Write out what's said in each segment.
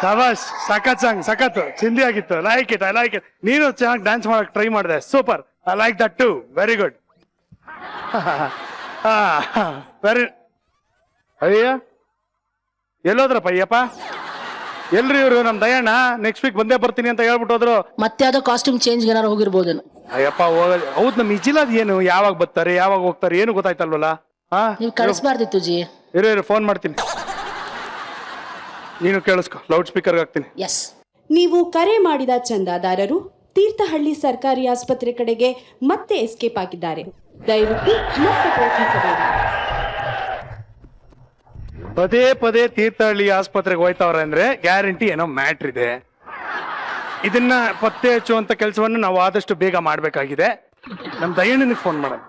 ಶಬಾಷ್, ಸಖತ್ ಸಾಂಗ್, ಸಖತ್ ಚಿಂದಿ ಆಗಿತ್ತು. Like it, I like it. ನೀನು ಚೆನ್ನಾಗಿ ಡ್ಯಾನ್ಸ್ ಮಾಡಕ್ ಟ್ರೈ ಮಾಡಿದೆ, super. I like that too, very good. Very. ಅಯ್ಯ ಎಲ್ಲೋದ್ರಪ್ಪ ಅಯ್ಯಪ್ಪ? ಎಲ್ರಿ ಇವ್ರು? ನಮ್ ದಯಣ್ಣ ನೆಕ್ಸ್ಟ್ ವೀಕ್ ಬಂದೇ ಬರ್ತೀನಿ ಅಂತ ಹೇಳ್ಬಿಟ್ಟೋದ್ರು. ಮತ್ತೆ ಯಾವ್ದೋ ಕಾಸ್ಟ್ಯೂಮ್ ಚೇಂಜ್ ಏನಾರು ಹೋಗಿರ್ಬೋದೇನು? ಅಯ್ಯಪ್ಪ ಹೌದ್, ನಮ್ ಇಜಿಲಾದ್ ಏನು, ಯಾವಾಗ ಬರ್ತಾರೆ ಯಾವಾಗ ಹೋಗ್ತಾರೆ ಏನು ಗೊತ್ತಾಯ್ತಲ್ವಲ್ಲ? ನೀವ್ ಕಳಿಸ್ಬಾರ್ದಿತ್ತು ಜಿ. ಇರು ಫೋನ್ ಮಾಡ್ತೀನಿ, ನೀನು ಕೇಳಿಸ್ಕೊ, ಲೌಡ್ ಸ್ಪೀಕರ್ ಹಾಕ್ತೀನಿ. ಎಸ್. ನೀವು ಕರೆ ಮಾಡಿದ ಚಂದಾದಾರರು ತೀರ್ಥಹಳ್ಳಿ ಸರ್ಕಾರಿ ಆಸ್ಪತ್ರೆ ಕಡೆಗೆ ಮತ್ತೆ ಎಸ್ಕೇಪ್ ಆಗಿದ್ದಾರೆ. ದಯವಿಟ್ಟು ಮತ್ತೆ ಪ್ರಯತ್ನಿಸಬೇಡಿ. ಪದೇ ಪದೇ ತೀರ್ಥಹಳ್ಳಿ ಆಸ್ಪತ್ರೆಗೆ ಹೋಯ್ತವ್ರೆ ಅಂದ್ರೆ ಗ್ಯಾರಂಟಿ ಏನೋ ಮ್ಯಾಟ್ರ್ ಇದೆ. ಇದನ್ನ ಪತ್ತೆ ಹಚ್ಚುವಂತ ಕೆಲಸವನ್ನು ನಾವು ಆದಷ್ಟು ಬೇಗ ಮಾಡ್ಬೇಕಾಗಿದೆ. ನಮ್ ದಯಣ್ಣನಿಗೆ ಫೋನ್ ಮಾಡೋಣ.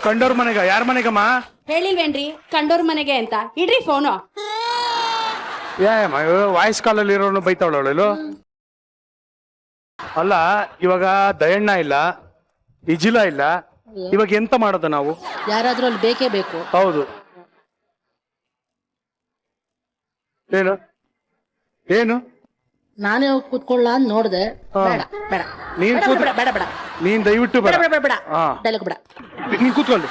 ಕಂಡೋರ್ ಮನೆಗ? ಯಾರ ಮನೆಗಮ್ಮ? ಹೇಳಿಲ್ವೇನ್ರಿ ಕಂಡೋರ್ ಮನೆಗೆ ಅಂತ? ಇಡ್ರಿ ಫೋನು. ವಾಯ್ಸ್ ಕಾಲಲ್ಲಿ ಇರೋನು ಬೈತಾವಳು. ಅಲ್ಲ, ಇವಾಗ ದಯಣ್ಣ ಇಲ್ಲ, ಇಜಿಲ ಇಲ್ಲ, ಇವಾಗ ಎಂತ ಮಾಡೋದು ನಾವು? ಯಾರಾದ್ರೂ ಅಲ್ಲಿ ಬೇಕೇ ಬೇಕು. ಹೌದು. ಏನು ಏನು ನಾನೇ ಹೋಗಿ ಕೂತ್ಕೊಳ್ಳ ಅಂತ ನೋಡ್ದೆ. ಬೇಡ ಬೇಡ ಬೇಡ ಬೇಡ. ನೀನ್ ದಯವಿಟ್ಟು ಬೇಡ. ಡೈಲಾಗ್ ಬೇಡ. ನೀನ್ ಕೂತ್ಕೊಳ್ಳಿ.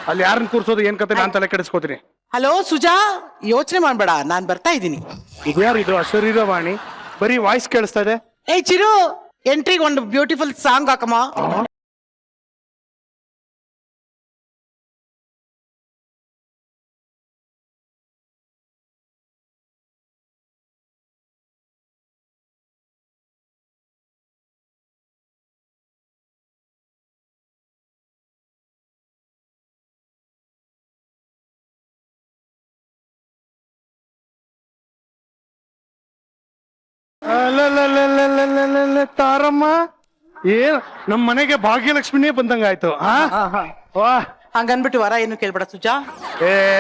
ಅಲ್ಲಿ ಯಾರನ್ನ ಕೂರ್ಸೋದು ಏನ್ ಕತೆ ನಾನ್ ತಲೆ ಕೆಡಿಸ್ಕೋತೀನಿ. ಹಲೋ ಸುಜಾ, ಯೋಚನೆ ಮಾಡ್ಬೇಡ, ನಾನ್ ಬರ್ತಾ ಇದ್ದೀನಿ. ಇದ್ಯಾರು ಇದು ಅಶರೀರವಾಣಿ? ಬರೀ ವಾಯ್ಸ್ ಕೇಳಿಸ್ತಾ ಇದೆ. ಏಯ್ ಚಿರು, ಎಂಟ್ರಿಗೆ ಒಂದು ಬ್ಯೂಟಿಫುಲ್ ಸಾಂಗ್ ಹಾಕಮ್ಮ. ತಾರಮ್ಮ, ಏನ್ ನಮ್ ಮನೆಗೆ ಭಾಗ್ಯಲಕ್ಷ್ಮಿನೇ ಬಂದಂಗ ಆಯ್ತು. ಹಂಗನ್ಬಿಟ್ಟು ವರ ಏನು ಕೇಳ್ಬೇಡ ಸುಜಾ.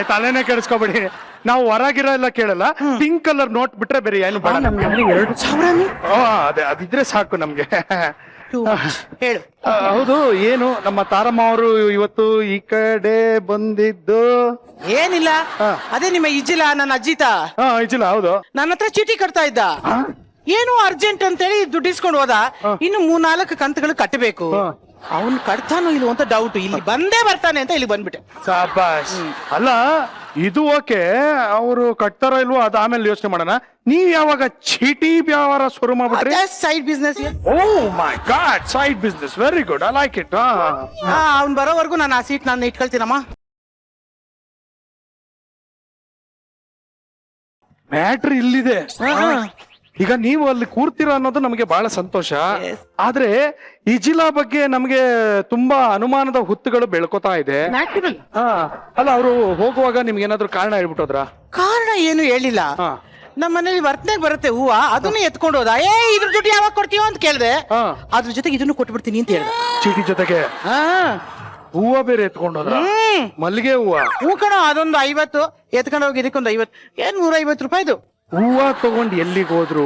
ತಲೆನೇ ಕೆಡಿಸ್ಕೋಬೇಡಿ, ನಾವು ಹೊರಗಿರೋ ಎಲ್ಲ ಕೇಳಲ್ಲ. ಪಿಂಕ್ ಕಲರ್ ನೋಟ್ ಬಿಟ್ರೆ ಬೇರೆ ಏನು ಬೇಡ. ಅದೇ ಅದಿದ್ರೆ ಸಾಕು ನಮ್ಗೆ. ಹೇಳು. ಹೌದು, ಏನು ನಮ್ಮ ತಾರಮ್ಮ ಅವರು ಇವತ್ತು ಈ ಕಡೆ ಬಂದಿದ್ದು? ಏನಿಲ್ಲ, ಅದೇ ನಿಮ್ಮ ಇಜ್ಜಿಲ ನನ್ನ ಅಜ್ಜಿತ. ಇಜಿಲ್ಲ, ಹೌದು. ನನ್ನ ಹತ್ರ ಚೀಟಿ ಕಟ್ತಾ ಇದ್ದ. ಏನು ಅರ್ಜೆಂಟ್ ಅಂತೇಳಿ ದುಡ್ಡು ಇಸ್ಕೊಂಡು ಹೋದ. ಇನ್ನು 3-4 ಕಂತುಗಳು ಕಟ್ಟಬೇಕು. ಅವನು ಕಟ್ತಾನೋ ಇಲ್ವೋ ಅಂತ ಡೌಟ್. ಇಲ್ಲಿ ಬಂದೇ ಬರ್ತಾನೆ ಅಂತ ಇಲ್ಲಿ ಬಂದ್ಬಿಟ್ಟೆ. ಶಾಬಾಷ್. ಅಲ್ಲ, ಇದು ಓಕೆ, ಅವರು ಕಟ್ತಾರೋ ಇಲ್ವೋ ಅದು ಆಮೇಲೆ ಯೋಚನೆ ಮಾಡೋಣ. ನೀವ್ ಯಾವಾಗ ಚೀಟಿ ವ್ಯವಹಾರ ಶುರು ಮಾಡ್ಬಿಟ್ರಿ? Side business. Oh my god, side business, very good, I like it. ಅವ್ನ್ ಬರೋವರೆಗೂ ನಾನು ಆ ಸೀಟ್ ನಾನು ಇಟ್ಕೊಳ್ತೀನಮ್ಮ. ಮ್ಯಾಟ್ರ್ ಇಲ್ಲಿದೆ. ಈಗ ನೀವು ಅಲ್ಲಿ ಕೂರ್ತೀರಾ ಅನ್ನೋದು ನಮಗೆ ಬಹಳ ಸಂತೋಷ. ಆದ್ರೆ ಈ ಜಿಲ್ಲಾ ಬಗ್ಗೆ ನಮ್ಗೆ ತುಂಬಾ ಅನುಮಾನದ ಹುತ್ತುಗಳು ಬೆಳ್ಕೋತಾ ಇದೆ. ಅಲ್ಲ, ಅವರು ಹೋಗುವಾಗ ನಿಮ್ಗೆ ಏನಾದ್ರು ಕಾರಣ ಹೇಳ್ಬಿಟ್ಟೋದ್ರ? ಕಾರಣ ಏನು ಹೇಳಿಲ್ಲ. ನಮ್ಮ ಮನೇಲಿ ವರ್ತನೆಗೆ ಬರುತ್ತೆ ಹೂವ, ಅದನ್ನು ಎತ್ಕೊಂಡು ಹೋದ. ಇದ್ರ ದುಡ್ಡು ಯಾವಾಗ ಕೊಡ್ತೀವೋ ಅಂತ ಕೇಳ್ದೆ. ಅದ್ರ ಜೊತೆಗೆ ಇದನ್ನು ಕೊಟ್ಬಿಡ್ತೀನಿ ಅಂತ ಹೇಳ್ದ. ಚೀಟಿ ಜೊತೆಗೆ ಹೂವ ಬೇರೆ ಎತ್ಕೊಂಡು ಹೋದ್ರ? ಮಲ್ಲಿಗೆ ಹೂವ? ಹೂ ಕಣ, ಅದೊಂದು 50 ಎತ್ಕೊಂಡು ಹೋಗಿ, ಇದಕ್ಕೊಂದು 50. ಏನ್ 150 ರೂಪಾಯಿದು ಹೂವ ತಗೊಂಡು ಎಲ್ಲಿಗೆ ಹೋದ್ರು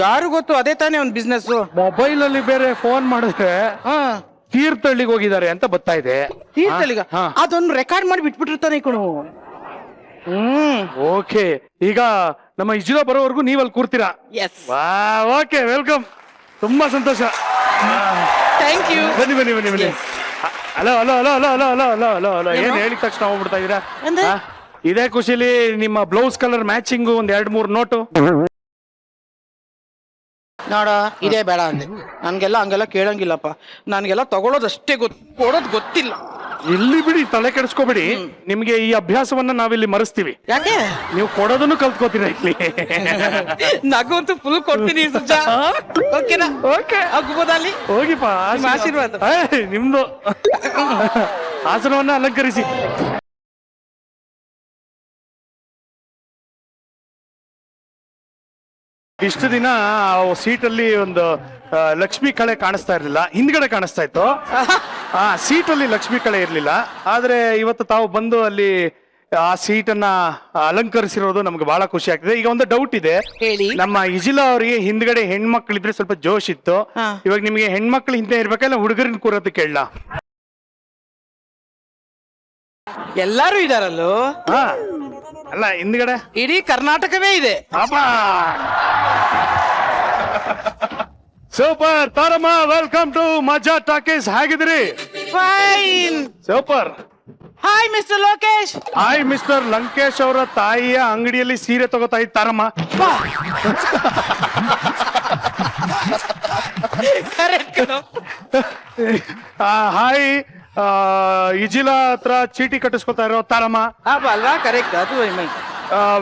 ಯಾರು ಗೊತ್ತು? ಅದೇ ತಾನೇ ಒಂದು ಬಿಸ್ನೆಸ್. ಮೊಬೈಲ್ ಅಲ್ಲಿ ಬೇರೆ ಫೋನ್ ಮಾಡಿದ್ರೆ ತೀರ್ಥಹಳ್ಳಿಗೆ ಹೋಗಿದ್ದಾರೆ ಅಂತ ಬರ್ತಾ ಇದೆ. ತೀರ್ಥಹಳ್ಳಿಗ? ಅದೊಂದು ರೆಕಾರ್ಡ್ ಮಾಡಿ ಬಿಟ್ಬಿಟ್ಟಿರ್ತಾನೆ ಕಣು. ಓಕೆ, ಈಗ ನಮ್ಮ ಇಜ್ಜಿಲ ಬರೋವರೆಗೂ ನೀವ್ ಅಲ್ಲಿ ಕೂರ್ತೀರಾ? ಓಕೆ, ವೆಲ್ಕಮ್, ತುಂಬಾ ಸಂತೋಷ. Thank you. ಬನ್ನಿ ಬನ್ನಿ ಬನ್ನಿ ಬನ್ನಿ. Hello hello hello hello hello hello hello hello hello. ಏನ್ ಹೇಳಿದ ತಕ್ಷಣ ಹೋಗ್ಬಿಡ್ತಾ ಇದೀರಾ? ಇದೇ ಖುಷಿಲಿ ನಿಮ್ಮ ಬ್ಲೌಸ್ ಕಲರ್ ಮ್ಯಾಚಿಂಗ್ ಒಂದ್ 2-3 ನೋಟು ನೋಡ. ಇದೇ ಬೇಡ ಅಂದೆ. ನನ್ಗೆಲ್ಲ ಹಂಗೆಲ್ಲ ಕೇಳಂಗಿಲ್ಲಪ್ಪ. ನನ್ಗೆಲ್ಲ ತಗೊಳೋದಷ್ಟೇ ಕೊಡೋದ್ ಗೊತ್ತಿಲ್ಲ. ಇಲ್ಲಿ ಬಿಡಿ, ತಲೆ ಕೆಡಿಸ್ಕೋಬೇಡಿ. ನಿಮ್ಗೆ ಈ ಅಭ್ಯಾಸವನ್ನ ನಾವಿಲ್ಲಿ ಮರೆಸ್ತೀವಿ. ಯಾಕೆ? ನೀವು ಕೊಡೋದನ್ನು ಕಲ್ತ್ಕೋತೀರಾ ಇಲ್ಲಿ. ನಗಂತೂ ಫುಲ್ ಕೊಡ್ತೀನಿ ಸುಜಾ. ಓಕೆನಾ? ಓಕೆ, ಆಗ್ಬೋದಲ್ಲಿ ಹೋಗಿಪ್ಪ. ಆಶೀರ್ವಾದ ನಿಮ್ದು. ಆಸನವನ್ನ ಅಲಂಕರಿಸಿ. ಇಷ್ಟು ದಿನ ಸೀಟಲ್ಲಿ ಒಂದು ಲಕ್ಷ್ಮಿ ಕಳೆ ಕಾಣಿಸ್ತಾ ಇರ್ಲಿಲ್ಲ, ಹಿಂದ್ಗಡೆ ಕಾಣಿಸ್ತಾ ಇತ್ತು. ಸೀಟಲ್ಲಿ ಲಕ್ಷ್ಮಿ ಕಳೆ ಇರ್ಲಿಲ್ಲ. ಆದ್ರೆ ಇವತ್ತು ತಾವು ಬಂದು ಅಲ್ಲಿ ಆ ಸೀಟನ್ನ ಅಲಂಕರಿಸಿರೋದು ನಮ್ಗೆ ಬಹಳ ಖುಷಿ ಆಗ್ತಿದೆ. ಈಗ ಒಂದು ಡೌಟ್ ಇದೆ, ಹೇಳಿ. ನಮ್ಮ ಇಜಿಲಾ ಅವರಿಗೆ ಹಿಂದ್ಗಡೆ ಹೆಣ್ಮಕ್ಳಿದ್ರೆ ಸ್ವಲ್ಪ ಜೋಶ್ ಇತ್ತು, ಹಾ. ಇವಾಗ ನಿಮ್ಗೆ ಹೆಣ್ಮಕ್ಳು ಹಿಂದೆ ಇರ್ಬೇಕಲ್ಲ ಹುಡುಗರನ್ನ ಕೂರೋದಕ್ಕೆ ಕೇಳಲ್ಲ? ಎಲ್ಲಾರು ಇದಾರಲ್ಲೋ. ಹಾ ಅಲ್ಲ ಹಿಂದ್ಗಡೆ ಇಡೀ ಕರ್ನಾಟಕವೇ ಇದೆ. Super Taramma, welcome to Majaa talkies. ಹೇಗಿದ್ರಿ? Fine. Super. Hi mister Lokesh. Hi mister Lankesh ಅವರ ತಾಯಿಯ ಅಂಗಡಿಯಲ್ಲಿ ಸೀರೆ ತಗೋತಾ ಇದ್ದ ತಾರಮ್ಮ. ಹಾಯ್ ಇಜಿಲಾ ಹತ್ರ ಚೀಟಿ ಕಟ್ಟಿಸ್ಕೊತಾ ಇರೋ ತಾರಮ್ಮ. ಅಲ್ವಾ, ಕರೆಕ್ಟ್. ಅದು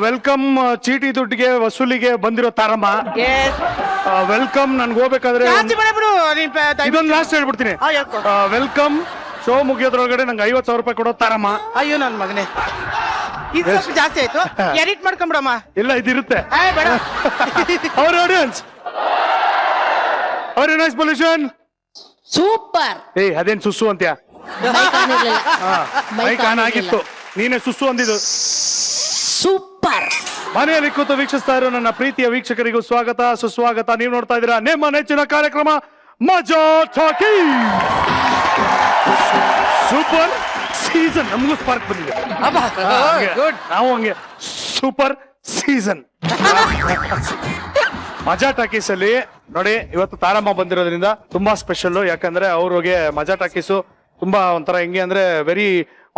ವೆಲ್ಕಮ್ ಚೀಟಿ ದುಡ್ಡಿಗೆ ವಸೂಲಿಗೆ ಬಂದಿರೋ ತಾರಮ್ಮ. ವೆಲ್ಕಮ್. ನನ್ಗೆ ಹೋಗ್ಬೇಕಾದ್ರೆ ಇದೊಂದು ಲಾಸ್ಟ್ ಹೇಳ್ಬಿಡ್ತೀನಿ. ವೆಲ್ಕಮ್ ಶೋ ಮುಗಿಯೋದ್ರೊಳಗಡೆ ನಂಗೆ 50,000 ರೂಪಾಯಿ ಕೊಡೋ ತಾರಮ್ಮ. ಅಯ್ಯೋ ನನ್ ಮಗನೇ, ಇದು ಸ್ವಲ್ಪ ಜಾಸ್ತಿ ಆಯ್ತು. ಎಡಿಟ್ ಮಾಡ್ಕೊಂಬಿಡಮ್ಮ. ಇಲ್ಲ ಇದಿರುತ್ತೆ. ಬೇಡ. ಅವರ್ ಆಡಿಯನ್ಸ್, ಅವರ್ ನೈಸ್ ಪೊಲ್ಯೂಷನ್. ಸೂಪರ್. ಅದೇನ್ ಸುಸ್ಸು ಅಂತ್ಯಾ? ಮೈಕ್ ಆನ್ ಆಗಿತ್ತು, ನೀನೇ ಸುಸ್ಸು ಅಂದಿದ್ದು. ಸೂಪರ್. ಮನೆಯಲ್ಲಿ ಕೂತು ವೀಕ್ಷಿಸ್ತಾ ಇರೋ ನನ್ನ ಪ್ರೀತಿಯ ವೀಕ್ಷಕರಿಗೂ ಸ್ವಾಗತ ಸುಸ್ವಾಗತ. ನೀವು ನೋಡ್ತಾ ಇದ್ದೀರಾ ನಿಮ್ಮ ನೆಚ್ಚಿನ ಕಾರ್ಯಕ್ರಮ ಮಜಾ ಟಾಕೀಸ್. Super season. ನಮಗೂ ಸ್ಪಾರ್ಕ್ ಬಂದಿದೆ. ನಾವು ಹಂಗೆ ಸೂಪರ್ ಸೀಸನ್. ಮಜಾ ಟಾಕೀಸ್ ಅಲ್ಲಿ ನೋಡಿ, ಇವತ್ತು ತಾರಮ್ಮ ಬಂದಿರೋದ್ರಿಂದ ತುಂಬಾ ಸ್ಪೆಷಲ್. ಯಾಕಂದ್ರೆ ಅವ್ರಿಗೆ ಮಜಾ ಟಾಕೀಸು ತುಂಬಾ ಒಂಥರ ಹೆಂಗೆ ಅಂದ್ರೆ ವೆರಿ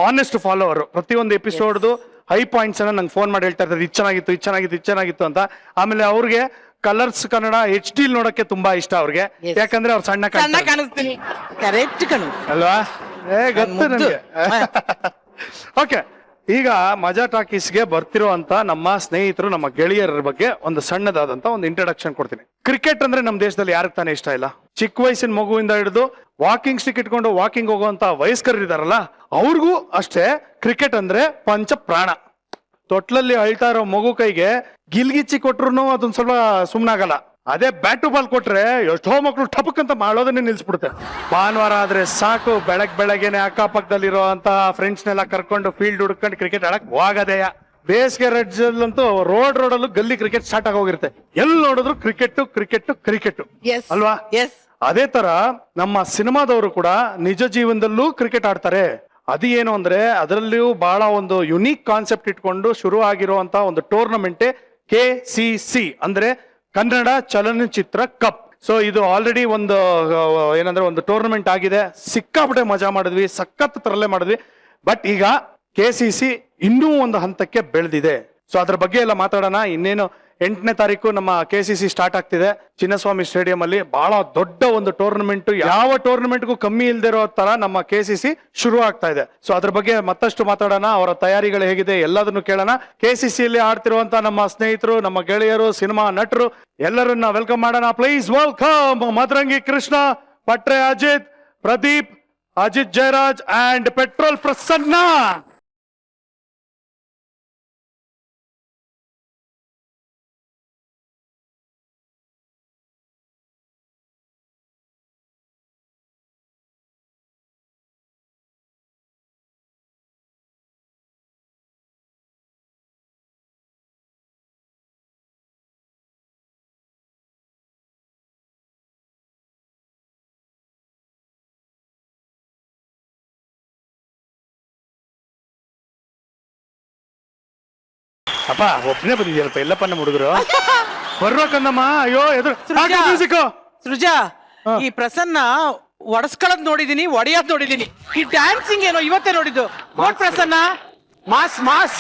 ಆನೆಸ್ಟ್ ಫಾಲೋವರ್. ಪ್ರತಿಯೊಂದು ಎಪಿಸೋಡ್ದು ಹೈ ಪಾಯಿಂಟ್ಸ್ ಅನ್ನ ನಂಗೆ ಫೋನ್ ಮಾಡಿ ಹೇಳ್ತಾ ಇರ್ತಾರೆ, ಇದು ಚೆನ್ನಾಗಿತ್ತು, ಇದು ಚೆನ್ನಾಗಿತ್ತು, ಇದು ಚೆನ್ನಾಗಿತ್ತು ಅಂತ. ಆಮೇಲೆ ಅವ್ರಿಗೆ ಕಲರ್ಸ್ ಕನ್ನಡ HD ನೋಡಕ್ಕೆ ತುಂಬಾ ಇಷ್ಟ ಅವ್ರಿಗೆ. ಯಾಕಂದ್ರೆ ಅವ್ರು ಸಣ್ಣ ಕಾಣಿಸ್ತೀನಿ. ಕರೆಕ್ಟ್ ಕಣು ಅಲ್ವಾ? ಗೊತ್ತು ನನಗೆ. ಓಕೆ, ಈಗ ಮಜಾ ಟಾಕೀಸ್ಗೆ ಬರ್ತಿರೋ ಅಂತ ನಮ್ಮ ಸ್ನೇಹಿತರು, ನಮ್ಮ ಗೆಳೆಯರ ಬಗ್ಗೆ ಒಂದು ಸಣ್ಣದಾದಂತ ಒಂದು ಇಂಟ್ರಡಕ್ಷನ್ ಕೊಡ್ತೀನಿ. ಕ್ರಿಕೆಟ್ ಅಂದ್ರೆ ನಮ್ಮ ದೇಶದಲ್ಲಿ ಯಾರಿಗೆ ತಾನೇ ಇಷ್ಟ ಇಲ್ಲ? ಚಿಕ್ಕ ವಯಸ್ಸಿನ ಮಗುವಿಂದ ಹಿಡಿದು ವಾಕಿಂಗ್ ಸ್ಟಿಕ್ ಇಟ್ಕೊಂಡು ವಾಕಿಂಗ್ ಹೋಗುವಂತ ವಯಸ್ಕರು ಇದಾರಲ್ಲ, ಅವ್ರಿಗೂ ಅಷ್ಟೇ ಕ್ರಿಕೆಟ್ ಅಂದ್ರೆ ಪಂಚ ಪ್ರಾಣ. ತೊಟ್ಲಲ್ಲಿ ಅಳ್ತಾ ಇರೋ ಮಗು ಕೈಗೆ ಗಿಲ್ಗಿಚ್ಚಿ ಕೊಟ್ರು ಅದೊಂದ್ ಸ್ವಲ್ಪ ಸುಮ್ನಾಗಲ್ಲ. ಅದೇ ಬ್ಯಾಟು ಬಾಲ್ ಕೊಟ್ರೆ ಎಷ್ಟೋ ಮಕ್ಳು ಟಪಕ್ ಅಂತ ಮಾಡೋದನ್ನೇ ನಿಲ್ಸ್ಬಿಡುತ್ತೆ. ಭಾನುವಾರ ಆದ್ರೆ ಸಾಕು, ಬೆಳಗ್ಗೆನೆ ಅಕ್ಕಪಕ್ಕದಲ್ಲಿರೋ ಅಂತ ಫ್ರೆಂಡ್ಸ್ನೆಲ್ಲ ಕರ್ಕೊಂಡು ಫೀಲ್ಡ್ ಹುಡ್ಕೊಂಡು ಕ್ರಿಕೆಟ್ ಆಡಕ್ ಹೋಗದೆಯ. ಬೇಸಿಗೆ ರಾಜ್ಯದಲ್ಲಂತೂ ರೋಡಲ್ಲೂ ಗಲ್ಲಿ ಕ್ರಿಕೆಟ್ ಸ್ಟಾರ್ಟ್ ಆಗೋಗಿರುತ್ತೆ. ಎಲ್ಲಿ ನೋಡಿದ್ರು ಕ್ರಿಕೆಟ್ ಅಲ್ವಾ? ಅದೇ ತರ ನಮ್ಮ ಸಿನಿಮಾದವರು ಕೂಡ ನಿಜ ಜೀವನದಲ್ಲೂ ಕ್ರಿಕೆಟ್ ಆಡ್ತಾರೆ. ಅದು ಏನು ಅಂದ್ರೆ ಅದರಲ್ಲಿಯೂ ಬಹಳ ಒಂದು ಯುನೀಕ್ ಕಾನ್ಸೆಪ್ಟ್ ಇಟ್ಕೊಂಡು ಶುರು ಆಗಿರುವಂತ ಒಂದು ಟೂರ್ನಮೆಂಟೇ KCC ಅಂದ್ರೆ ಕನ್ನಡ ಚಲನಚಿತ್ರ ಕಪ್. ಸೊ ಇದು ಆಲ್ರೆಡಿ ಒಂದು ಏನಂದ್ರೆ ಒಂದು ಟೂರ್ನಮೆಂಟ್ ಆಗಿದೆ. ಸಿಕ್ಕಾಪಟ್ಟೆ ಮಜಾ ಮಾಡಿದ್ವಿ, ಸಖತ್ ತರಲೆ ಮಾಡಿದ್ವಿ. ಬಟ್ ಈಗ KCC ಇನ್ನೂ ಒಂದು ಹಂತಕ್ಕೆ ಬೆಳೆದಿದೆ. ಸೊ ಅದ್ರ ಬಗ್ಗೆ ಎಲ್ಲ ಮಾತಾಡೋಣ. ಇನ್ನೇನು 8ನೇ ತಾರೀಕು ನಮ್ಮ KCC ಸ್ಟಾರ್ಟ್ ಆಗ್ತಿದೆ ಚಿನ್ನಸ್ವಾಮಿ ಸ್ಟೇಡಿಯಂ ಅಲ್ಲಿ. ಬಹಳ ದೊಡ್ಡ ಒಂದು ಟೂರ್ನಮೆಂಟ್, ಯಾವ ಟೂರ್ನಮೆಂಟ್ಗೂ ಕಮ್ಮಿ ಇಲ್ದಿರೋ ತರ ನಮ್ಮ KCC ಶುರು ಆಗ್ತಾ ಇದೆ. ಸೊ ಅದ್ರ ಬಗ್ಗೆ ಮತ್ತಷ್ಟು ಮಾತಾಡೋಣ. ಅವರ ತಯಾರಿಗಳು ಹೇಗಿದೆ ಎಲ್ಲದನ್ನು ಕೇಳೋಣ. KCC ಅಲ್ಲಿ ಆಡ್ತಿರುವಂತ ನಮ್ಮ ಸ್ನೇಹಿತರು, ನಮ್ಮ ಗೆಳೆಯರು, ಸಿನಿಮಾ ನಟರು ಎಲ್ಲರನ್ನ ವೆಲ್ಕಮ್ ಮಾಡೋಣ. Please welcome Madarangi Krishna, Patre Ajith, Pradeep, Ajith Jayaraj and petrol Prasanna. ಅಪ್ಪ ಒಬ್ಬನೇ ಬಂದಿದ್ಯಲ್ಪ, ಎಲ್ಲಪ್ಪ ನಮ್ಮ ಹುಡುಗರು ಬರ್ಬೇಕಂದಮ್ಮ. ಅಯ್ಯೋ ಎದುರು ಮ್ಯೂಸಿಕ್. ಸೃಜಾ, ಈ ಪ್ರಸನ್ನ ಒಡಸ್ಕೊಳ್ಳೋದ್ ನೋಡಿದೀನಿ, ಒಡೆಯೋದ್ ನೋಡಿದೀನಿ. ಈ ಡ್ಯಾನ್ಸಿಂಗ್ ಏನೋ ಇವತ್ತೇ ನೋಡಿದ್ದು. ಪ್ರಸನ್ನ ಮಾಸ್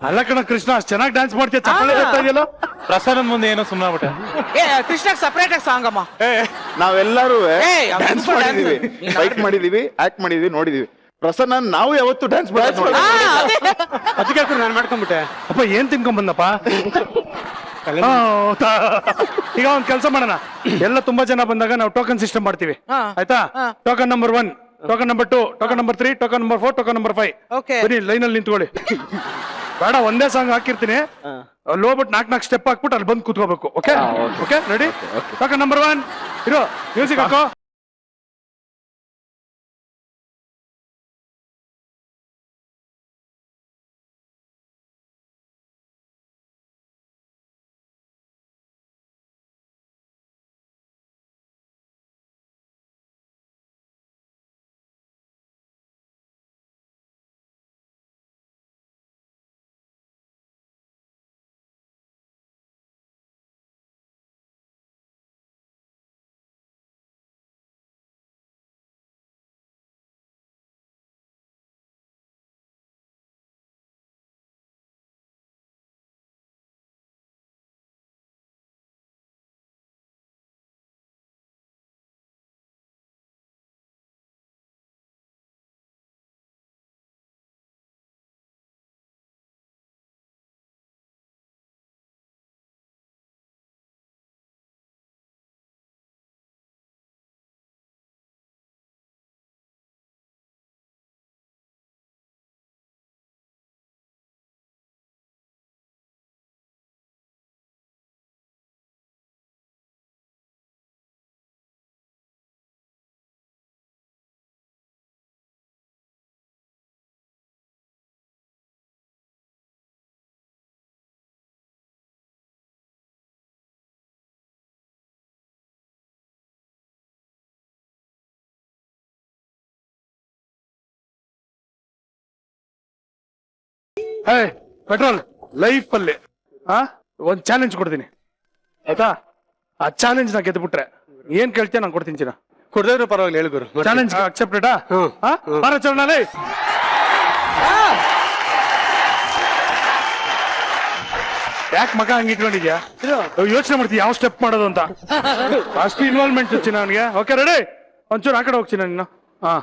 ಅಲ್ಲ ಕಣ ಕೃಷ್ಣ, ಅಷ್ಟ್ ಚೆನ್ನಾಗಿ ಡ್ಯಾನ್ಸ್ ಮಾಡ್ತೀಯ, ಚಪ್ಪಾಳೆ ಬರ್ತಾ ಇದೆಯಲ್ಲ. ಪ್ರಸಾದನ್ ಮುಂದೆ ಏನೋ ಸುಮ್ಮನೆ ಬಿಟ್ಟೆ. ಕೃಷ್ಣ ಸಪರೇಟ್ ಆಗಿ ಸಾಂಗ್ ಅಮ್ಮ. ನಾವೆಲ್ಲರೂ ಏಯ್, ಅವ್ನು ಡ್ಯಾನ್ಸ್ super ಮಾಡಿದೀವಿ, dancer. ಫೈಟ್ ಮಾಡಿದೀವಿ, ಆಕ್ಟ್ ಮಾಡಿದೀವಿ, ನೋಡಿದೀವಿ. ಪ್ರಸನ್ನ ನಾವು ಯಾವತ್ತು ಡ್ಯಾನ್ಸ್ ಮಾಡೋದು ಅದಕ್ಕೆ ನಾನು ಮಾಡ್ಕೊಂಡ್ಬಿಟ್ಟೆ. ಅಪ್ಪ ಏನ್ ತಿನ್ಕೊಂಡ್ ಬಂದಪ್ಪ? ಈಗ ಒಂದ್ ಕೆಲಸ ಮಾಡೋಣ, ಎಲ್ಲ ತುಂಬಾ ಜನ ಬಂದಾಗ ನಾವು ಟೋಕನ್ ಸಿಸ್ಟಮ್ ಮಾಡ್ತೀವಿ, ಆಯ್ತಾ? Token number 1, token number 2, token number 3, token number 4, token number 5. Okay. ಬನ್ನಿ ಲೈನ್ ಅಲ್ಲಿ ನಿಂತ್ಕೊಳ್ಳಿ. ಬೇಡ, ಒಂದೇ ಸಾಂಗ್ ಹಾಕಿರ್ತೀನಿ, ಅಲ್ಲಿ ಹೋಗ್ಬಿಟ್ಟು 4 ಸ್ಟೆಪ್ ಹಾಕ್ಬಿಟ್ಟು ಅಲ್ಲಿ ಬಂದು ಕೂತ್ಕೋಬೇಕು. Okay okay, ready? Token number 1 ಇರೋ, ಮ್ಯೂಸಿಕ್ ಹಾಕೋ. ಹೇ ಪೆಟ್ರೋಲ್, ಲೈಫ್ ಅಲ್ಲಿ ಒಂದ್ ಚಾಲೆಂಜ್ ಕೊಡ್ತೀನಿ, ಆಯ್ತಾ? ಆ ಚಾಲೆಂಜ್ ನಾ ಗೆದ್ಬಿಟ್ರೆ ಏನ್ ಕೇಳ್ತೀಯ ನಾನು ಕೊಡ್ತೀನಿ ಚಿನ್ನ. ಕೊಡದಿರೋ ಪರವಾಗಿಲ್ಲ, ಹೇಳು ಗುರು. ಚಾಲೆಂಜ್ ಅಕ್ಸೆಪ್ಟೆಡಾ? ಬಾರ ಚರಣಾಲೇ. ಯಾಕೆ ಮಗ ಹಂಗ ಇಟ್ಕೊಂಡಿದ್ಯಾ? ಯೋಚನೆ ಮಾಡ್ತೀಯ ಯಾವ ಸ್ಟೆಪ್ ಮಾಡೋದು ಅಂತ, ಅಷ್ಟು ಇನ್ವಾಲ್ವ್ಮೆಂಟ್ ಚಿನ್ನ ಅವನಿಗೆ. Okay ready? ಒಂಚೂರು ಆ ಕಡೆ ಹೋಗ್ತೀನಿ ನೀನು. ಹಾ,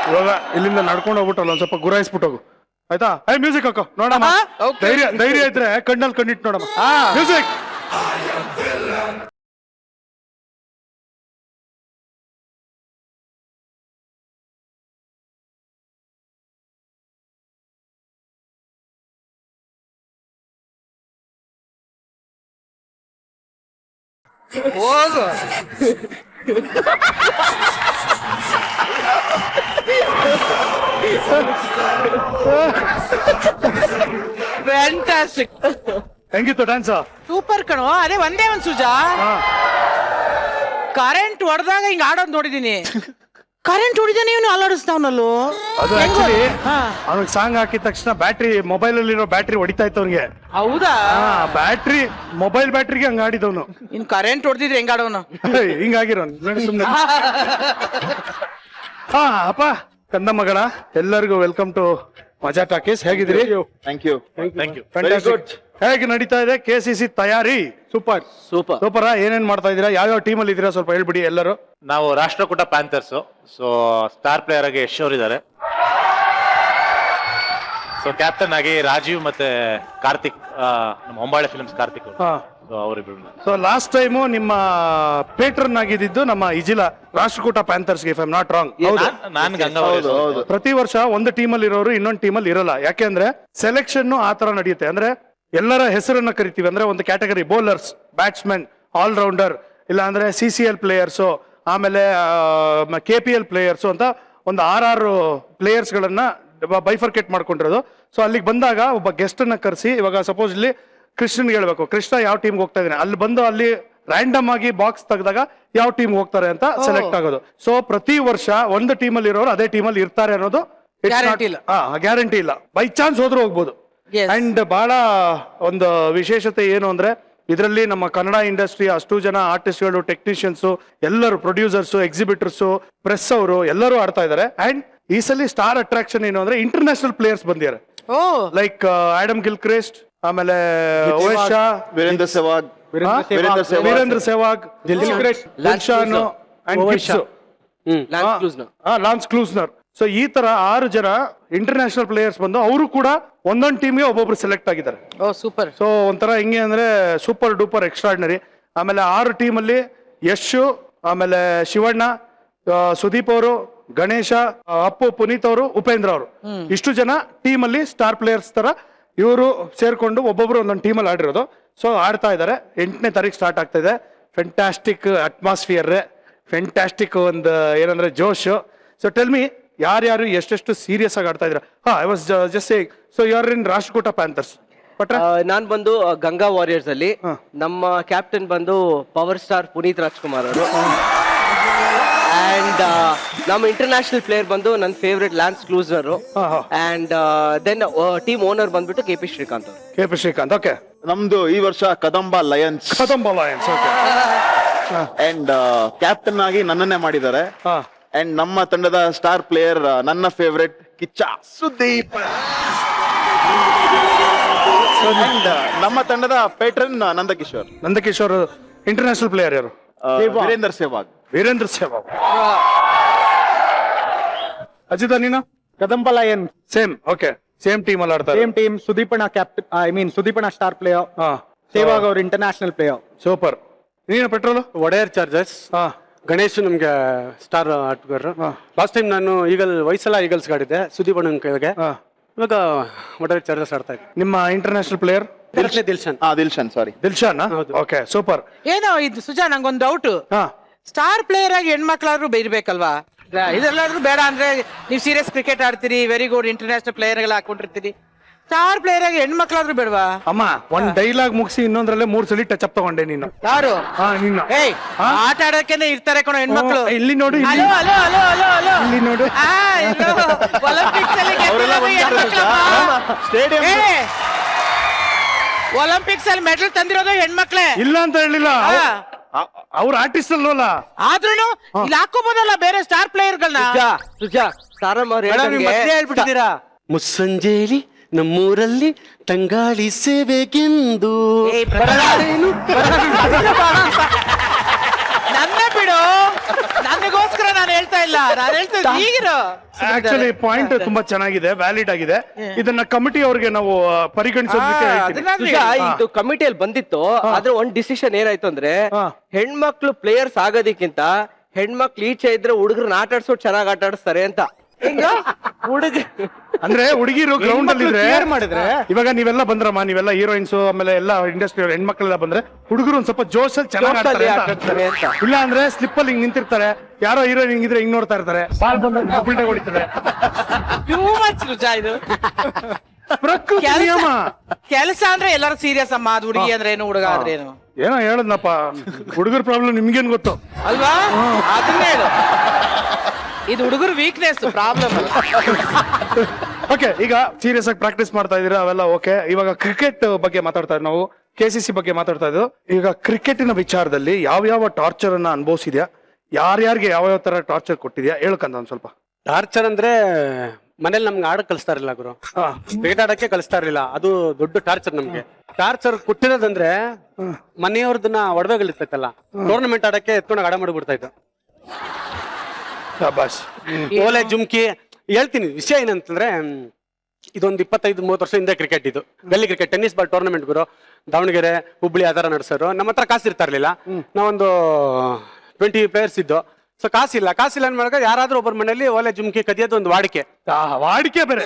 ಇವಾಗ ಇಲ್ಲಿಂದ ನಡ್ಕೊಂಡು ಹೋಗ್ಬಿಟ್ಟಲ್ಲ, ಒಂದ್ ಸ್ವಲ್ಪ ಗುರಾಯಿಸ್ಬಿಟ್ಟು ಹೋಗು, ಆಯ್ತಾ? ಮ್ಯೂಸಿಕ್ ಹಾಕೋ ನೋಡಮ್ಮ. ಧೈರ್ಯ ಇದ್ರೆ ಕಣ್ಣಲ್ಲಿ ಕಣ್ಣಿಟ್ಟು ನೋಡಮ್ಮ. ಮ್ಯೂಸಿಕ್. ಹೋಗು. ಫ್ಯಾಂಟಾಸ್ಟಿಕ್. ಹೆಂಗಿತ್ತು ಡ್ಯಾನ್ಸ್? ಸೂಪರ್ ಕಣೋ. ಅದೇ ಒಂದೇ ಒಂದ್ ಸುಜಾ, ಕರೆಂಟ್ ಹೊಡೆದಾಗ ಹಿಂಗ್ ಆಡೋದ್ ನೋಡಿದೀನಿ. ಕರೆಂಟ್ ಹೊಡಿದಾನೆ ಇವನು ಅಲ್ಲಾಡಿಸ್ತಾವನಲ್ಲೋ. ಅದು ಆಕ್ಚುಲಿ ಅವ್ನಿಗೆ ಸಾಂಗ್ ಹಾಕಿದ ತಕ್ಷಣ ಬ್ಯಾಟ್ರಿ, ಮೊಬೈಲ್ ಅಲ್ಲಿರೋ ಬ್ಯಾಟ್ರಿ ಹೊಡಿತಾ ಇತ್ತು ಅವ್ನಿಗೆ. ಹೌದಾ? ಬ್ಯಾಟ್ರಿ, ಮೊಬೈಲ್ ಬ್ಯಾಟ್ರಿಗೆ ಹಂಗ ಆಡಿದವನು. ಇನ್ ಕರೆಂಟ್ ಹೊಡೆದಿದ್ರೆ ಹೆಂಗ್ ಆಡೋನು? ಹಿಂಗಾಗಿರೋನು ಸುಮ್ನೆ. ಅಪ್ಪ ಕಂದಮ್ಮಗಳ ಎಲ್ಲರಿಗೂ ವೆಲ್ಕಮ್ ಟು ಮಜಾ ಟಾಕೀಸ್. ಹೇಗಿದ್ದೀರಿ? Thank you. Fantastic. ಹೇಗೆ ನಡೀತಾ ಇದೆ KCC ತಯಾರಿ? ಸೂಪರ್. ಸೂಪರ್. ಏನೇನ್ ಮಾಡ್ತಾ ಇದೀರಾ? ಯಾವ್ಯಾವ ಟೀಮ್ ಅಲ್ಲಿ ಇದ್ದೀರಾ ಸ್ವಲ್ಪ ಹೇಳ್ಬಿಡಿ ಎಲ್ಲರೂ. ನಾವು Rashtrakuta panthers. So star player ಆಗಿ ಯಶ್ ಅವರಿದ್ದಾರೆ. ಸೊ ಕ್ಯಾಪ್ಟನ್ ಆಗಿ ರಾಜೀವ್ ಮತ್ತೆ ಕಾರ್ತಿಕ್, ನಮ್ಮ ಹೊಂಬಾಳೆ ಫಿಲ್ಮ್ಸ್ ಕಾರ್ತಿಕ್ ಅವರಿಬ್ರು. ಸೊ ಲಾಸ್ಟ್ ಟೈಮು ನಿಮ್ಮ ಪೇಟ್ರನ್ ಆಗಿದ್ದು ನಮ್ಮ ಇಜಿಲಾ Rashtrakuta panthers, if I am not wrong. ನಾನ್ ಗಂಗಾವತಿ. ಪ್ರತಿ ವರ್ಷ ಒಂದು ಟೀಮ್ ಅಲ್ಲಿ ಇರೋರು ಇನ್ನೊಂದು ಟೀಮ್ ಅಲ್ಲಿ ಇರಲ್ಲ. ಯಾಕೆಂದ್ರೆ ಸೆಲೆಕ್ಷನ್ ಆ ತರ ನಡೆಯುತ್ತೆ. ಅಂದ್ರೆ ಎಲ್ಲರ ಹೆಸರನ್ನ ಕರಿತೀವಿ. ಅಂದ್ರೆ ಒಂದು ಕ್ಯಾಟಗರಿ ಬೌಲರ್ಸ್, ಬ್ಯಾಟ್ಸ್ಮನ್, ಆಲ್ರೌಂಡರ್, ಇಲ್ಲ ಅಂದ್ರೆ CCL ಪ್ಲೇಯರ್ಸು, ಆಮೇಲೆ KPL ಪ್ಲೇಯರ್ಸು ಅಂತ ಒಂದು 6 ಪ್ಲೇಯರ್ಸ್ ಗಳನ್ನ ಬೈಫರ್ಕೇಟ್ ಮಾಡ್ಕೊಂಡಿರೋದು. ಸೊ ಅಲ್ಲಿಗೆ ಬಂದಾಗ ಒಬ್ಬ ಗೆಸ್ಟ್ ಅನ್ನ ಕರೆಸಿ, ಇವಾಗ ಸಪೋಸ್ ಇಲ್ಲಿ ಕೃಷ್ಣನ್ಗೆ ಹೇಳ್ಬೇಕು, ಕೃಷ್ಣ ಯಾವ ಟೀಮ್ಗೆ ಹೋಗ್ತಾ ಇದ್ದಾನೆ, ಅಲ್ಲಿ ಬಂದು ಅಲ್ಲಿ ರ್ಯಾಂಡಮ್ ಆಗಿ ಬಾಕ್ಸ್ ತೆಗೆದಾಗ ಯಾವ ಟೀಮ್ ಹೋಗ್ತಾರೆ ಅಂತ ಸೆಲೆಕ್ಟ್ ಆಗೋದು. ಸೊ ಪ್ರತಿ ವರ್ಷ ಒಂದು ಟೀಮ್ ಅಲ್ಲಿ ಇರೋರು ಅದೇ ಟೀಮ್ ಅಲ್ಲಿ ಇರ್ತಾರೆ ಅನ್ನೋದು ಗ್ಯಾರಂಟಿ ಇಲ್ಲ. ಬೈ ಚಾನ್ಸ್ ಹೋದ್ರೂ ಹೋಗ್ಬೋದು. ಅಂಡ್ ಬಹಳ ಒಂದು ವಿಶೇಷತೆ ಏನು ಅಂದ್ರೆ ಇದರಲ್ಲಿ ನಮ್ಮ ಕನ್ನಡ ಇಂಡಸ್ಟ್ರಿ ಅಷ್ಟು ಜನ ಆರ್ಟಿಸ್ಟ್ಗಳು, ಟೆಕ್ನಿಷಿಯನ್ಸ್, ಎಲ್ಲರೂ ಪ್ರೊಡ್ಯೂಸರ್ಸ್, ಎಕ್ಸಿಬಿಟರ್ಸ್, ಪ್ರೆಸ್ ಅವರು ಎಲ್ಲರೂ ಆಡ್ತಾ ಇದ್ದಾರೆ. ಅಂಡ್ ಈ ಸಲ ಸ್ಟಾರ್ ಅಟ್ರಾಕ್ಷನ್ ಏನು ಅಂದ್ರೆ ಇಂಟರ್ನ್ಯಾಷನಲ್ ಪ್ಲೇಯರ್ಸ್ ಬಂದಿದ್ದಾರೆ. ಲೈಕ್ ಆಡಮ್ ಗಿಲ್ಕ್ರಿಸ್ಟ್, ಆಮೇಲೆ Owais Shah, Virender Sehwag, Dilshan and Gibbs, Lance Klusener. So ಈ ತರ 6 ಜನ ಇಂಟರ್ನ್ಯಾಷನಲ್ ಪ್ಲೇಯರ್ಸ್ ಬಂದು ಅವರು ಕೂಡ ಒಂದೊಂದು ಟೀಮ್ಗೆ ಒಬ್ಬೊಬ್ರು ಸೆಲೆಕ್ಟ್ ಆಗಿದ್ದಾರೆ. ಸೂಪರ್. ಸೊ ಒಂಥರ ಹಿಂಗೆ ಅಂದ್ರೆ ಸೂಪರ್ ಡೂಪರ್ ಎಕ್ಸ್ಟ್ರಾರ್ಡಿನರಿ. ಆಮೇಲೆ 6 ಟೀಮಲ್ಲಿ ಯಶು, ಆಮೇಲೆ ಶಿವಣ್ಣ, ಸುದೀಪ್ ಅವರು, ಗಣೇಶ, ಅಪ್ಪು, ಪುನೀತ್ ಅವರು, ಉಪೇಂದ್ರ ಅವರು, ಇಷ್ಟು ಜನ ಟೀಮ್ ಅಲ್ಲಿ ಸ್ಟಾರ್ ಪ್ಲೇಯರ್ಸ್ ತರ ಇವರು ಸೇರ್ಕೊಂಡು ಒಬ್ಬೊಬ್ರು ಒಂದೊಂದು ಟೀಮಲ್ಲಿ ಆಡಿರೋದು. ಸೊ ಆಡ್ತಾ ಇದ್ದಾರೆ. 8ನೇ ತಾರೀಕು ಸ್ಟಾರ್ಟ್ ಆಗ್ತಾ ಇದೆ. ಫೆಂಟಾಸ್ಟಿಕ್ ಅಟ್ಮಾಸ್ಫಿಯರ್, ಫೆಂಟಾಸ್ಟಿಕ್ ಒಂದು ಏನಂದ್ರೆ ಜೋಶ್. ಸೊ ಟೆಲ್ ಮಿ, ಯಾರ್ಯಾರು ಎಷ್ಟೆಷ್ಟು ಸೀರಿಯಸ್ ಆಗಿ ಆಡ್ತಾ ಇದ್ರ? I was just saying. So you are in Rashtrakuta panthers. ನಾನ್ ಬಂದು ಗಂಗಾ ವಾರಿಯರ್ಸ್ ಅಲ್ಲಿ. ನಮ್ಮ ಕ್ಯಾಪ್ಟನ್ ಬಂದು ಪವರ್ ಸ್ಟಾರ್ ಪುನೀತ್ ರಾಜ್ಕುಮಾರ್ ಅವರು. ಅಂಡ್ ನಮ್ಮ ಇಂಟರ್ನ್ಯಾಷನಲ್ ಪ್ಲೇಯರ್ ಬಂದು ನನ್ನ favourite Lance Klusener. And then team owner ಬಂದ್ಬಿಟ್ಟು KP ಶ್ರೀಕಾಂತ್ ಅವರು. ಓಕೆ. ನಮ್ದು ಈ ವರ್ಷ Kadamba Lions. Okay. And captain ಆಗಿ ನನ್ನನ್ನೇ ಮಾಡಿದ್ದಾರೆ. ಅಂಡ್ ನಮ್ಮ ತಂಡದ ಸ್ಟಾರ್ ಪ್ಲೇಯರ್ ನನ್ನ ಫೇವ್ರೆಟ್ ಕಿಚ್ಚ ಸುದೀಪ್. ಅಂಡ್ ನಮ್ಮ ತಂಡದ ಪೇಟ್ರನ್ ನಂದಕಿಶೋರ್. ಇಂಟರ್ನ್ಯಾಷನಲ್ ಪ್ಲೇಯರ್ ಯಾರು? ವೀರೇಂದ್ರ ಸೆಹ್ವಾಗ್. ಅಜಿತ ನೀನು? Kadamba Lion. Same. Okay. Same team ಅಲ್ಲಿ ಆಡ್ತಾರೆ. Same team. ಸುದೀಪಣ್ಣ ಕ್ಯಾಪ್ಟನ್, ಸುದೀಪಣ್ಣ ಸ್ಟಾರ್ ಪ್ಲೇಯರ್. ಸೇವಾಗ್ ಅವ್ರ ಇಂಟರ್ನ್ಯಾಷನಲ್ ಪ್ಲೇಯರ್. ಸೂಪರ್. ನೀನು ಪೆಟ್ರೋಲ್? ಒಡೆಯರ್ ಚಾರ್ಜಸ್. ಗಣೇಶ್ ನಮ್ಗೆ ಸ್ಟಾರ್ ಆಟಗಾರರು. ಲಾಸ್ಟ್ ಟೈಮ್ ನಾನು ವಯಸ್ಸೆಲ್ಲ ಈಗಲ್ಸ್ ಆಡಿದ್ದೆ ಸುದೀಪಣ್ಣನ ಕೈಗೆ. ಇವಾಗ ಒಡೆಯರ್ ಚಾರ್ಜಸ್ ಆಡ್ತಾ ಇದ್ದೆ. ನಿಮ್ಮ international player? Dilshan. Okay, super. ಏನೋ ಇದು ಸುಜಾ, ನಂಗೊಂದು ಡೌಟ್. ಸ್ಟಾರ್ ಪ್ಲೇಯರ್ ಆಗಿ ಹೆಣ್ಮಕ್ಳಾದ್ರೂ ಇರ್ಬೇಕಲ್ವಾ? ಇದೆಲ್ಲಾದ್ರೂ ಬೇಡ ಅಂದ್ರೆ ನೀವು ಸೀರಿಯಸ್ ಕ್ರಿಕೆಟ್ ಆಡ್ತೀರಿ, ವೆರಿ ಗುಡ್, ಇಂಟರ್ನ್ಯಾಷನಲ್ ಪ್ಲೇಯರ್ ಗಳ ಹಾಕೊಂಡಿರ್ತೀರಿ. ಸ್ಟಾರ್ ಪ್ಲೇಯರ್ ಆಗಿ ಹೆಣ್ಮಕ್ಳಾದ್ರೂ ಬೇಡವಾ? ಅಮ್ಮ, ಒಂದ್ ಡೈಲಾಗ್ ಮುಗಿಸಿ ಇನ್ನೊಂದ್ರಲ್ಲೇ 3 ಸಲ ಟಚ್ ಅಪ್ ತಗೊಂಡೆ ನೀನು. ಯಾರು? ನೀನು. ಆಟ ಆಡೋಕೆನೆ ಇರ್ತಾರೆ ಕಣೋ ಹೆಣ್ಮಕ್ಳು. ಇಲ್ಲಿ ನೋಡು, ಇಲ್ಲಿ ನೋಡು. ಒಲಿಂಪಿಕ್ಸ್ ಅಲ್ಲಿ ಮೆಡಲ್ ತಂದಿರೋದು ಹೆಣ್ಮಕ್ಳೇ. ಇಲ್ಲ ಅಂತ ಹೇಳಿಲ್ಲ, ಅವ್ರ ಆರ್ಟಿಸ್ಟ್ ಅಲ್ವಲ್ಲ. ಆದ್ರೂ ಇಲ್ಲಿ ಹಾಕೋಬೋದಲ್ಲ ಬೇರೆ ಸ್ಟಾರ್ ಪ್ಲೇಯರ್ ಗಳನ್ನ. ಸುಜಾ ಸಾರಮ್ಮ ಹೇಳ್ಬಿಟ್ಟಿದ್ದೀರಾ. ಮುಸ್ಸಂಜೇಲಿ ನಮ್ಮೂರಲ್ಲಿ ತಂಗಾಳಿ ಸೇವೆಗೆಂದು. ನನ್ನ ಬಿಡು, ನನಗೋಸ್ಕರ ನಾನು ಹೇಳ್ತಾ ಇಲ್ಲ, ನಾನು ಹೇಳ್ತಾ ಈಗಿರೋ. ಆಕ್ಚುಲಿ ಪಾಯಿಂಟ್ ತುಂಬಾ ಚೆನ್ನಾಗಿದೆ, ವ್ಯಾಲಿಡ್ ಆಗಿದೆ. ಇದನ್ನ ಕಮಿಟಿ ಅವ್ರಿಗೆ ನಾವು ಪರಿಗಣಿಸೋದಕ್ಕೆ ಇದು ಕಮಿಟಿಯಲ್ಲಿ ಬಂದಿತ್ತು. ಆದ್ರೆ ಒಂದ್ ಡಿಸಿಷನ್ ಏನಾಯ್ತು ಅಂದ್ರೆ, ಹೆಣ್ಮಕ್ಳು ಪ್ಲೇಯರ್ಸ್ ಆಗೋದಕ್ಕಿಂತ ಹೆಣ್ಮಕ್ಳು ಈಚೆ ಇದ್ರೆ ಹುಡುಗರನ್ನ ಆಟ ಆಡ್ಸೋದು ಚೆನ್ನಾಗಿ ಆಟ ಆಡಿಸ್ತಾರೆ ಅಂತ. ಅಂದ್ರೆ ಹುಡುಗಿರು ಗ್ರೌಂಡ್ ಅಲ್ಲಿ ಮಾಡಿದ್ರೆ, ಇವಾಗ ನೀವೆಲ್ಲ ಬಂದ್ರಮ್ಮ, ನೀವೆಲ್ಲ ಹೀರೋಯಿನ್ಸ್, ಆಮೇಲೆ ಎಲ್ಲ ಇಂಡಸ್ಟ್ರಿ ಹೆಣ್ಮಕ್ಳೆಲ್ಲ ಬಂದ್ರೆ ಹುಡುಗರು ಒಂದ್ ಸ್ವಲ್ಪ ಜೋಶಲ್ಲಿ ಚೆನ್ನಾಗಿ ಆಡ್ತಾರೆ ಅಂತ. ಇಲ್ಲ ಅಂದ್ರೆ ಸ್ಲಿಪ್ ಅಲ್ಲಿ ಹಿಂಗ್ ನಿಂತಿರ್ತಾರೆ, ಯಾರೋ ಹೀರೋಯಿನ್ ಹಿಂಗಿದ್ರೆ ಹಿಂಗ್ ನೋಡ್ತಾ ಇರ್ತಾರೆ, ಬಾಲ್ ಬಂದ ಬಿಲ್ಡೆ ಹೊಡಿತಾರೆ. ಪ್ರಕೃತಿ ನಿಯಮ. ಕೆಲಸ ಅಂದ್ರೆ ಎಲ್ಲರೂ ಸೀರಿಯಸ್ ಅಮ್ಮ, ಅದು ಹುಡುಗಿ ಅಂದ್ರೆ ಏನು, ಹುಡುಗ ಆದ್ರೆ ಏನು. ಏನೋ ಹೇಳದ್ನಪ್ಪ, ಹುಡುಗರ ಪ್ರಾಬ್ಲಮ್ ನಿಮ್ಗೇನ್ ಗೊತ್ತು ಅಲ್ವಾ? ಅದನ್ನ ಹೇಳು. ಇದು ಹುಡುಗರ ವೀಕ್ನೆಸ್, ಪ್ರಾಬ್ಲಮ್. ಓಕೆ, ಈಗ ಸೀರಿಯಸ್ ಆಗಿ ಪ್ರಾಕ್ಟೀಸ್ ಮಾಡ್ತಾ ಇದೀರಾ, ಅವೆಲ್ಲ ಓಕೆ. ಇವಾಗ ಕ್ರಿಕೆಟ್ ಬಗ್ಗೆ ಮಾತಾಡ್ತಾ ಇದ್ದೀವಿ ನಾವು, KCC ಬಗ್ಗೆ ಮಾತಾಡ್ತಾ ಇದ್ದು. ಈಗ ಕ್ರಿಕೆಟಿನ ವಿಚಾರದಲ್ಲಿ ಯಾವ ಟಾರ್ಚರ್ ಅನ್ನ ಅನುಭವಿಸಿದ್ಯಾ, ಯಾರ್ಯಾರಿಗೆ ಯಾವ ತರ ಟಾರ್ಚರ್ ಕೊಟ್ಟಿದ್ಯಾ ಹೇಳ್ಕಂದ ಒಂದ್ ಸ್ವಲ್ಪ. ಟಾರ್ಚರ್ ಅಂದ್ರೆ ಮನೇಲಿ ನಮ್ಗೆ ಆಡಕ್ ಕಳಿಸ್ತಾ ಇರಲಿಲ್ಲ ಗುರು, ಕ್ರಿಕೆಟ್ ಆಡಕ್ಕೆ ಕಳಿಸ್ತಾ ಇರ್ಲಿಲ್ಲ. ಅದು ದೊಡ್ಡ ಟಾರ್ಚರ್ ನಮ್ಗೆ. ಟಾರ್ಚರ್ ಕೊಟ್ಟಿರೋದಂದ್ರೆ ಮನೆಯವ್ರದನ್ನ ಒಡವೆಗಳಿರ್ತೈತಲ್ಲ, ಟೂರ್ನಮೆಂಟ್ ಆಡಕ್ಕೆ ಎತ್ಕೊಂಡಾಗ ಆಡ ಮಾಡಿಬಿಡ್ತಾ ಇತ್ತು. ಶಾಬಾಷ್. ಓಲೆ ಜುಮ್ಕಿ. ಹೇಳ್ತೀನಿ ವಿಷಯ ಏನಂತಂದ್ರೆ, ಇದೊಂದು 25-30 ವರ್ಷ ಹಿಂದೆ ಕ್ರಿಕೆಟ್ ಇದು, ಗಲ್ಲಿ ಕ್ರಿಕೆಟ್, ಟೆನ್ನಿಸ್ ಬಾಲ್ ಟೂರ್ನಮೆಂಟ್ ಗುರು. ದಾವಣಗೆರೆ, ಹುಬ್ಳಿ ಆ ತರ ನಡೆಸೋರು. ನಮ್ಮ ಹತ್ರ ಕಾಸು ಇರ್ತಾ ಇರ್ಲಿಲ್ಲ, ನಾವೊಂದು 20 ಪ್ಲೇಯರ್ಸ್ ಇದ್ದು. ಸೊ ಕಾಸಿಲ್ಲ ಅನ್ಮಾಗ ಯಾರಾದ್ರೂ ಒಬ್ಬರ ಮನೇಲಿ ಓಲೆ ಜುಮ್ಕಿ ಕದಿಯೋದು ಒಂದು ವಾಡಿಕೆ. ವಾಡಿಕೆ ಬೇರೆ,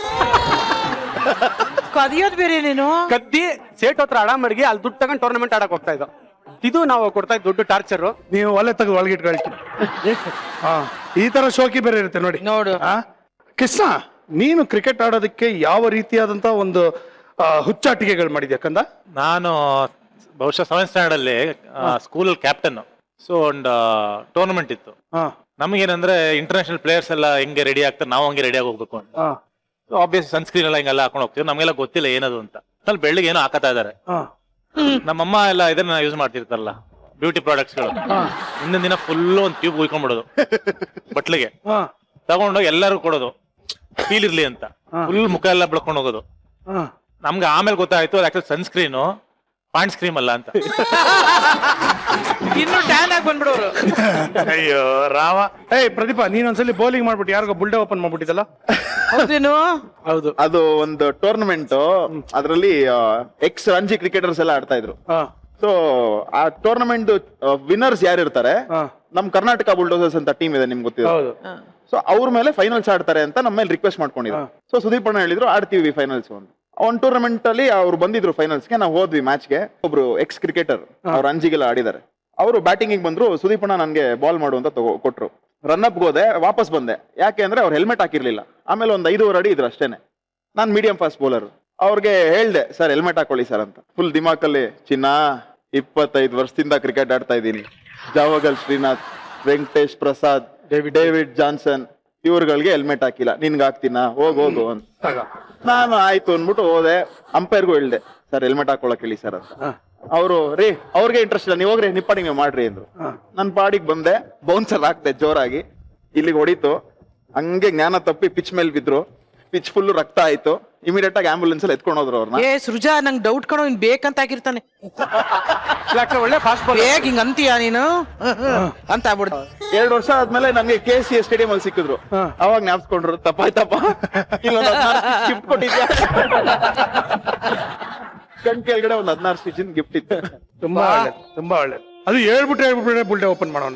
ಕದಿಯೋದ್ ಬೇರೆ. ನೀನು ಕದ್ದಿ ಸೇಟ್ ಹತ್ರ ಹಡ ಮಡಗಿ ಅಲ್ಲಿ ದುಡ್ಡು ತಗೊಂಡು ಟೂರ್ನಮೆಂಟ್ ಆಡಕ್ ಹೋಗ್ತಾ ಇದ್ದೋ. ಇದು ನಾವು ಕೊಡ್ತಾ ಇದ್ದ ದೊಡ್ಡ ಟಾರ್ಚರ್. ನೀವು ಒಲೆ ತೆಗೆದು ಒಳಗಿಟ್ಕೊಳ್ತೀನಿ. ಈ ತರ ಶೋಕಿ ಬೇರೆ ಇರುತ್ತೆ ನೋಡಿ. ನೋಡು ಕೃಷ್ಣ, ನೀನು ಕ್ರಿಕೆಟ್ ಆಡೋದಕ್ಕೆ ಯಾವ ರೀತಿಯಾದಂತ ಒಂದು ಹುಚ್ಚಾಟಿಕೆಗಳು ಮಾಡಿದ್ಯಾ ಕಂದ? ನಾನು ಬಹುಶಃ 7th ಸ್ಟ್ಯಾಂಡರ್ಡ್ ಅಲ್ಲಿ ಸ್ಕೂಲ್ ಕ್ಯಾಪ್ಟನ್. ಸೊ ಒಂದು ಟೂರ್ನಮೆಂಟ್ ಇತ್ತು. ನಮಗೇನಂದ್ರೆ ಇಂಟರ್ನ್ಯಾಷನಲ್ ಪ್ಲೇಯರ್ಸ್ ಎಲ್ಲ ಹೆಂಗೆ ರೆಡಿ ಆಗ್ತಾರೆ, ನಾವು ಹಂಗೆ ರೆಡಿ ಆಗಿ ಹೋಗ್ಬೇಕು ಅಂತ. ಆಬ್ವಿಯಸ್ ಸನ್ಸ್ಕ್ರೀನ್ ಎಲ್ಲ ಹಿಂಗೆಲ್ಲ ಹಾಕೊಂಡು ಹೋಗ್ತೀವಿ. ನಮ್ಗೆಲ್ಲ ಗೊತ್ತಿಲ್ಲ ಏನದು ಅಂತ. ಅಲ್ಲಿ ಬೆಳ್ಳಿಗೆ ಏನೋ ಹಾಕತಾ ಇದಾರೆ. ನಮ್ಮಮ್ಮ ಎಲ್ಲ ಇದನ್ನ ಯೂಸ್ ಮಾಡ್ತಿರ್ತಾರಲ್ಲ, ಬ್ಯೂಟಿ ಪ್ರಾಡಕ್ಟ್ಸ್ಗಳು. ಹಿಂದಿನ ದಿನ ಫುಲ್ ಒಂದು ಟ್ಯೂಬ್ ಉಯ್ಕೊಂಡ್ಬಿಡೋದು ಬಟ್ಲಿಗೆ, ತಗೊಂಡೋಗಿ ಎಲ್ಲರೂ ಕೊಡೋದು ಫೀಲ್ ಇರ್ಲಿ ಅಂತ. ಫುಲ್ ಮುಖ ಎಲ್ಲ ಬೆಳ್ಕೊಂಡು ಹೋಗೋದು. ನಮ್ಗೆ ಆಮೇಲೆ ಗೊತ್ತಾಯ್ತು ಅದು ಆಕ್ಚುಲಿ ಸನ್ಸ್ಕ್ರೀನು, ಪಾಯಿಂಟ್ ಸ್ಕ್ರೀಮ್ ಅಲ್ಲ ಅಂತ. ಇನ್ನು ಟ್ಯಾನ್ ಆಗಿ ಬಂದ್ಬಿಡೋರು. ಅಯ್ಯೋ ರಾಮ. ಪ್ರದೀಪ, ನೀನೊಂದ್ಸಲಿ ಬೌಲಿಂಗ್ ಮಾಡ್ಬಿಟ್ಟು ಯಾರಿಗೋ ಬುಲ್ಡೆ ಓಪನ್ ಮಾಡ್ಬಿಟ್ಟಿದ್ದಲ್ಲ? ಹೌದೇನು? ಹೌದು. ಅದು ಒಂದು ಟೂರ್ನಮೆಂಟ್, ಅದರಲ್ಲಿ ಎಕ್ಸ್ ರಂಜಿ ಕ್ರಿಕೆಟರ್ಸ್ ಎಲ್ಲ ಆಡ್ತಾ ಇದ್ರು. ಸೊ ಆ ಟೂರ್ನಮೆಂಟ್ ವಿನ್ನರ್ಸ್ ಯಾರು ಇರ್ತಾರೆ, ನಮ್ ಕರ್ನಾಟಕ ಬುಲ್ಡೋಸರ್ಸ್ ಅಂತ ಟೀಮ್ ಇದೆ, ನಿಮ್ಗೆ ಗೊತ್ತಿದೆ. ಸೊ ಅವ್ರ ಮೇಲೆ ಫೈನಲ್ಸ್ ಆಡ್ತಾರೆ ಅಂತ ನಮ್ಮ ಮೇಲೆ ರಿಕ್ವೆಸ್ಟ್ ಮಾಡ್ಕೊಂಡಿದ್ರು. ಸೊ ಸುದೀಪ್ ಅಣ್ಣ ಹೇಳಿದ್ರು ಆಡ್ತೀವಿ ಫೈನಲ್ಸ್ ಅಂತ. ಒಂದು ಟೂರ್ನಮೆಂಟ್ ಅಲ್ಲಿ ಅವ್ರು ಬಂದಿದ್ರು ಫೈನಲ್ಸ್ಗೆ, ನಾವು ಹೋದ್ವಿ ಮ್ಯಾಚ್ಗೆ. ಒಬ್ರು ಎಕ್ಸ್ ಕ್ರಿಕೆಟರ್, ಅವ್ರು ರಂಜಿಗೆಲ್ಲ ಆಡಿದ್ದಾರೆ. ಅವರು ಬ್ಯಾಟಿಂಗ್ ಬಂದ್ರು. ಸುದೀಪ್ ಅಣ್ಣ ನನ್ಗೆ ಬಾಲ್ ಮಾಡು ಅಂತ ಕೊಟ್ರು. ರನ್ ಅಪ್ ಹೋದೆ, ವಾಪಸ್ ಬಂದೆ. ಯಾಕೆ ಅಂದ್ರೆ ಅವ್ರು ಹೆಲ್ಮೆಟ್ ಹಾಕಿರ್ಲಿಲ್ಲ. ಆಮೇಲೆ ಒಂದು 5 ಅಡಿ ಇದ್ರು ಅಷ್ಟೇನೆ. ನಾನ್ ಮೀಡಿಯಂ ಫಾಸ್ಟ್ ಬೌಲರ್. ಅವ್ರಿಗೆ ಹೇಳ್ದೆ, ಸರ್ ಹೆಲ್ಮೆಟ್ ಹಾಕೊಳ್ಳಿ ಸರ್ ಅಂತ. ಫುಲ್ ದಿಮಾಕಲ್ಲಿ, ಚಿನ್ನ 25 ವರ್ಷದಿಂದ ಕ್ರಿಕೆಟ್ ಆಡ್ತಾ ಇದ್ದೀನಿ, ಜಾವಗಲ್ ಶ್ರೀನಾಥ್, ವೆಂಕಟೇಶ್ ಪ್ರಸಾದ್, ಡೇವಿಡ್ ಜಾನ್ಸನ್ ಇವ್ರುಗಳಿಗೆ ಹೆಲ್ಮೆಟ್ ಹಾಕಿಲ್ಲ, ನಿನ್ಗೆ ಹಾಕ್ತೀನ, ಹೋಗು ಅಂತ. ನಾನು ಆಯ್ತು ಅಂದ್ಬಿಟ್ಟು ಹೋದೆ. ಅಂಪೈರ್ಗೂ ಹೇಳ್ದೆ, ಸರ್ ಹೆಲ್ಮೆಟ್ ಹಾಕೊಳಕ್ ಹೇಳಿ ಸರ್ ಅಂತ. ಅವರು ಅವ್ರಿಗೆ ಇಂಟ್ರೆಸ್ಟ್ ಇಲ್ಲ, ನೀವು ಹೋಗ್ರಿ ನಿಪ್ಪಾಡಿಗೆ ಮಾಡ್ರಿ ಅಂದ್ರು. ನನ್ ಪಾಡಿಗೆ ಬಂದೆ, ಬೌನ್ಸರ್ ಹಾಕ್ದೆ ಜೋರಾಗಿ, ಇಲ್ಲಿಗೆ ಹೊಡಿತು. ಹಂಗೆ ಜ್ಞಾನ ತಪ್ಪಿ ಪಿಚ್ ಮೇಲೆ ಬಿದ್ರು. ಪಿಚ್ ಫುಲ್ ರಕ್ತ ಆಯ್ತು. ಇಮಿಡಿಯೇಟ್ ಆಗಿ ಆಂಬುಲೆನ್ಸ್ ಅಲ್ಲಿ ಎತ್ಕೊಂಡು ಹೋದ್ರು ಅವ್ರನ್ನ. ಸೃಜಾ, ನಂಗೆ ಡೌಟ್ ಕಣೋ, ಇನ್ ಬೇಕಂತ ಆಗಿರ್ತಾನೆ. ಒಳ್ಳೆ ಫಾಸ್ಟ್ ಬಾಲ್ ಹಿಂಗ ಅಂತೀಯ ನೀನು ಅಂತ ಆಗ್ಬಿಡ್ತು. 2 ವರ್ಷ ಆದ್ಮೇಲೆ ನನ್ಗೆ KCA ಸ್ಟೇಡಿಯಂ ಅಲ್ಲಿ ಸಿಕ್ಕಿದ್ರು. ಅವಾಗ ಜ್ಞಾಪಿಸ್ಕೊಂಡ್ರು, ತಪ್ಪಾಯ್ತಪ್ಪ, ಗಿಫ್ಟ್ ಕೊಟ್ಟಿದ್ಯಾ. ಕಣ್ ಕೆಳಗಡೆ ಒಂದು 16 ಸ್ಟಿಚಿನ ಗಿಫ್ಟ್ ಇತ್ತು. ತುಂಬಾ ಒಳ್ಳೇದು, ತುಂಬಾ ಒಳ್ಳೇದು. ಅದು ಹೇಳ್ಬಿಟ್ರೆ ಬುಲ್ಡೆ ಓಪನ್ ಮಾಡೋಣ.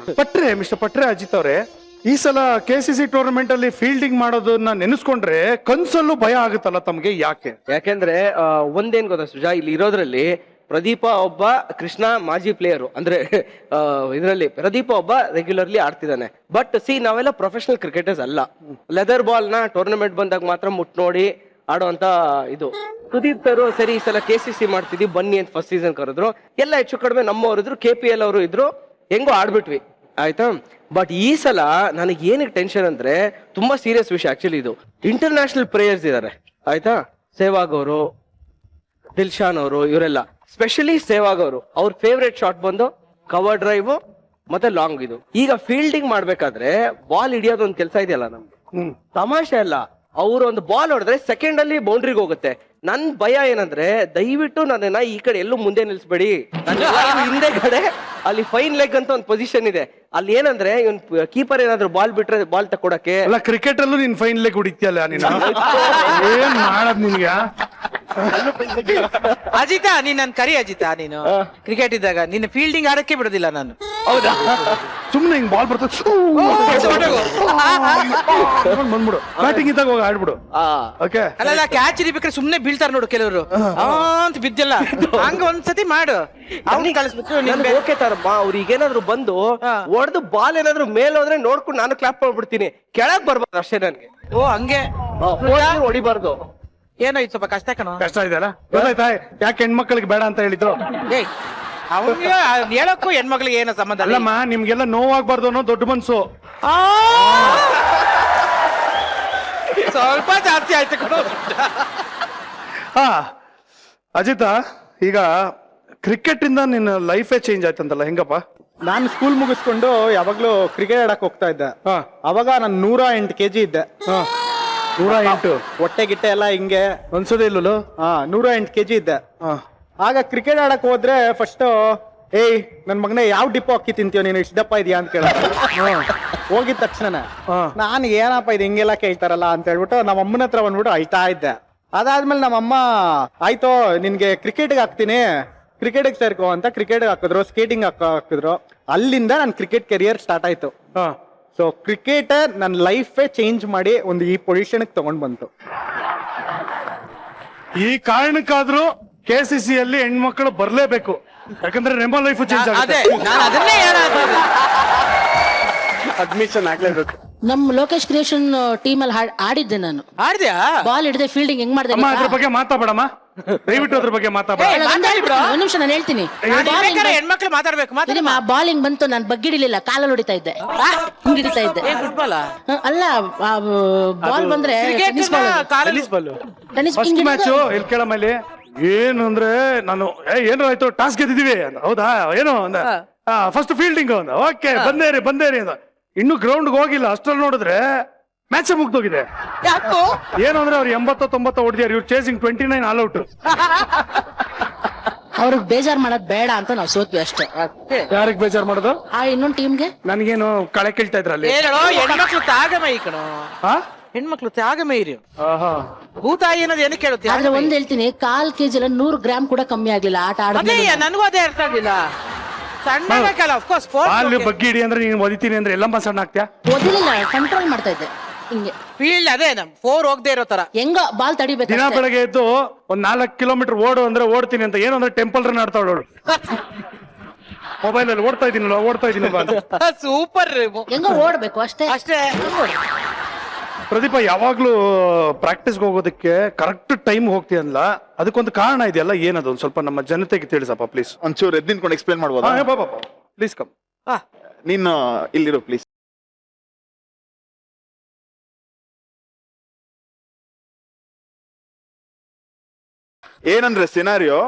ಮಿಸ್ಟರ್ ಪಟ್ರೆ, ಅಜಿತ್ ಅವರೇ, ಈ ಸಲ KCC ಟೂರ್ನಮೆಂಟ್ ಅಲ್ಲಿ ಫೀಲ್ಡಿಂಗ್ ಮಾಡೋದನ್ನ ನೆನೆಸ್ಕೊಂಡ್ರೆ ಕನ್ಸಲ್ಲೂ ಭಯ ಆಗುತ್ತಲ್ಲ ತಮ್ಗೆ, ಯಾಕೆ? ಯಾಕೆಂದ್ರೆ ಒಂದೇನ್ ಗೊತ್ತಾ ಸುಜಾ, ಇಲ್ಲಿ ಇರೋದ್ರಲ್ಲಿ ಪ್ರದೀಪ ಒಬ್ಬ, ಕೃಷ್ಣ ಮಾಜಿ ಪ್ಲೇಯರು. ಅಂದ್ರೆ ಇದರಲ್ಲಿ ಪ್ರದೀಪ ಒಬ್ಬ ರೆಗ್ಯುಲರ್ಲಿ ಆಡ್ತಿದ್ದಾನೆ. ಬಟ್ ನಾವೆಲ್ಲ ಪ್ರೊಫೆಷನಲ್ ಕ್ರಿಕೆಟರ್ಸ್ ಅಲ್ಲ. ಲೆದರ್ ಬಾಲ್ ನ ಟೂರ್ನಮೆಂಟ್ ಬಂದಾಗ ಮಾತ್ರ ಮುಟ್ ನೋಡಿ ಆಡುವಂತ ಇದು. ಸುದೀಪ್ ಸರ್ ಸರಿ ಈ ಸಲ KCC ಮಾಡ್ತಿದ್ವಿ ಬನ್ನಿ ಅಂತ ಫಸ್ಟ್ ಸೀಸನ್ ಕರೆದ್ರು. ಎಲ್ಲ ಹೆಚ್ಚು ಕಡಿಮೆ ನಮ್ಮವ್ರು ಇದ್ರು, KPL ಅವರು ಇದ್ರು, ಹೆಂಗೋ ಆಡ್ಬಿಟ್ವಿ, ಆಯ್ತಾ. ಬಟ್ ಈ ಸಲ ನನಗೆ ಏನಕ್ಕೆ ಟೆನ್ಷನ್ ಅಂದ್ರೆ, ತುಂಬಾ ಸೀರಿಯಸ್ ವಿಷಯ ಆಕ್ಚುಲಿ. ಇದು ಇಂಟರ್ನ್ಯಾಷನಲ್ ಪ್ಲೇಯರ್ಸ್ ಇದಾರೆ, ಆಯ್ತಾ. ಸೆಹ್ವಾಗ್ ಅವರು, ದಿಲ್ಶಾನ್ ಅವರು, ಇವರೆಲ್ಲ. ಸ್ಪೆಷಲಿ ಸೆಹ್ವಾಗ್ ಅವರು, ಅವ್ರ ಫೇವ್ರೇಟ್ ಶಾಟ್ ಬಂದು ಕವರ್ ಡ್ರೈವ್ ಮತ್ತೆ ಲಾಂಗ್. ಇದು ಈಗ ಫೀಲ್ಡಿಂಗ್ ಮಾಡ್ಬೇಕಾದ್ರೆ ಬಾಲ್ ಹಿಡಿಯೋದು ಒಂದು ಕೆಲಸ ಇದೆಯಲ್ಲ ನಮ್ಗೆ, ತಮಾಷೆ ಅಲ್ಲ. ಅವ್ರು ಒಂದು ಬಾಲ್ ಹೊಡೆದ್ರೆ ಸೆಕೆಂಡ್ ಅಲ್ಲಿ ಬೌಂಡ್ರಿಗೆ ಹೋಗುತ್ತೆ. ನನ್ ಭಯ ಏನಂದ್ರೆ, ದಯವಿಟ್ಟು ನನ್ನ ಈ ಕಡೆ ಎಲ್ಲೂ ಮುಂದೆ ನಿಲ್ಸ್ಬೇಡಿ, ಹಿಂದೆ ಕಡೆ ಅಲ್ಲಿ ಫೈನ್ ಲೆಗ್ ಅಂತ ಒಂದು ಪೊಸಿಷನ್ ಇದೆ. ಅಲ್ಲಿ ಏನಂದ್ರೆ ಇವನ್ ಕೀಪರ್ ಏನಾದ್ರು ಬಾಲ್ ಬಿಟ್ರೆ ಬಾಲ್ ತಕೊಡಕ್ಕೆ. ಅಲ್ಲ, ಕ್ರಿಕೆಟ್ ಅಲ್ಲೂ ನೀನ್ ಫೈನ್ ಲೆಗ್ ಹೊಡಿತೀಯಲ್ಲ ನೀನು, ಏನ್ ಮಾಡದ್ ನಿನ್ಗೆ? ಅಜಿತ, ನೀನ್ ನನ್ ಕರಿ ಅಜಿತ. ನೀನು ಕ್ರಿಕೆಟ್ ಇದ್ದಾಗ ನಿನ್ನ ಫೀಲ್ಡಿಂಗ್ ಆಡಕ್ಕೆ ಬಿಡೋದಿಲ್ಲ ನಾನು. ಹೌದಾ? ಸುಮ್ನೆ ಹಿಂಗ್ ಬಾಲ್ ಬರ್ತದೆ ಬಂದ್ಬಿಡು, ಬ್ಯಾಟಿಂಗ್ ಇದ್ದಾಗ ಹೋಗಿ ಆಡ್ಬಿಡು. ಓಕೆ. ಅಲ್ಲ, ಕ್ಯಾಚ್ ಹಿಡಿಬೇಕಾದ್ರೆ ಸುಮ್ನೆ ಬೀಳ್ತಾರ ನೋಡು ಕೆಲವರು, ಅಂತ ಬಿದ್ದಿಲ್ಲ. ಹಂಗ ಒಂದ್ಸತಿ ಮಾಡು, ಅವ್ನಿಗೆ ಕಳಿಸ್ಬಿಟ್ಟು. ಓಕೆ ತಾರಮ್ಮ, ಅವ್ರಿಗೆ ಏನಾದ್ರು ಬಂದು ಹೊಡೆದು ಬಾಲ್ ಏನಾದ್ರು ಮೇಲ್ ಹೋದ್ರೆ ನೋಡ್ಕೊಂಡು ನಾನು ಕ್ಲಾಪ್ ಮಾಡ್ಬಿಡ್ತೀನಿ, ಕೆಳಗ್ ಬರ್ಬಾರ್ದು ಅಷ್ಟೇ ನನ್ಗೆ. ಓ ಹಂಗೆ ಹೊಡಿಬಾರ್ದು. ಏನಾಯ್ತು, ಸ್ವಲ್ಪ ಕಷ್ಟ ಕಣೋ. ಕಷ್ಟ ಇದೆಯಲ್ಲ, ಗೊತ್ತಾಯ್ತಾ ಯಾಕೆ ಹೆಣ್ಮಕ್ಳಿಗೆ ಬೇಡ ಅಂತ ಹೇಳಿದ್ರು? ಅವ್ನಿಗೆ ಹೇಳಕ್ಕೂ ಹೆಣ್ಮಕ್ಳಿಗೆ ಏನೋ ಸಂಬಂಧ ಅಲ್ಲಮ್ಮ, ನಿಮ್ಗೆಲ್ಲ ನೋವಾಗ್ಬಾರ್ದು ಅನ್ನೋ ದೊಡ್ಡ ಮನ್ಸು. ಸ್ವಲ್ಪ ಜಾಸ್ತಿ ಆಯ್ತು ಕಣೋ. ಅಜಿತ, ಈಗ ಕ್ರಿಕೆಟ್ ಇಂದ ನಿನ್ನ ಲೈಫೇ ಚೇಂಜ್ ಆಯ್ತಂತಲ್ಲ, ಹೆಂಗಪ್ಪ? ನಾನು ಸ್ಕೂಲ್ ಮುಗಿಸ್ಕೊಂಡು ಯಾವಾಗ್ಲೂ ಕ್ರಿಕೆಟ್ ಆಡಕ್ ಹೋಗ್ತಾ ಇದ್ದೆ. ಅವಾಗ ನಾನು 108 kg ಇದ್ದೆ. 108 ಹೊಟ್ಟೆ ಗಿಟ್ಟೆ ಎಲ್ಲ ಹಿಂಗೆ ಅನ್ಸೋದೇ ಇಲ್ಲೋ. 108 kg ಇದ್ದೆ. ಆಗ ಕ್ರಿಕೆಟ್ ಆಡಕ್ ಹೋದ್ರೆ ಫಸ್ಟ್ ಏಯ್ ನನ್ ಮಗನೇ ಯಾವ ಡಿಪ್ಪು ಅಕ್ಕಿ ತಿಂತೀಯ ನೀನು ಇಷ್ಟ ದಪ್ಪ ಇದೆಯಾ ಅಂತ ಕೇಳ. ಹೋಗಿದ ತಕ್ಷಣ ನಾನು ಏನಪ್ಪ ಇದು ಹಿಂಗೆಲ್ಲ ಕೇಳ್ತಾರಲ್ಲ ಅಂತ ಹೇಳ್ಬಿಟ್ಟು ನಮ್ಮ ಅಮ್ಮನ ಹತ್ರ ಬಂದ್ಬಿಟ್ಟು ಅಳ್ತಾ ಇದ್ದೆ. ಅದಾದ್ಮೇಲೆ ನಮ್ಮಮ್ಮ ಆಯ್ತು ನಿನ್ಗೆ ಕ್ರಿಕೆಟ್ಗೆ ಹಾಕ್ತೀನಿ, ಕ್ರಿಕೆಟ್ಗೆ ಸೇರ್ಕೋ ಅಂತ ಕ್ರಿಕೆಟ್ ಹಾಕಿದ್ರು, ಸ್ಕೇಟಿಂಗ್ ಹಾಕಿದ್ರು. ಅಲ್ಲಿಂದ ನನ್ನ ಕ್ರಿಕೆಟ್ ಕೆರಿಯರ್ ಸ್ಟಾರ್ಟ್ ಆಯ್ತು. ಸೊ ಕ್ರಿಕೆಟ್ ನನ್ನ ಲೈಫೇ ಚೇಂಜ್ ಮಾಡಿ ಒಂದು ಈ ಪೊಸಿಷನ್ ತಗೊಂಡ್ ಬಂತು. ಈ ಕಾರಣಕ್ಕಾದ್ರೂ KCC ಅಲ್ಲಿ ಹೆಣ್ಮಕ್ಳು ಬರ್ಲೇಬೇಕು, ಯಾಕಂದ್ರೆ ನಿಮ್ಮ ಲೈಫ್ ಚೇಂಜ್ ಅದೇ ಆಗುತ್ತೆ. ನಾನು ಅದನ್ನೇ ಹೇಳೋದು. ಅಡ್ಮಿಷನ್ ಆಗ್ಲೇಬೇಕು. ನಮ್ ಲೋಕೇಶ್ ಕ್ರಿಯೇಷನ್ ಟೀಮ್ ಅಲ್ಲಿ ಆಡಿದ್ದೆ ನಾನು. ಆಡ್ದ್ಯಾ? ಬಾಲ್ ಹಿಡಿದೆ ಫೀಲ್ಡಿಂಗ್ ಹೆಂಗ್ ಮಾಡಿದೆ ಅಮ್ಮ ಅದ್ರ ಬಗ್ಗೆ ಮಾತಾಡಮ್ಮ, ದಯವಿಟ್ಟು ಅದ್ರ ಬಗ್ಗೆ ಮಾತಾಡ. ಒಂದ್ ನಿಮಿಷ ನಾನು ಹೇಳ್ತೀನಿ. ಹೆಣ್ಮಕ್ಳು ಮಾತಾಡ್ಬೇಕು. ಬಾಲಿಂಗ್ ಬಂತು, ನಾನು ಬಗ್ಗಿಡಿಲಿಲ್ಲ, ಕಾಲಲ್ಲಿ ಹೊಡಿತಾ ಇದ್ದೆ, ಹಿಂಗ್ ಹಿಡಿತಾ ಇದ್ದೆ. ಫುಟ್ಬಾಲ್ ಅಲ್ಲ ಬಾಲ್ ಬಂದ್ರೆ ಟೆನ್ನಿಸ್ ಫಸ್ಟ್ ಮ್ಯಾಚು ಇಲ್ಲಿ ಕೇಳಮ್ಮಲ್ಲಿ ಏನು ಅಂದ್ರೆ ನಾನು ಏನೋ ಆಯ್ತು ಟಾಸ್ ಗೆದ್ದಿದೀವಿ ಅಂದ. ಹೌದಾ ಏನು ಅಂದ. ಫಸ್ಟ್ ಫೀಲ್ಡಿಂಗ್ ಅಂದ. ಓಕೆ ಬಂದೇರಿ ಅಂದ. ಇನ್ನು ಗ್ರೌಂಡ್ ಹೋಗಿಲ್ಲ, ಅಷ್ಟ್ರಲ್ಲಿ ನೋಡಿದ್ರೆ ಮ್ಯಾಚ್ ಮುಗ್ದೋಗಿದೆ. ಏನು ಅಂದ್ರೆ ಅವ್ರು 80-90 ಹೊಡೆದಿದ್ದಾರೆ, ಇವ್ರು ಚೇಸಿಂಗ್ 29 ಆಲ್ ಔಟ್. ಅವ್ರಿಗೆ ಬೇಜಾರ್ ಮಾಡೋದ್ ಬೇಡ ಅಂತ ನಾವು ಸೋತ್ವಿ ಅಷ್ಟೇ. ಯಾರಿಗ್ ಬೇಜಾರ್ ಮಾಡೋದು? ಇನ್ನೊಂದ್ ಟೀಮ್ಗೆ ನನಗೇನು ಕಳೆ ಕೇಳ್ತಾ ಇದ್ರಲ್ಲಿ. ಹೆಣ್ಮಕ್ಳು ತ್ಯಾಗಮಯಿ ಕಣೋ, ಹೆಣ್ಮಕ್ಳು ತ್ಯಾಗಮಯಿ. ಭೂತಾಯಿ ಅನ್ನೋದು ಏನಕ್ಕೆ ಕೇಳುತ್ತೆ? ಆದ್ರೆ ಒಂದ್ ಹೇಳ್ತೀನಿ, 1/4 kg 100 ಗ್ರಾಮ್ ಕೂಡ ಕಮ್ಮಿ ಆಗ್ಲಿಲ್ಲ ಆಟ ಆಡಿದ್ರೆ. ನನಗೂ ಅದೇ ಅರ್ಥ ಆಗ್ಲಿಲ್ಲ. ಸಣ್ಣ ಅಫ್ಕೋರ್ಸ್ ಬಾಲ್ ಬಗ್ಗೆ ಇಡಿ ಅಂದ್ರೆ ನೀನು ಒದಿತೀನಿ ಅಂದ್ರೆ ಎಲ್ಲಮ್ಮ ಸಣ್ಣ ಆಗ್ತೀಯಾ? ಓದಿಲಿಲ್ಲ, ಕಂಟ್ರೋಲ್ ಮಾಡ್ತಾ ಇದ್ದೆ ಹಿಂಗೆ. ಫೀಲ್ಡ್ ಅದೇ 4 ಹೋಗದೆ ಇರೋ ತರ ಹೆಂಗ ಬಾಲ್ ತಡಿಬೇಕು. ದಿನ ಬೆಳಗ್ಗೆ ಎದ್ದು ಒಂದ್ 4 ಕಿಲೋಮೀಟರ್ ಓಡು ಅಂದ್ರೆ ಓಡ್ತೀನಿ ಅಂತ. ಏನು ಅಂದ್ರೆ ಟೆಂಪಲ್ ರನ್ ಆಡ್ತಾವಳು. ಮೊಬೈಲ್ ಅಲ್ಲಿ ಓಡ್ತಾ ಇದೀನಿ ಸೂಪರ್. ಹೆಂಗ ಓಡ್ಬೇಕು ಅಷ್ಟೇ ಅಷ್ಟೇ. ಪ್ರದೀಪ ಯಾವಾಗ್ಲೂ ಪ್ರಾಕ್ಟೀಸ್ಗೆ ಹೋಗೋದಕ್ಕೆ ಕರೆಕ್ಟ್ ಟೈಮ್ ಹೋಗ್ತೀಯಲ್ಲ, ಅದಕ್ಕೊಂದು ಕಾರಣ ಇದೆಯಲ್ಲ, ಏನದು ಒಂದ್ ಸ್ವಲ್ಪ ನಮ್ಮ ಜನತೆಗೆ ತಿಳಿಸಪ್ಪ ಪ್ಲೀಸ್. ಒಂಚೂರು ಎದ್ದು ನಿಂತ್ಕೊಂಡು ಎಕ್ಸ್ಪ್ಲೇನ್ ಮಾಡ್ಬೋದಾ? Please come. ನೀನು ಇಲ್ಲಿರು ಪ್ಲೀಸ್. ಏನಂದ್ರೆ ಸಿನಾರಿಯೋ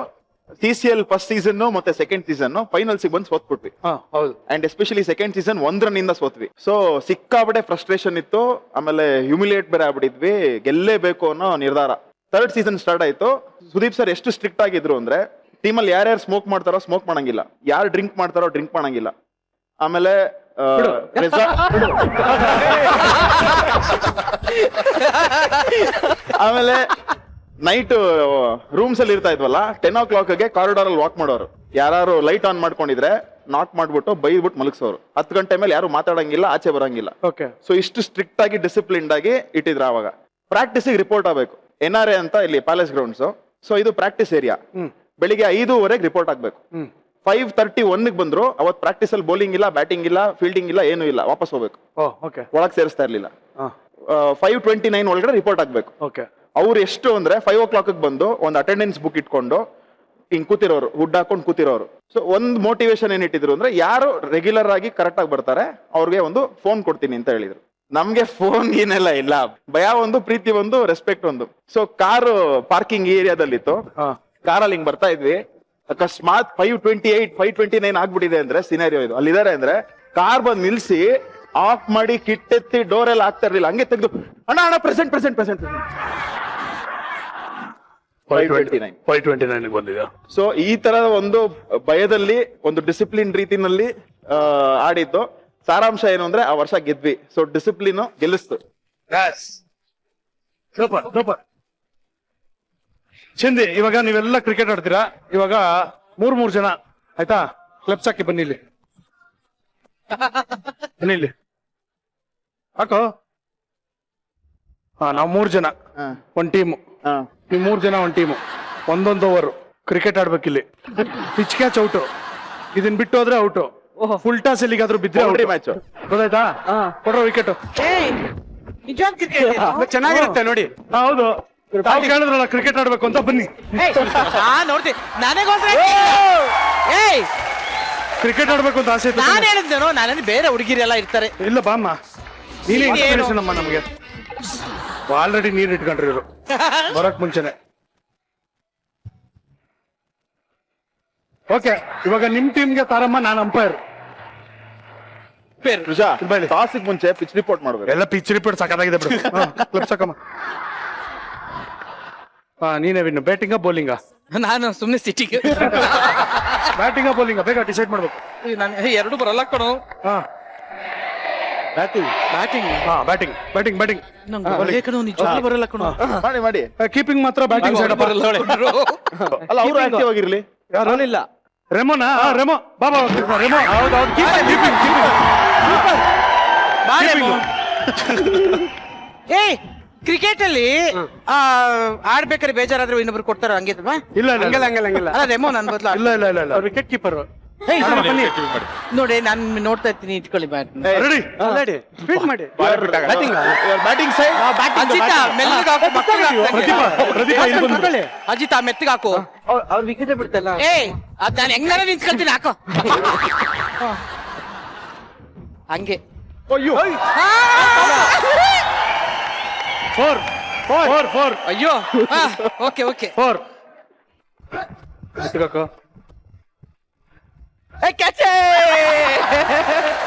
TCL ಫಸ್ಟ್ ಸೀಸನ್ ಮತ್ತೆ ಸೆಕೆಂಡ್ ಸೀಸನ್ ಫೈನಲ್ಸ್ ಬಂದು ಸೋತ್ಬಿಟ್ವಿ. ಹೌದು. And especially second season 1 run ಇಂದ ಸೋತ್ವಿ. ಸೊ ಸಿಕ್ಕಾಬಡೆ ಫ್ರಸ್ಟ್ರೇಷನ್ ಇತ್ತು, ಆಮೇಲೆ ಹ್ಯೂಮಿಲಿಯೇಟ್ ಬೇರೆ ಆಗ್ಬಿಟ್ಟಿದ್ವಿ, ಗೆಲ್ಲೇಬೇಕು ಅನ್ನೋ ನಿರ್ಧಾರ. ಥರ್ಡ್ ಸೀಸನ್ ಸ್ಟಾರ್ಟ್ ಆಯ್ತು. ಸುದೀಪ್ ಸರ್ ಎಷ್ಟು ಸ್ಟ್ರಿಕ್ಟ್ ಆಗಿದ್ರು ಅಂದ್ರೆ ಟೀಮಲ್ಲಿ ಯಾರ್ಯಾರು ಸ್ಮೋಕ್ ಮಾಡ್ತಾರೋ ಸ್ಮೋಕ್ ಮಾಡಂಗಿಲ್ಲ, ಯಾರು ಡ್ರಿಂಕ್ ಮಾಡ್ತಾರೋ ಡ್ರಿಂಕ್ ಮಾಡಂಗಿಲ್ಲ. ಆಮೇಲೆ ಆಮೇಲೆ ನೈಟ್ ರೂಮ್ಸ್ ಅಲ್ಲಿ ಇರ್ತಾ ಇದ್ವಲ್ಲ, 10 o'clock ಕಾರಿಡಾರ್ ಅಲ್ಲಿ ವಾಕ್ ಮಾಡೋರು. ಯಾರು ಲೈಟ್ ಆನ್ ಮಾಡ್ಕೊಂಡಿದ್ರೆ ನಾಕ್ ಮಾಡ್ಬಿಟ್ಟು ಬೈದ್ಬಿಟ್ಟು ಮಲಗಿಸೋರು. 10 ಗಂಟೆ ಮೇಲೆ ಯಾರು ಮಾತಾಡಂಗಿಲ್ಲ, ಆಚೆ ಬರಂಗಿಲ್ಲ. ಸೊ ಇಷ್ಟು ಸ್ಟ್ರಿಕ್ಟ್ ಆಗಿ ಡಿಸಿಪ್ಲಿನ್ಡ್ ಆಗಿ ಇಟ್ಟಿದ್ರು. ಅವಾಗ ಪ್ರಾಕ್ಟೀಸ್ ರಿಪೋರ್ಟ್ ಆಗ್ಬೇಕು. NRA ಅಂತ ಇಲ್ಲಿ ಪ್ಯಾಲೇಸ್ ಗ್ರೌಂಡ್ಸ್. ಸೊ ಇದು ಪ್ರಾಕ್ಟೀಸ್ ಏರಿಯಾ. ಬೆಳಿಗ್ಗೆ 5:00 ರಿಪೋರ್ಟ್ ಆಗ್ಬೇಕು. 5:31 ಬಂದ್ರು. ಅವತ್ ಪ್ರಾಕ್ಟೀಸ್ ಅಲ್ಲಿ ಬೌಲಿಂಗ್ ಇಲ್ಲ, ಬ್ಯಾಟಿಂಗ್ ಇಲ್ಲ, ಫೀಲ್ಡಿಂಗ್ ಇಲ್ಲ, ಏನು ಇಲ್ಲ, ವಾಪಸ್ ಹೋಗ್ಬೇಕು. ಒಳಗ್ ಸೇರಿಸ್ತಾ ಇರ್ಲಿಲ್ಲ. 5:29 ಒಳಗಡೆ ರಿಪೋರ್ಟ್ ಆಗ್ಬೇಕು. ಅವ್ರು ಎಷ್ಟು ಅಂದ್ರೆ 5 o'clock ಬಂದು ಒಂದು ಅಟೆಂಡೆನ್ಸ್ ಬುಕ್ ಇಟ್ಕೊಂಡು ಹಿಂಗ್ ಕೂತಿರೋರು, ಹುಡ್ ಹಾಕೊಂಡು ಕೂತಿರೋರು. ಸೊ ಒಂದ್ ಮೋಟಿವೇಶನ್ ಏನಿಟ್ಟಿದ್ರು ಅಂದ್ರೆ ಯಾರು ರೆಗ್ಯುಲರ್ ಆಗಿ ಕರೆಕ್ಟ್ ಆಗಿ ಬರ್ತಾರೆ ಅವ್ರಿಗೆ ಒಂದು ಫೋನ್ ಕೊಡ್ತೀನಿ ಅಂತ ಹೇಳಿದ್ರು. ನಮ್ಗೆ ಫೋನ್ ಏನೆಲ್ಲ ಇಲ್ಲ, ಭಯ ಒಂದು, ಪ್ರೀತಿ ಒಂದು, ರೆಸ್ಪೆಕ್ಟ್ ಒಂದು. ಸೊ ಕಾರು ಪಾರ್ಕಿಂಗ್ ಏರಿಯಾದಲ್ಲಿತ್ತು. ಕಾರಲ್ಲಿ ಹಿಂಗ್ ಬರ್ತಾ ಇದ್ವಿ, ಅಕಸ್ಮಾತ್ 5:28 5:29 ಆಗ್ಬಿಟ್ಟಿದೆ ಅಂದ್ರೆ ಸಿನಾರಿಯೋ ಇದು. ಅಲ್ಲಿದ್ದಾರೆ ಅಂದ್ರೆ ಕಾರ್ ಬಂದ್ ನಿಲ್ಸಿ ಆಫ್ ಮಾಡಿ ಕಿಟ್ಟೆತ್ತಿ ಡೋರ್ ಎಲ್ಲ ಆಗ್ತಾ ಇರ್ಲಿಲ್ಲ, ಹಂಗೆ ತೆಗೆದು ಅಣ್ಣ ಪ್ರೆಸೆಂಟ್ 5:29 ಬಂದಿದೆ. ಸೊ ಈ ತರದ ಒಂದು ಭಯದಲ್ಲಿ ಒಂದು ಡಿಸಿಪ್ಲಿನ್ ರೀತಿನಲ್ಲಿ ಆಡಿದ್ದು. ಸಾರಾಂಶ ಏನು ಅಂದ್ರೆ ಆ ವರ್ಷ ಗೆದ್ವಿ. So discipline ಗೆಲ್ಲಿಸ್ತು. ಚಂದಿ, ಇವಾಗ ನೀವೆಲ್ಲ ಕ್ರಿಕೆಟ್ ಆಡ್ತೀರಾ. ಇವಾಗ 3 ಜನ ಆಯ್ತಾ, ಕ್ಲಬ್ಸ್ ಹಾಕಿ ಬನ್ನಿ ಇಲ್ಲಿ ಹಾಕೋ. ನಾವ್ 3 ಜನ ಒಂದ್ ಟೀಮು, ನೀವು 3 ಜನ ಒಂದ್ ಟೀಮು, ಒಂದೊಂದು ಓವರ್ ಕ್ರಿಕೆಟ್ ಆಡ್ಬೇಕಿಲ್ಲಿ. ಪಿಚ್ ಕ್ಯಾಚ್ ಔಟು, ಇದನ್ ಬಿಟ್ಟು ಹೋದ್ರೆ ಔಟು. ಫುಲ್ ಟಾಸ್ ಎಲ್ಲಿಗಾದ್ರೂ ಬಿದ್ರೆ ಮ್ಯಾಚ್. ಗೊತ್ತಾಯ್ತಾ? ಕೊಡ್ರ ವಿಕೆಟ್. ಚೆನ್ನಾಗಿರುತ್ತೆ ನೋಡಿ. ಹೌದು, ತಾವು ಕೇಳಿದ್ರಲ್ಲ ಕ್ರಿಕೆಟ್ ಆಡ್ಬೇಕು ಅಂತ, ಬನ್ನಿ ನೋಡ್ತೀನಿ. ಕ್ರಿಕೆಟ್ ಆಡ್ಬೇಕು ಅಂತ ಆಸೆ. ನಾನು ಹೇಳಿದ್ದೇನೋ, ನಾನು ಬೇರೆ ಹುಡುಗಿರೆಲ್ಲ ಇರ್ತಾರೆ. ಇಲ್ಲ ಬಾಮ್ಮ, ನೀನೇ ಇನ್ಸ್ಪಿರೇಷನ್ ಅಮ್ಮ ನಮ್ಗೆ. ಆಲ್ರೆಡಿ ನೀರ್ ಇಟ್ಕೊಂಡ್ರಿ ಇವರು ಬರಕ್ ಮುಂಚೆನೆ. ಓಕೆ, ಇವಾಗ ನಿಮ್ ಟೀಮ್ಗೆ ತಾರಮ್ಮ, ನಾನು ಅಂಪೈರ್. ಅಂಪೇರ್. ರುಜಾ ಬೈಲಿ. ಟಾಸಿಗೆ ಮುಂಚೆ ಪಿಚ್ ರಿಪೋರ್ಟ್ ಮಾಡ್ಬೇಕು. ಎಲ್ಲ ಪಿಚ್ ರಿಪೋರ್ಟ್ ಸಾಕಾಗಿದೆ ಬಿಡು. ಕ್ಲಬ್ ಸಾಕಮ್ಮ. ನೀನೇ ವಿನ್. ಬ್ಯಾಟಿಂಗ ಬೌಲಿಂಗ? ನಾನು ಸುಮ್ನೆ ಸಿಟಿಗೆ ಬ್ಯಾಟಿಂಗ ಬೌಲಿಂಗ ಬೇಗ ಡಿಸೈಡ್ ಮಾಡ್ಬೇಕು. ನಾನು ಎರಡು ಬರಲ್ಲ ಕಣೋ. ಬ್ಯಾಟಿಂಗ್ ಬ್ಯಾಟಿಂಗ್ ಬ್ಯಾಟಿಂಗ್ ಬ್ಯಾಟಿಂಗ್ ಕಣೋ, ನಿಜವಾಗ್ಲೂ ಬರಲ್ಲ ಕಣೋ. ಮಾಡಿ ಕೀಪಿಂಗ್ ಮಾತ್ರ ಬ್ಯಾಟಿಂಗ್ ಸೈಡ್ ಅಲ್ಲ ಅವ್ರು ಆಕ್ಟಿವ್ ಆಗಿರ್ಲಿ. ಯಾರಿಲ್ಲ ರೆಮೋನಾ? ರೆಮೋ ಬಾಬಾ ರೆಮೋ. ಏ ಕ್ರಿಕೆಟ್ ಅಲ್ಲಿ ಆಡ್ಬೇಕಾದ್ರೆ ಬೇಜಾರಾದ್ರೆ ಇನ್ನೊಬ್ರು ಕೊಡ್ತಾರ ಹಂಗೆ ಇಲ್ಲ ಹಂಗಲ್ಲ ಹಂಗಲ್ಲ ಹಂಗಲ್ಲ. ಅಲ್ಲ ರೆಮೋ ನನ್ ಬದ್ಲ ಇಲ್ಲ ಇಲ್ಲ ಇಲ್ಲ ಇಲ್ಲ. ವಿಕೆಟ್ ಕೀಪರ್ ನೋಡಿ ನಾನು ನೋಡ್ತಾ ಇರ್ತೀನಿ, ಇಟ್ಕೊಳ್ಳಿ ಬ್ಯಾಟ್. ರೆಡಿ ಫೀಲ್ಡ್ ಮಾಡಿ ಬ್ಯಾಟಿಂಗ್ ಸೈಡ್ ಅಜಿತಾ ಮೆಲ್ಲಗೆ ಹಾಕು, ಮಕ್ಕಳಿಗೆ ಪ್ರದೀಪ ಹಾಕ್ದಂಗೆ. ಪ್ರದೀಪ ಇಲ್ಲಿ ಬಂದ್ಬಿಡು. ಅಜಿತಾ ಮೆತ್ತಗೆ ಹಾಕು. ಅವ್ರ ವಿಕೆಟ್ ಬಿಡ್ತಲ್ಲ. ಏ ಅದ್ ನಾನು ಹೆಂಗಾರ ನಿಂತ್ಕೊಳ್ತೀನಿ, ಹಾಕೋ ಹಂಗೆ. ಫೋರ್ ಫೋರ್ ಫೋರ್ ಅಯ್ಯೋ ಓಕೆ ಓಕೆ. ಫೋರ್.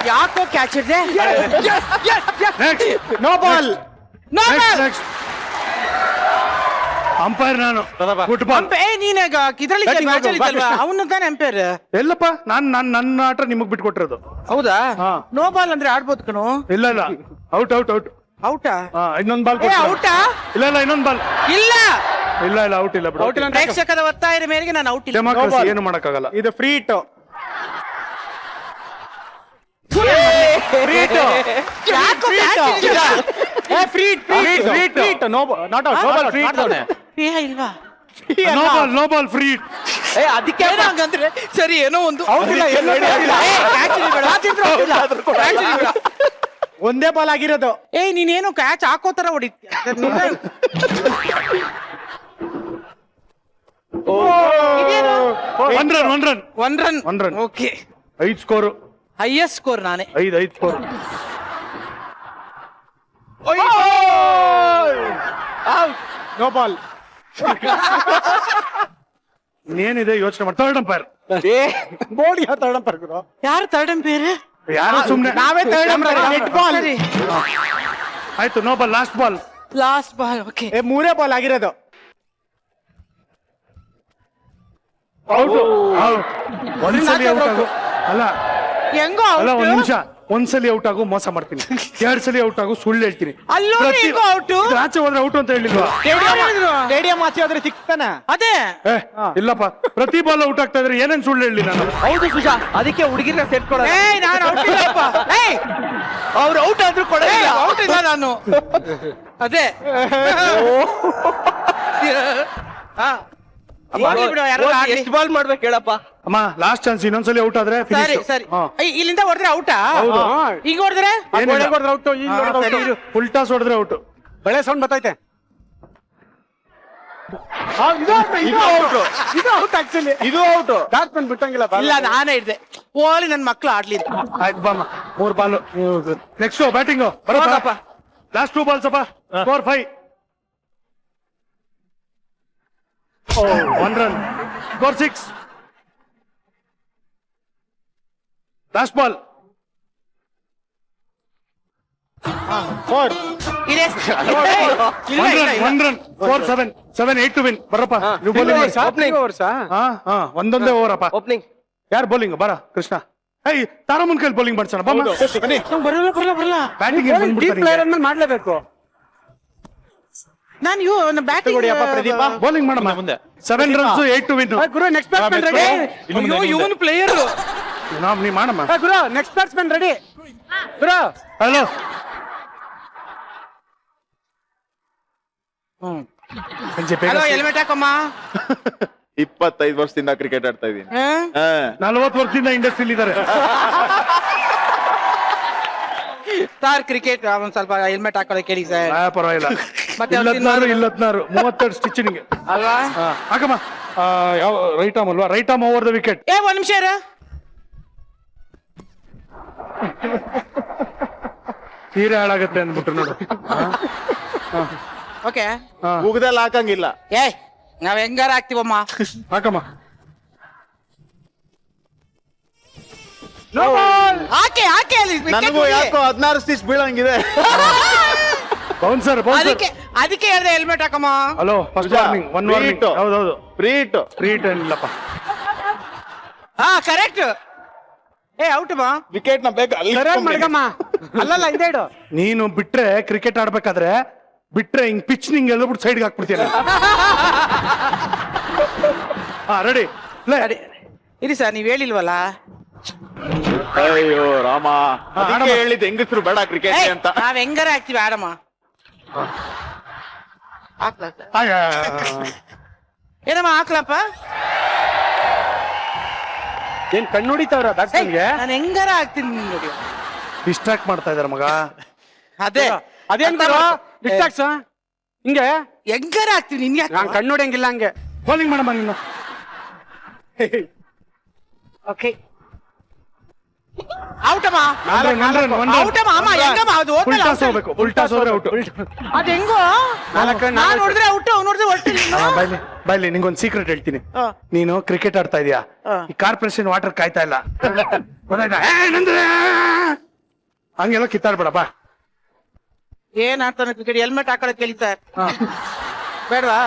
ಯಾಕೋ ಕ್ಯಾಚ್ ಇದೆ. Next no ball. Next umpire ನಾನು. ಫುಟ್ಬಾಲ್. ನೀನ್ ಇದ್ರಲ್ಲಿ ಮ್ಯಾಚ್ ಅಲ್ಲಿ ಇದ್ದಲ್ವಾ, ಅವನು ತಾನೇ ಅಂಪೈರ್. ಎಲ್ಲಪ್ಪ ನನ್ನ ಆಟ ನಿಮಗ್ ಬಿಟ್ಕೊಟ್ಟಿರೋದು. ಹೌದಾ? ಹಾ. ನೋ ಬಾಲ್ ಅಂದ್ರೆ ಆಡ್ಬೋದು ಕಣೋ. ಇಲ್ಲ ಇಲ್ಲ ಔಟ್ ಔಟ್ ಔಟ್. ಔಟಾ? ಇನ್ನೊಂದ್ ಬಾಲ್. ಔಟಾ? ಇಲ್ಲ ಇಲ್ಲ ಇನ್ನೊಂದ್ ಬಾಲ್. ಇಲ್ಲ ಇಲ್ಲ ಇಲ್ಲ ಔಟ್ ಇಲ್ಲ ಬಿಡು. ಪ್ರೇಕ್ಷಕರ ಒತ್ತಾಯದ ಮೇರೆಗೆ ನಾನು ಔಟ್ ಇಲ್ಲ. ಡೆಮಾಕ್ರಸಿ ಏನು ಮಾಡಕ್ಕಾಗಲ್ಲ. ಇದು ಫ್ರೀ ಇಟ್. ಯಾಕೋ catch ಇಲ್ಲ? ಇಲ್ವಾ? No ball free. ಅದಕ್ಕೆ ಏನೋ ಹಂಗಂದ್ರೆ ಸರಿ, ಏನೋ ಒಂದು ಒಂದೇ ಬಾಲ್ ಆಗಿರೋದು. ನೀನೇನು ಕ್ಯಾಚ್ ಹಾಕೋತರ ಹೊಡಿತೀಯ. One run one run one run. Okay, 5 score. Highest score ನಾನೇ. 5 ಸ್ಕೋರ್. No ball. ಏನಿದೆ ಯೋಚನೆ ಮಾಡಿ. Third umpire. ಬೋರ್ಡ್ ಯಾವ ತರ್ಡ್ ಅಂಪೈರ್ ಗುರು? ಯಾರು ಥರ್ಡ್ ಅಂಪೈರ್? ಯಾರು ಸುಮ್ನೆ. ನಾವೇ ತರ್ಡ್ ಅಂಪೈರ್. Red ball. ಆಯ್ತು, no ball. Last ball. Last ball. Okay, ಮೂರೇ ಬಾಲ್ ಆಗಿರೋದು. ಒಂದ್ಸಲಿ ಔಟ್ ಆಗು. ಅಲ್ಲ ಹೆಂಗೋ ಅಲ್ಲ ಒಂದ್ ನಿಮಿಷ. ಒಂದ್ಸಲಿ ಔಟ್ ಆಗು ಮೋಸ ಮಾಡ್ತೀನಿ, 2 ಸಲಿ ಔಟ್ ಆಗು ಸುಳ್ಳು ಹೇಳ್ತೀನಿ. ಅಲ್ಲೂ ಹೆಂಗೋ ಔಟ್? ಆಚೆ ಹೋದ್ರೆ ಔಟ್ ಅಂತ ಹೇಳಿಲ್ವಾ? ಸ್ಟೇಡಿಯಂ ಆಚೆ ಹೋದ್ರೆ ಸಿಕ್ತಾನೆ. ಅದೇ ಇಲ್ಲಪ್ಪ, ಪ್ರತಿ ಬಾಲ್ ಔಟ್ ಆಗ್ತಾ ಇದ್ರೆ ಏನೇನ್ ಸುಳ್ಳು ಹೇಳಿ ನಾನು? ಹೌದು ಸುಜಾ, ಅದಕ್ಕೆ ಹುಡುಗಿರ ಸೇರ್ಕೊಳ್ಳೋದು. ನಾನು ಔಟ್ ಇಲ್ಲಪ್ಪ. ಅವ್ರು ಔಟ್ ಆದ್ರೂ ಕೊಡೋದಿಲ್ಲ. ಔಟ್ ಇಲ್ಲ ನಾನು. ಅದೇ ಎಷ್ಟು ಬಾಲ್ ಮಾಡ್ಬೇಕು ಹೇಳಪ್ಪ? ಅಮ್ಮ ಲಾಸ್ಟ್ ಚಾನ್ಸ್. ಇನ್ನೊಂದ್ಸಲಿ ಔಟ್ ಆದ್ರೆ ಸರಿ ಸರಿ. ಇಲ್ಲಿಂದ ಹೊಡೆದ್ರೆ ಔಟಾ? ಈಗ ಹೊಡೆದ್ರೆ ಫುಲ್ ಟಾಸ್ ಹೊಡೆದ್ರೆ ಔಟ್. ಬೆಳೆ ಸೌಂಡ್ ಬರ್ತೈತೆ. ಇದು ಔಟ್. ಬ್ಯಾಟ್ಸ್ಮನ್ ಬಿಟ್ಟಂಗಿಲ್ಲ. ಇಲ್ಲ, ನಾನೇ ಇದ್ದೆ. ಓಲಿ ನನ್ ಮಕ್ಳು ಆಡ್ಲಿ. ಆಯ್ತು ಬಾಮ್ಮ, 3 ಬಾಲ್. ನೆಕ್ಸ್ಟ್ ಬ್ಯಾಟಿಂಗ್ ಬರೋದಪ್ಪ. ಲಾಸ್ಟ್ 2 ಬಾಲ್ಸ್ ಅಪ್ಪ. Score 5. 1 run. Score 6. Last ball. 4. 1 run. Score 7. 8 to win. ಬರಪ್ಪ, ನೀವು ಬೌಲಿಂಗ್ ಮಾಡಿ. ಒಂದೊಂದೇ ಓವರ್ ಅಪ್ಪ. ಓಪನಿಂಗ್ ಯಾರು ಬೌಲಿಂಗ್? ಬರ ಕೃಷ್ಣ. ತಾರಮ್ಮನ್ ಕೈಲಿ ಬೌಲಿಂಗ್ ಮಾಡ್ಸೋಣ. ಬರಲ್ಲ. ಬ್ಯಾಟಿಂಗ್ ಮಾಡ್ಲೇಬೇಕು. ನಾನು ಬ್ಯಾಟಿಂಗ್ ಪ್ರದೀಪ. ಬೌಲಿಂಗ್ ಮಾಡಮ್ಮ. ಮುಂದೆ 7 runs 8 to win. Guru next batsman ready. ಇವನು ಪ್ಲೇಯರ್. ನೀ ಮಾಡಮ್ಮ. ಗುರು ನೆಕ್ಸ್ಟ್ ಬ್ಯಾಟ್ಸ್ಮನ್ ರೆಡಿ. ಗುರು ಹಲೋ. ಹೆಲ್ಮೆಟ್ ಹಾಕಮ್ಮ. 25 ವರ್ಷದಿಂದ ಕ್ರಿಕೆಟ್ ಆಡ್ತಾ ಇದೀನಿ. 40 ವರ್ಷದಿಂದ ಇಂಡಸ್ಟ್ರಿಲಿ ಇದ್ದಾರೆ. ಸಾರ್ ಕ್ರಿಕೆಟ್ ಒಂದ್ ಸ್ವಲ್ಪ ಹೆಲ್ಮೆಟ್ ಹಾಕೊಳ್ಳೋಕೆ ಹೇಳಿ ಸರ್. ಪರವಾಗಿಲ್ಲ. ಮತ್ತೆ 16 32 ಸ್ಟಿಚ್ ನಿಂಗೆ ಅಲ್ವಾ? ಹಾಕಮ್ಮ. ಯಾವ ರೈಟ್ ಆರ್ಮ್ ಅಲ್ವಾ? Right arm over the wicket. ಒಂದ್ ನಿಮಿಷ ಇರು. ಸೀರೆ ಹಾಳಾಗತ್ತೆ ಅಂದ್ಬಿಟ್ರು ನೋಡು. ಓಕೆ, ಮುಗ್ದಲ್ಲಿ ಹಾಕಂಗಿಲ್ಲ. ನಾವ್ ಹೆಂಗಾರ ಹಾಕ್ತಿವಮ್ಮ. ಹಾಕಮ್ಮ. ಹಾಕೆ ನನಗೂ ಯಾಕೋ 16 ಸ್ಟಿಚ್ ಬೀಳಂಗಿದೆ. ಬೌನ್ಸರ್ ಅದಕ್ಕೆ ಹೇಳಿದೆ ಹೆಲ್ಮೆಟ್ ಹಾಕಮ್ಮ. Hello first warning, one warning. ಹೌದೌದು, ಫ್ರೀಟ್ ಏನಿಲ್ಲಪ್ಪ. ಹಾ ಕರೆಕ್ಟ್. ಔಟ್ ಮಾ, ವಿಕೆಟ್ ನ ಬೇಗ ಮಡ್ಗಮ್ಮ. ಅಲ್ಲಲ್ಲ ಇದೇ ಇಡು. ನೀನು ಬಿಟ್ರೆ ಕ್ರಿಕೆಟ್ ಆಡ್ಬೇಕಾದ್ರೆ ಬಿಟ್ರೆ ಹಿಂಗ್ ಪಿಚ್ ನಿಂಗೆ ಎಲ್ಬಿಟ್ಟು ಸೈಡ್ಗೆ ಹಾಕ್ಬಿಡ್ತೀಯ. ಹಾ ರೆಡಿ. ಇರಿ ಸರ್, ನೀವ್ ಹೇಳಿಲ್ವಲ್ಲ. ಅಯ್ಯೋ ರಾಮ, ಅದಕ್ಕೆ ಹೇಳಿದ್ದು ಹೆಂಗಸರು ಬೇಡ ಕ್ರಿಕೆಟ್ ಅಂತ. ನಾವ್ ಹೆಂಗಾರ ಹಾಕ್ತಿವಿ ಆಡಮ್ಮ. ಏನಮ್ಮ ಹಾಕ್ಲಪ್ಪ? ಏನ್ ಕಣ್ಣು ಹೊಡಿತಾವ್ರ ಬ್ಯಾಟ್ಸ್ಮನ್ಗೆ? ನಾನು ಹೆಂಗಾರ ಹಾಕ್ತೀನಿ ನೋಡಿ. ಡಿಸ್ಟ್ರಾಕ್ಟ್ ಮಾಡ್ತಾ ಇದಾರೆ ಮಗ. ಅದೇನ್ ಡಿಸ್ಟ್ರಾಕ್ಸ್ ಹಿಂಗೆ ಹೆಂಗಾರ ಹಾಕ್ತೀನಿ. ನಿನ್ಗೆ ನಾನ್ ಕಣ್ಣು ಹೊಡಿಯಂಗಿಲ್ಲ ಹಂಗೆ. ಬೌಲಿಂಗ್ ಮಾಡಮ್ಮ ನೀನು. ಓಕೆ ಔಟಮ್ಮ. ಔಟಮ್ಮ. ಅಮ್ಮ ಹೆಂಗಮ್ಮ ಅದು? ಉಲ್ಟಾಸ್ ಹೋಗ್ಬೇಕು, ಉಲ್ಟಾಸ್ ಹೋದ್ರೆ ಔಟ್. ಅದ್ ಹೆಂಗೋ? ನಾನ್ ನೋಡಿದ್ರೆ ಔಟ್, ಅವ್ನು ನೋಡಿದ್ರೆ ಒಟ್ಟು. ಬೈಲಿ ನಿಂಗೊಂದು ಸೀಕ್ರೆಟ್ ಹೇಳ್ತೀನಿ. ನೀನು ಕ್ರಿಕೆಟ್ ಆಡ್ತಾ ಇದೀಯಾ, ಈ ಕಾರ್ಪೊರೇಷನ್ ವಾಟರ್ ಕಾಯ್ತಾ ಇಲ್ಲ, ಗೊತ್ತಾಯ್ತಾ? ಹಂಗೆಲ್ಲ ಕಿತ್ತಾಡ್ಬೇಡ ಬಾ. ಏನ್ ಆಡ್ತಾನೆ ಕ್ರಿಕೆಟ್? ಹೆಲ್ಮೆಟ್ ಹಾಕೊಳಕ್ ಕೇಳಿತಾರೆ ಬೇಡವಾ?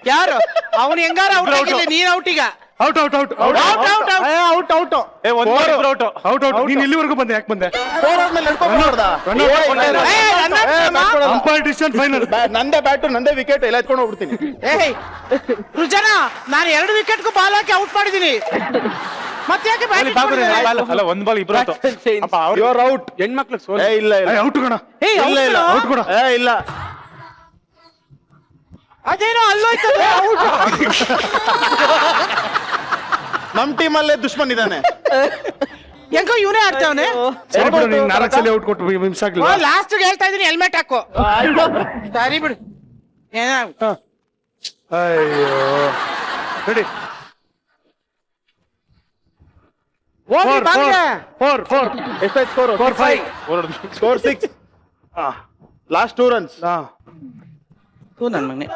ಯಾರು ಅವನು ಹೆಂಗಾರ ಔಟ್ ಆಗಿಲ್ಲ, ನೀನ್ ಔಟ್ ಈಗ. Out out out out out out out out. ನೀನ್ ಇಲ್ಲಿವರೆಗೂ ಬಂದೆ, ಯಾಕೆ ಬಂದೆ? Umpire decision final. ನಂದೇ ಬ್ಯಾಟು, ನಂದೇ ವಿಕೆಟ್, ಎಲ್ಲ ಎತ್ಕೊಂಡು ಹೋಗ್ಬಿಡ್ತೀನಿ. ರುಜನ, ನಾನು 2 ವಿಕೆಟ್ಗೂ ಬಾಲ್ ಹಾಕಿ ಔಟ್ ಮಾಡಿದೀನಿ. ಮತ್ತೆ ಯಾಕೆ ಅಲ್ಲ, ಒಂದ್ ಬಾಲ್ ಇಬ್ರು ಯುವರ್ ಔಟ್. ಹೆಣ್ಮಕ್ಳು ಇಲ್ಲ ಔಟ್ ಕಣ. ಇಲ್ಲ ಔಟ್ ಕೊಡ. ಇಲ್ಲ ಅದೇನೋ ಅಲ್ಲೋಯ್ತು. ನಮ್ ಟೀಮ್ ಅಲ್ಲೇ ದುಶ್ಮನ್ ಇದ್ದಾನೆ. ಹೆಂಗೋ ಇವನೇ ಆಡ್ತಾವನೆ. ಸರಿ ಬಿಡು, ನೀನ್ 4 ಸಲ ಔಟ್ ಕೊಟ್ಟು ಮಿಸ್ ಆಗ್ಲಿಲ್ಲ. ಲಾಸ್ಟ್ ಹೇಳ್ತಾ ಇದೀನಿ ಹೆಲ್ಮೆಟ್ ಹಾಕೋ. ಸರಿ ಬಿಡು. ಅಯ್ಯೋ ರೆಡಿ. 4 ಎಷ್ಟಾಯ್ತು ಸ್ಕೋರ್? 4-5. ಸ್ಕೋರ್ 6. Last 2 runs. ನನ್ ಮನೆ.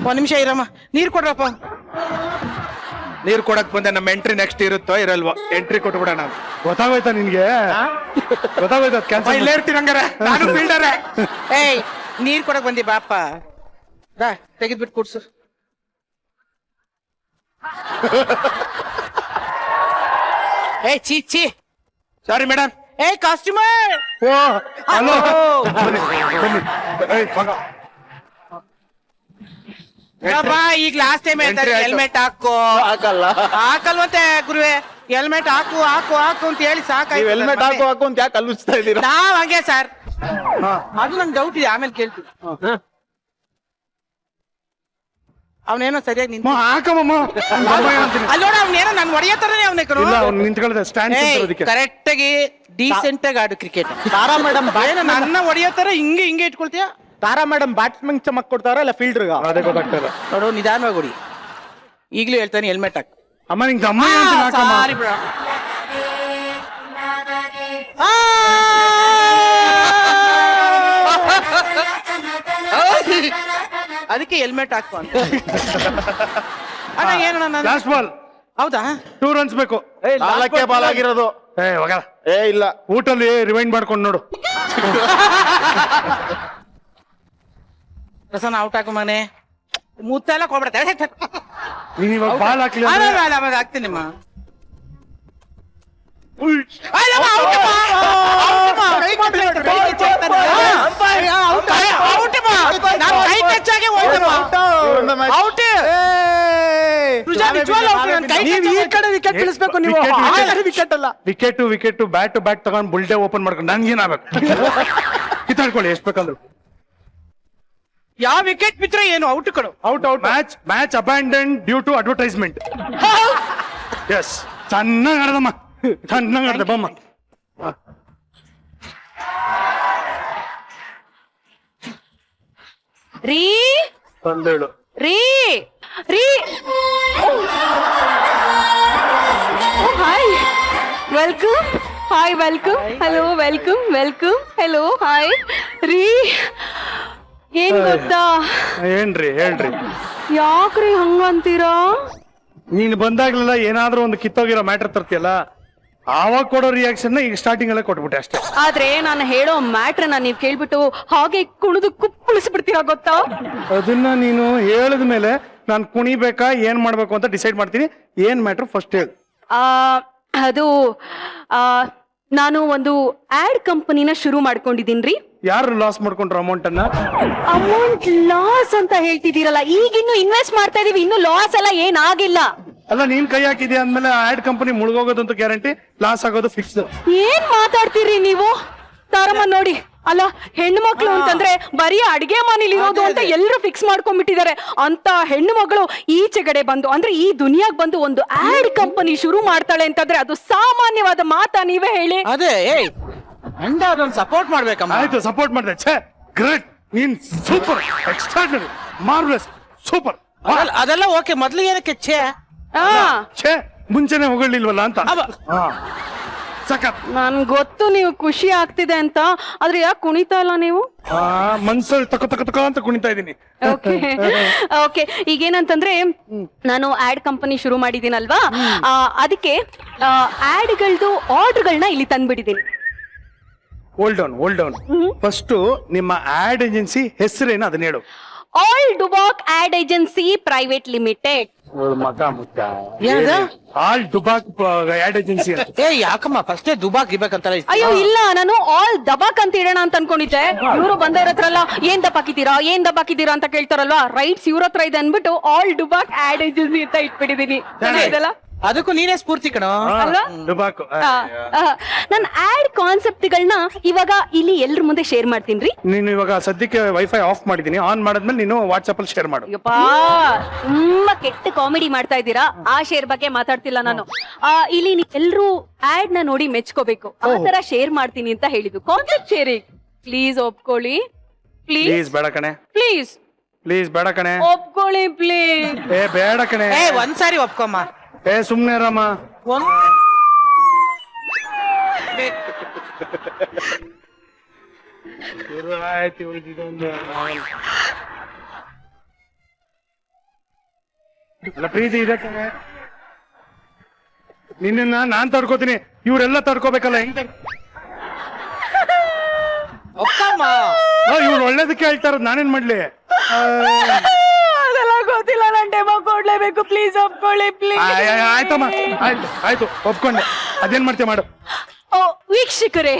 ಒಂದ್ ನಿಮಿಷ ಇರಮ್ಮ, ನೀರ್ ಕೊಡ್ರಪ್ಪ. ನೀರ್ ಕೊಡಕ್ ಬಂದೆ. ನಮ್ಮ ಎಂಟ್ರಿ ನೆಕ್ಸ್ಟ್ ಇರುತ್ತೋ ಇರಲ್ವೋ? ಎಂಟ್ರಿ ಕೊಟ್ಬಿಡೋಣ. ಗೊತ್ತಾಗೋಯ್ತಾ ನಿನ್ಗೆ? ಗೊತ್ತಾಗೋಯ್ತಾ? ಕ್ಯಾನ್ಸಲ್. ಇಲ್ಲೇ ಇರ್ತೀನಿ ಹಂಗಾರೆ, ನಾನು ಫೀಲ್ಡರ್. ಏಯ್, ನೀರ್ ಕೊಡಕ್ ಬಂದಿ ಬಾಪ. ತೆಗೆದ್ಬಿಟ್ಟು ಕೂಡ್ಸು. ಏಯ್ ಚೀ. Sorry madam. ಏಯ್ ಕಾಸ್ಟ್ಯೂಮರ್. ಓ ಹಲೋ, ಬನ್ನಿ. ಏಯ್ ಮಗ, ಈಗ ಲಾಸ್ಟ್ ಟೈಮ್ ಹೇಳ್ತಾರೆ ಹೆಲ್ಮೆಟ್ ಹಾಕೋ. ಹಾಕಲ್ವಂತೆ ಗುರುವೆ. ಹೆಲ್ಮೆಟ್ ಹಾಕು ಅಂತ ಹೇಳಿ ಸಾಕಾಯ್ತು. ಹೆಲ್ಮೆಟ್ ಹಾಕು ಅಂತ ಯಾಕೆ ಅಲ್ಲಿಸ್ತಾ ಇದೀರಾ? ನಾವ್ ಹಂಗೆ ಸರ್. ಅದು ನಂಗೆ ಡೌಟ್ ಇದೆ, ಆಮೇಲೆ ಕೇಳ್ತೀವಿ. ಅವನೇನೋ ಸರಿಯಾಗಿ ನಿಂತ. ಹಾಕಮ್ಮ. ಅಲ್ಲಿ ನೋಡ, ಅವನೇನೋ ನನ್ ಹೊಡೆಯೋ ತರನೇ ಅವನೇ ಕರು. ನಿಂತ್ಕೊಳ್ಳದೆ ಸ್ಟ್ಯಾಂಡ್. ಕರೆಕ್ಟ್ ಆಗಿ ಡೀಸೆಂಟ್ ಆಗಿ ಆಡು ಕ್ರಿಕೆಟ್. ತಾರಾ ಮೇಡಮ್ ನನ್ನ ಹೊಡೆಯೋ ತರ ಹಿಂಗೆ ಇಟ್ಕೊಳ್ತೀಯ? ತಾರಾ ಮೇಡಮ್ ಬ್ಯಾಟ್ಸ್ಮನ್ ಚಮಕ್ ಕೊಡ್ತಾರ ಇಲ್ಲ ಫೀಲ್ಡರ್ಗ? ಅದೇ ಗೊತ್ತಾಗ್ತಲ್ಲ. ನೋಡು, ನಿಧಾನವಾಗಿ ಹೊಡಿ. ಈಗ್ಲೂ ಹೇಳ್ತಾನೆ ಹೆಲ್ಮೆಟ್ ಹಾಕು. ಅಮ್ಮ ನಿಂಗೆ ಅಮ್ಮ ಸಾರಿ ಬಿಡ. ಅದಕ್ಕೆ ಹೆಲ್ಮೆಟ್ ಹಾಕು ಅಂತ. ಅಣ್ಣ ಏನಣ್ಣ? Last ball. ಹೌದಾ? 2 runs ಬೇಕು. 4ಕ್ಕೆ ಬಾಲ್ ಆಗಿರೋದು. ಇಲ್ಲ ಊಟಲ್ಲಿ ರಿವೈಂಡ್ ಮಾಡ್ಕೊಂಡು ನೋಡು. ಪ್ರಸನ್ನ ಔಟ್ ಹಾಕು ಮನೆ. ಮುತ್ತೆಲ್ಲ ಕೊಡ್ಬಿಡ್ತಾರೆ. ನೀನ್ ಇವಾಗ ಬಾಲ್ ಹಾಕ್ಲಿ. ಹಾಕ್ತೀನಿಮ್ಮ. ವಿಕೆಟ್ ಬ್ಯಾಟ್ ತಗೊಂಡ್ ಬುಲ್ಡೆ ಓಪನ್ ಮಾಡ್ಕೊಂಡು ನನ್ಗೇನಾಗಬೇಕು? ಕಿತ್ತಾಡ್ಕೊಳ್ಳಿ ಎಷ್ಟು ಬೇಕಂದ್ರು. ಯಾವ ವಿಕೆಟ್ ಬಿದ್ರೆ ಏನು ಔಟ್ ಕಡು. Out. Match abandon due to advertisement. Yes, ಚೆನ್ನಾಗ್ ಆಡದಮ್ಮ, ಚೆನ್ನಾಗ್ ಆಡ್ದೆ ಬಮ್ಮ. ರೀ ತಂದೇಳು. ರೀ ರೀ hi welcome hi welcome hello welcome welcome hello hi ರೀ ಏನ್ ಗೊತ್ತಾ ಏನ್ರಿ ಹೇಳ್ರಿ. ಯಾಕ್ರಿ ಹಂಗಂತೀರಾ? ನೀನ್ ಬಂದಾಗ್ಲೆಲ್ಲ ಏನಾದ್ರೂ ಒಂದು ಕಿತ್ತೋಗಿರೋ ಮ್ಯಾಟರ್ ತರ್ತಿಯಲ್ಲ, ಆವಾಗ ಕೊಡೋ ರಿಯಾಕ್ಷನ್ ಈಗ ಸ್ಟಾರ್ಟಿಂಗ್ ಅಲ್ಲೇ ಕೊಟ್ಬಿಟ್ಟೆ ಅಷ್ಟೇ. ಆದ್ರೆ ನಾನು ಹೇಳೋ ಮ್ಯಾಟ್ರನ್ನ ನೀವ್ ಕೇಳ್ಬಿಟ್ಟು ಹಾಗೆ ಕುಣಿದು ಕುಪ್ಪಳಿಸ್ಬಿಡ್ತೀರಾ ಗೊತ್ತಾ? ಅದನ್ನ ನೀನು ಹೇಳಿದ ಮೇಲೆ ನಾನು ಕುಣಿಬೇಕಾ ಏನ್ ಮಾಡ್ಬೇಕು ಅಂತ ಡಿಸೈಡ್ ಮಾಡ್ತೀನಿ. ಏನ್ ಮ್ಯಾಟ್ರ್ ಫಸ್ಟ್ ಹೇಳು. ಅದು ನಾನು ಒಂದು ಆಡ್ ಕಂಪನಿನ ಶುರು ಮಾಡ್ಕೊಂಡಿದೀನ್ರಿ. ಯಾರು ಲಾಸ್ ಮಾಡ್ಕೊಂಡ್ರು ಅಮೌಂಟ್ ಅನ್ನ? ಅಮೌಂಟ್ ಲಾಸ್ ಅಂತ ಹೇಳ್ತಿದ್ದೀರಲ್ಲ, ಈಗಿನ್ನು ಇನ್ವೆಸ್ಟ್ ಮಾಡ್ತಾ ಇದೀವಿ, ಇನ್ನು ಲಾಸ್ ಎಲ್ಲ ಏನಾಗಿಲ್ಲ. ಅಲ್ಲ, ನೀನ್ ಕೈ ಹಾಕಿದ್ಯಾ ಅಂದ್ಮೇಲೆ ಆಡ್ ಕಂಪನಿ ಮುಳುಗೋಗೋದಂತೂ ಗ್ಯಾರಂಟಿ, ಲಾಸ್ ಆಗೋದು ಫಿಕ್ಸ್. ಏನ್ ಮಾತಾಡ್ತೀರಿ ನೀವು? ತಾರಮ್ಮ ನೋಡಿ, ಅಲ್ಲ ಹೆಣ್ಣು ಮಕ್ಳು ಅಂತಂದ್ರೆ ಬರೀ ಅಡಿಗೆ ಮನೇಲಿ ಇರೋದು ಅಂತ ಎಲ್ಲರೂ ಫಿಕ್ಸ್ ಮಾಡ್ಕೊಂಡ್ಬಿಟ್ಟಿದ್ದಾರೆ. ಅಂತ ಹೆಣ್ಣು ಮಗಳು ಈಚೆಗಡೆ ಬಂದು ಅಂದ್ರೆ ಈ ದುನಿಯಾಗ್ ಬಂದು ಒಂದು ಆಡ್ ಕಂಪನಿ ಶುರು ಮಾಡ್ತಾಳೆ ಅಂತಂದ್ರೆ ಅದು ಸಾಮಾನ್ಯವಾದ ಮಾತಾ? ನೀವೇ ಹೇಳಿ. ಅದೇ ಅಂಡ ಅದನ್ನ ಸಪೋರ್ಟ್ ಮಾಡ್ಬೇಕಮ್ಮ. ಆಯ್ತು, ಸಪೋರ್ಟ್ ಮಾಡಿದೆ. ಛೇ, ಗ್ರೇಟ್, ನೀನ್ ಸೂಪರ್, ಎಕ್ಸ್ಟ್ರಾರ್ಡಿನರಿ, ಮಾರ್ವೆಲಸ್, ಸೂಪರ್. ಅದೆಲ್ಲ ಓಕೆ, ಮೊದ್ಲು ಏನಕ್ಕೆ ಛೇ, ಮುಂಚೆನೆ ಹೊಗಳಿಲ್ವಲ್ಲ ಅಂತ. ಸಖತ್. ನನ್ ಗೊತ್ತು ನೀವು ಖುಷಿ ಆಗ್ತಿದೆ ಅಂತ, ಆದ್ರೆ ಯಾಕೆ ಕುಣಿತಾ ಇಲ್ಲ ನೀವು? ಮನ್ಸಲ್ಲಿ ತಕ ಅಂತ ಕುಣಿತಾ ಇದೀನಿ. ಓಕೆ, ಈಗೇನಂತಂದ್ರೆ ನಾನು ಆಡ್ ಕಂಪನಿ ಶುರು ಮಾಡಿದೀನಲ್ವಾ, ಅದಕ್ಕೆ ಆಡ್ಗಳದು ಆರ್ಡರ್ಗಳನ್ನ ಇಲ್ಲಿ ತಂದ್ಬಿಟ್ಟಿದೀನಿ. Hold down. ಫಸ್ಟ್ ನಿಮ್ಮ ಆಡ್ ಏಜೆನ್ಸಿ ಹೆಸರೇನು ಅದನ್ನ ಹೇಳು. All Dubbak ad agency private limited. All Dubbak ad agency. ಯಾಕಮ್ಮ ಫಸ್ಟ್ ದುಬಾಕ್ ಇರ್ಬೇಕಂತ? ಅಯ್ಯೋ ಇಲ್ಲ, ನಾನು ಆಲ್ ದಬಾಕ್ ಅಂತ ಇಡೋಣ ಅಂತ ಅನ್ಕೊಂಡಿದ್ದೆ. ಇವರು ಬಂದವ್ರ ಹತ್ರ ಎಲ್ಲ ಏನ್ ದಬಾಕಿದ್ದೀರಾ ಅಂತ ಕೇಳ್ತಾರಲ್ವಾ, ರೈಟ್ಸ್ ಇವ್ರ ಹತ್ರ ಇದೆ ಅನ್ಬಿಟ್ಟು ಆಲ್ ಡುಬಾಕ್ ಆಡ್ ಏಜೆನ್ಸಿ ಅಂತ ಇಟ್ಬಿಟ್ಟಿದೀನಿ. ಅದಕ್ಕೂ ನೀನೇ ಸ್ಫೂರ್ತಿ ಕಣೋ ಅಲ್ವಾ? ಡುಬಾಕ್. ನನ್ನ ಆಡ್ ಕಾನ್ಸೆಪ್ಟ್ಗಳನ್ನ ಇವಾಗ ಇಲ್ಲಿ ಎಲ್ರ ಮುಂದೆ ಶೇರ್ ಮಾಡ್ತೀನಿ. ನೀನು ಇವಾಗ ಸದ್ಯಕ್ಕೆ ವೈಫೈ ಆಫ್ ಮಾಡಿದೀನಿ, ಆನ್ ಮಾಡಿದ್ಮೇಲೆ ನೀನು ವಾಟ್ಸ್ಆಪ್ ಅಲ್ಲಿ ಶೇರ್ ಮಾಡು. ಅಯ್ಯಪ್ಪಾ, ತುಂಬಾ ಕೆಟ್ಟ ಕಾಮಿಡಿ ಮಾಡ್ತಾ ಇದ್ದೀರಾ. ಆ ಶೇರ್ ಬಗ್ಗೆ ಮಾತಾಡ್ತಿಲ್ಲ ನಾನು. ಇಲ್ಲಿ ಎಲ್ರು ಆಡ್ ನ ನೋಡಿ ಮೆಚ್ಕೋಬೇಕು, ಆ ತರ ಶೇರ್ ಮಾಡ್ತೀನಿ ಅಂತ ಹೇಳಿದ್ದು. ಕಾನ್ಸೆಪ್ಟ್ ಶೇರಿಂಗ್ ಪ್ಲೀಸ್ ಒಪ್ಕೊಳ್ಳಿ. ಪ್ಲೀಸ್ ಬೇಡ ಕಣೆ. ಪ್ಲೀಸ್ ಬೇಡ ಕಣೆ. ಒಪ್ಕೊಳ್ಳಿ ಪ್ಲೀಸ್. ಬೇಡ ಕಣೆ. ಒಂದ್ಸಾರಿ ಒಪ್ಕೊಮ್ಮ. ಸುಮ್ನೆ ರಾಮ. ಪ್ರೀತಿ ಇದೆ ಕಣೆ. ನಿನ್ನ ನಾನ್ ತಡ್ಕೋತೀನಿ, ಇವ್ರೆಲ್ಲ ತಡ್ಕೋಬೇಕಲ್ಲ. ಹೆಂಗ್ ಇವ್ರು ಒಳ್ಳೇದಕ್ಕೆ ಹೇಳ್ತಾ ಇರೋದು, ನಾನೇನ್ ಮಾಡ್ಲಿ? ಅದೆಲ್ಲ ಗೊತ್ತಿಲ್ಲ, ನಾನು ಡೆಮೋ ಕೊಡ್ಲೇಬೇಕು. ಪ್ಲೀಸ್ ಒಪ್ಕೊಳ್ಳಿ ಪ್ಲೀಸ್. ಆಯ್ತಮ್ಮ, ಆಯ್ತು ಒಪ್ಕೊಂಡೆ. ಅದೇನ್ ಮಾಡ್ತೀಯ ಮಾಡು. ವೀಕ್ಷಕರೇ,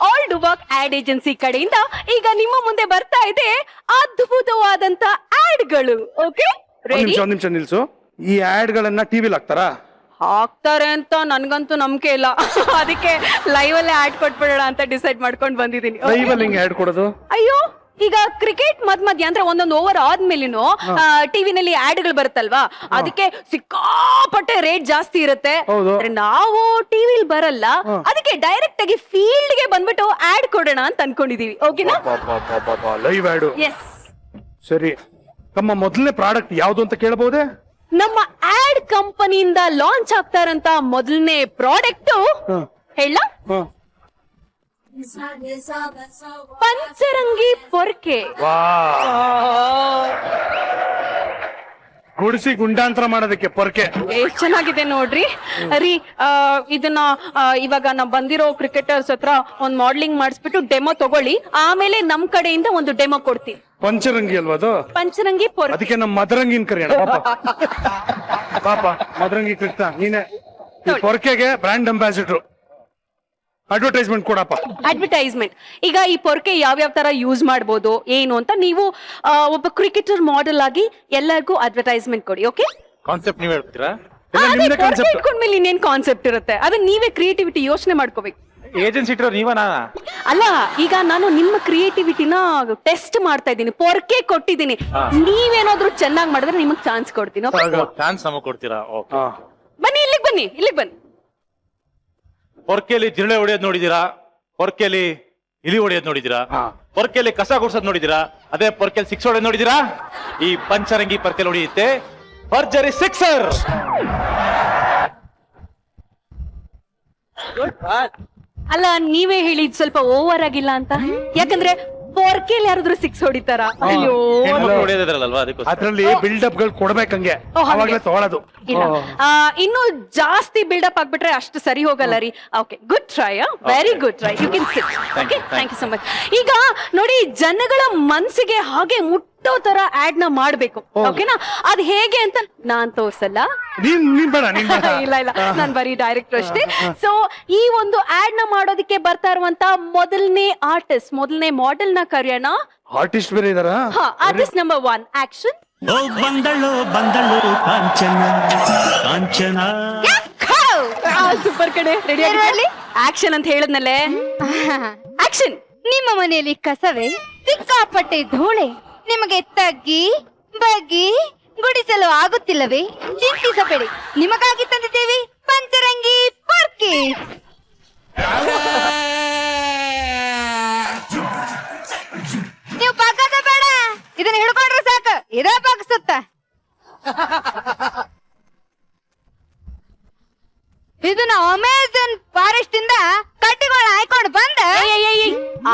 ಆಲ್ ಡುಬಾಕ್ ಆಡ್ ಏಜೆನ್ಸಿ ಕಡೆಯಿಂದ ಈಗ ನಿಮ್ಮ ಮುಂದೆ ಬರ್ತಾ ಇದೆ ಅದ್ಭುತವಾದಂತ ಆಡ್ಗಳು. ಓಕೆ, ಒಂದ್ ನಿಮಿಷ ನಿಲ್ಸು. ಈ ಆಡ್ ಗಳನ್ನ ಟಿವಿಲಿ ಹಾಕ್ತಾರಾ? ಹಾಕ್ತಾರೆ ಅಂತ ನನ್ಗಂತೂ ನಂಬಿಕೆ ಇಲ್ಲ. ಅದಕ್ಕೆ ಲೈವ್ ಅಲ್ಲೇ ಆಡ್ ಕೊಟ್ಬಿಡೋಣ ಅಂತ ಡಿಸೈಡ್ ಮಾಡ್ಕೊಂಡು ಬಂದಿದ್ದೀನಿ. ಲೈವ್ ಅಲ್ಲಿ ಹೆಂಗ್ ಆಡ್ ಕೊಡೋದು? ಅಯ್ಯೋ, ಈಗ ಕ್ರಿಕೆಟ್ ಮಧ್ಯ ಅಂದ್ರೆ ಒಂದೊಂದು ಓವರ್ ಆದ್ಮೇಲಿನೂ ಟಿವಿನಲ್ಲಿ ಆಡ್ಗಳು ಬರುತ್ತಲ್ವಾ, ಅದಕ್ಕೆ ಸಿಕ್ಕಾಪಟ್ಟೆ ರೇಟ್ ಜಾಸ್ತಿ ಇರುತ್ತೆ. ನಾವು ಟಿವಿಲಿ ಬರಲ್ಲ, ಅದಕ್ಕೆ ಡೈರೆಕ್ಟ್ ಆಗಿ ಫೀಲ್ಡ್ ಗೆ ಬಂದ್ಬಿಟ್ಟು ಆಡ್ ಕೊಡೋಣ ಅಂತ ಅನ್ಕೊಂಡಿದೀವಿ. ಓಕೆನಾ? Live ad. ಎಸ್. ಸರಿ, ನಮ್ಮ ಮೊದಲನೇ ಪ್ರಾಡಕ್ಟ್ ಯಾವ್ದು ಅಂತ ಕೇಳಬಹುದೇ? ನಮ್ಮ ಆಡ್ ಕಂಪನಿಯಿಂದ ಲಾಂಚ್ ಆಗ್ತಾರಂತ ಮೊದಲನೇ ಪ್ರಾಡಕ್ಟ್ ಹೇಳ, ಪಂಚರಂಗಿ ಪೊರ್ಕೆ. ಗುಡಿಸಿ ಗುಂಡಾಂತರ ಮಾಡೋದಕ್ಕೆ ಪೊರ್ಕೆ. ಎಷ್ಟ್ ಚೆನ್ನಾಗಿದೆ ನೋಡ್ರಿ. ರೀ, ಇದನ್ನ ಇವಾಗ ನಾವ್ ಬಂದಿರೋ ಕ್ರಿಕೆಟರ್ಸ್ ಹತ್ರ ಒಂದ್ ಮಾಡಲಿಂಗ್ ಮಾಡಿಸ್ಬಿಟ್ಟು ಡೆಮೋ ತಗೊಳ್ಳಿ, ಆಮೇಲೆ ನಮ್ ಕಡೆಯಿಂದ ಒಂದು ಡೆಮೋ ಕೊಡ್ತೀವಿ. ಪಂಚರಂಗಿ ಅಲ್ವಾ ಅದು? ಪಂಚರಂಗಿ ಪೊರ್ಕೆ. ಅದಕ್ಕೆ ನಮ್ಮ ಮದರಂಗಿನ ಕರೆಯೋಣ. ಪಾಪ ಮದರಂಗಿ ಕೃಷ್ಣ, ನೀನೆ ಈ ಪೊರ್ಕೆಗೆ ಬ್ರ್ಯಾಂಡ್ ಅಂಬಾಸಿಡರ್. ಅಡ್ವರ್ಟೈಸ್ಮೆಂಟ್ ಕೊಡಪ್ಪ. ಅಡ್ವರ್ಟೈಸ್ಮೆಂಟ್. ಈಗ ಈ ಪೊರ್ಕೆ ಯಾವ್ಯಾವ ತರ ಯೂಸ್ ಮಾಡ್ಬೋದು ಏನು ಅಂತ ನೀವು ಒಬ್ಬ ಕ್ರಿಕೆಟರ್ ಮಾಡೆಲ್ ಆಗಿ ಎಲ್ಲರಿಗೂ ಅಡ್ವರ್ಟೈಸ್ಮೆಂಟ್ ಕೊಡಿ. ಓಕೆ, ಕಾನ್ಸೆಪ್ಟ್ ನೀವ್ ಹೇಳ್ತೀರಾ? ಇಟ್ಕೊಂಡ್ಮೇಲೆ ಇನ್ನೇನ್ ಕಾನ್ಸೆಪ್ಟ್ ಇರುತ್ತೆ, ಅದನ್ನ ನೀವೇ ಕ್ರಿಯೇಟಿವಿಟಿ ಯೋಚನೆ ಮಾಡ್ಕೋಬೇಕು. ಏಜೆನ್ಸಿ ಇಟ್ಟಿರೋ ನೀವನಾ? ಅಲ್ಲ, ಈಗ ನಾನು ನಿಮ್ಮ ಕ್ರಿಯೇಟಿವಿಟಿನ ಟೆಸ್ಟ್ ಮಾಡ್ತಾ ಇದ್ದೀನಿ, ಪೊರ್ಕೆ ಕೊಟ್ಟಿದ್ದೀನಿ. ನೀವೇನಾದ್ರೂ ಚೆನ್ನಾಗಿ ಮಾಡಿದ್ರೆ ನಿಮಗ್ ಚಾನ್ಸ್ ಕೊಡ್ತೀನಿ. ಚಾನ್ಸ್ ನಮಗ್ ಕೊಡ್ತೀರಾ? ಬನ್ನಿ, ಇಲ್ಲಿಗೆ ಬನ್ನಿ. ಪೊರ್ಕೆಲಿ ಜಿರಳೆ ಹೊಡೆಯೋದ್ ನೋಡಿದೀರಾ? ಪೊರ್ಕೆಲಿ ಇಲಿ ಹೊಡೆಯೋದ್ ನೋಡಿದಿರಾ? ಪೊರ್ಕೆಲಿ ಕಸ ಗುಡ್ಸೋದ್ ನೋಡಿದಿರಾ? ಅದೇ ಪೊರ್ಕೆಲ್ 6 ಹೊಡೆಯೋದ್ ನೋಡಿದಿರಾ? ಈ ಪಂಚರಂಗಿ ಪೊರ್ಕೆಲ್ ಹೊಡೆಯುತ್ತೆ ಭರ್ಜರಿ 6. ಅಲ್ಲ ನೀವೇ ಹೇಳಿ ಇದ್ ಸ್ವಲ್ಪ ಓವರ್ ಆಗಿಲ್ಲ ಅಂತ. ಯಾಕಂದ್ರೆ ಪೊರ್ಕೆಲ್ ಯಾರಾದ್ರೂ 6 ಹೊಡಿತಾರ? ಅಯ್ಯೋ ಹೊಡೆಯೋದ್ರಲ್ವಾ ಅದಕ್ಕೋಸ್ಕರ. ಅದ್ರಲ್ಲಿ ಬಿಲ್ಡಪ್ ಗಳು ಕೊಡ್ಬೇಕಂಗೆ, ಅವಾಗ್ಲೇ ತಗೊಳ್ಳೋದು. ಇಲ್ಲ ಇನ್ನು ಜಾಸ್ತಿ ಬಿಲ್ಡಪ್ ಆಗ್ಬಿಟ್ರೆ ಅಷ್ಟು ಸರಿ ಹೋಗಲ್ಲ ರೀ. Okay, good try, very good try. You can sit. Okay, thank you so much. ಈಗ ನೋಡಿ, ಜನಗಳ ಮನ್ಸಿಗೆ ಹಾಗೆ ಮುಟ್ಟೋ ತರ ಆಡ್ ನ ಮಾಡ್ಬೇಕು. ಓಕೆನಾ? ಅದ್ ಹೇಗೆ ಅಂತ ನಾನ್ ತೋರ್ಸಲ್ಲ. ನೀನ್ ಬೇಡ, ನೀನ್ ಬೇಡ. ಇಲ್ಲ ಇಲ್ಲ, ನಾನ್ ಬರೀ ಡೈರೆಕ್ಟರ್ ಅಷ್ಟೇ. ಸೊ ಈ ಒಂದು ಆಡ್ ನ ಮಾಡೋದಕ್ಕೆ ಬರ್ತಾ ಇರುವಂತ ಮೊದಲನೇ ಆರ್ಟಿಸ್ಟ್, ಮೊದಲನೇ ಮಾಡೆಲ್ ನ ಕರೆಯೋಣ. ಆರ್ಟಿಸ್ಟ್ ಬೇರೆ ಇದಾರ? Artist number 1, action. ಬಂದಳು ಕಾಂಚನ ಕಾಂಚನ. ಸೂಪರ್ ಕಡೆ, ರೆಡಿ ಆಗಿ ಆಕ್ಷನ್ ಅಂತ ಹೇಳದ್ನಲ್ಲೇ. ಆಕ್ಷನ್. ನಿಮ್ಮ ಮನೆಯಲ್ಲಿ ಕಸವೇ ಸಿಕ್ಕಾಪಟ್ಟೆ ಧೂಳೆ, ನಿಮಗೆ ತಗ್ಗಿ ಬಗ್ಗಿ ಗುಡಿಸಲು ಆಗುತ್ತಿಲ್ಲವೇ? ಚಿಂತಿಸಬೇಡಿ, ನಿಮಗಾಗಿ ತಂದಿದ್ದೇವೆ ಪಂಚರಂಗಿ ಪೊರ್ಕೆ. ನೀವು ಪಕ್ಕದ ಬೇಡ, ಇದನ್ನ ಹಿಡ್ಕೊಂಡ್ರೆ ಸಾಕು, ಇದೇ ಪಕ್ಕಸುತ್ತ. ಇದನ್ನ ಅಮೆಜಾನ್ ಫಾರೆಸ್ಟ್ ಇಂದ ಕಟ್ಟಿಗಳ ಆಯ್ಕೊಂಡು ಬಂದ.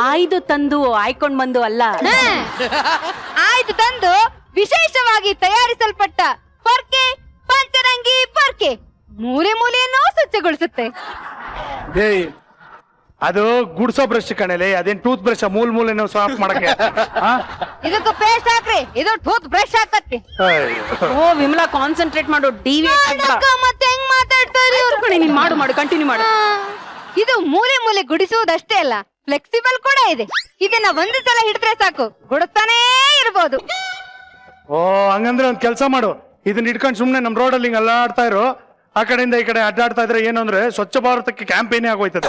ಆಯ್ದು ತಂದು ಆಯ್ಕೊಂಡ್ ಬಂದು ಅಲ್ಲ, ಆಯ್ದು ತಂದು ವಿಶೇಷವಾಗಿ ತಯಾರಿಸಲ್ಪಟ್ಟ ಪೊರ್ಕೆ, ಪಂಚರಂಗಿ ಪೊರ್ಕೆ ಮೂಲೆ ಮೂಲೆಯನ್ನು ಸ್ವಚ್ಛಗೊಳಿಸುತ್ತೆ. ಏಯ್, ಅದು ಗುಡ್ಸೋ ಬ್ರಷ್ ಕಣಲೆ, ಅದೇನ್ ಟೂತ್ ಬ್ರಷ್ ಮೂಲೆನೋ ಸಾಫ್ ಮಾಡಕ್ಕೆ. ಇದಕ್ಕೆ ಪೇಸ್ಟ್ ಹಾಕ್ರಿ, ಇದು ಟೂತ್ ಬ್ರಷ್ ಹಾಕತ್ತಿ. ಓ ವಿಮಲಾ, ಕಾನ್ಸಂಟ್ರೇಟ್ ಮಾಡು. ಮತ್ತೆ ಹೆಂಗ್ ಮಾತಾಡ್ತಾರೆ ಇವ್ರು? ನೀನ್ ಮಾಡು, ಕಂಟಿನ್ಯೂ ಮಾಡು. ಇದು ಮೂಲೆ ಮೂಲೆ ಗುಡಿಸುವುದಷ್ಟೇ ಅಲ್ಲ, ಫ್ಲೆಕ್ಸಿಬಲ್ ಕೂಡ ಇದೆ. ಇದನ್ನ ಒಂದು ಸಲ ಹಿಡಿದ್ರೆ ಸಾಕು, ಗುಡುತ್ತಾನೇ ಇರ್ಬೋದು. ಓ, ಹಂಗಂದ್ರೆ ಒಂದ್ ಕೆಲ್ಸ ಮಾಡು, ಇದನ್ನ ಇಟ್ಕೊಂಡು ಸುಮ್ನೆ ನಮ್ ರೋಡಲ್ಲಿ ಹಿಂಗ್ ಅಲ್ಲಾಡ್ತಾ ಇರೋ. ಆ ಕಡೆಯಿಂದ ಈ ಕಡೆ ಅಡ್ಡಾಡ್ತಾ ಇದ್ರೆ ಏನು ಅಂದ್ರೆ ಸ್ವಚ್ಛ ಭಾರತಕ್ಕೆ ಕ್ಯಾಂಪೇನ್ ಆಗೋಯ್ತದೆ.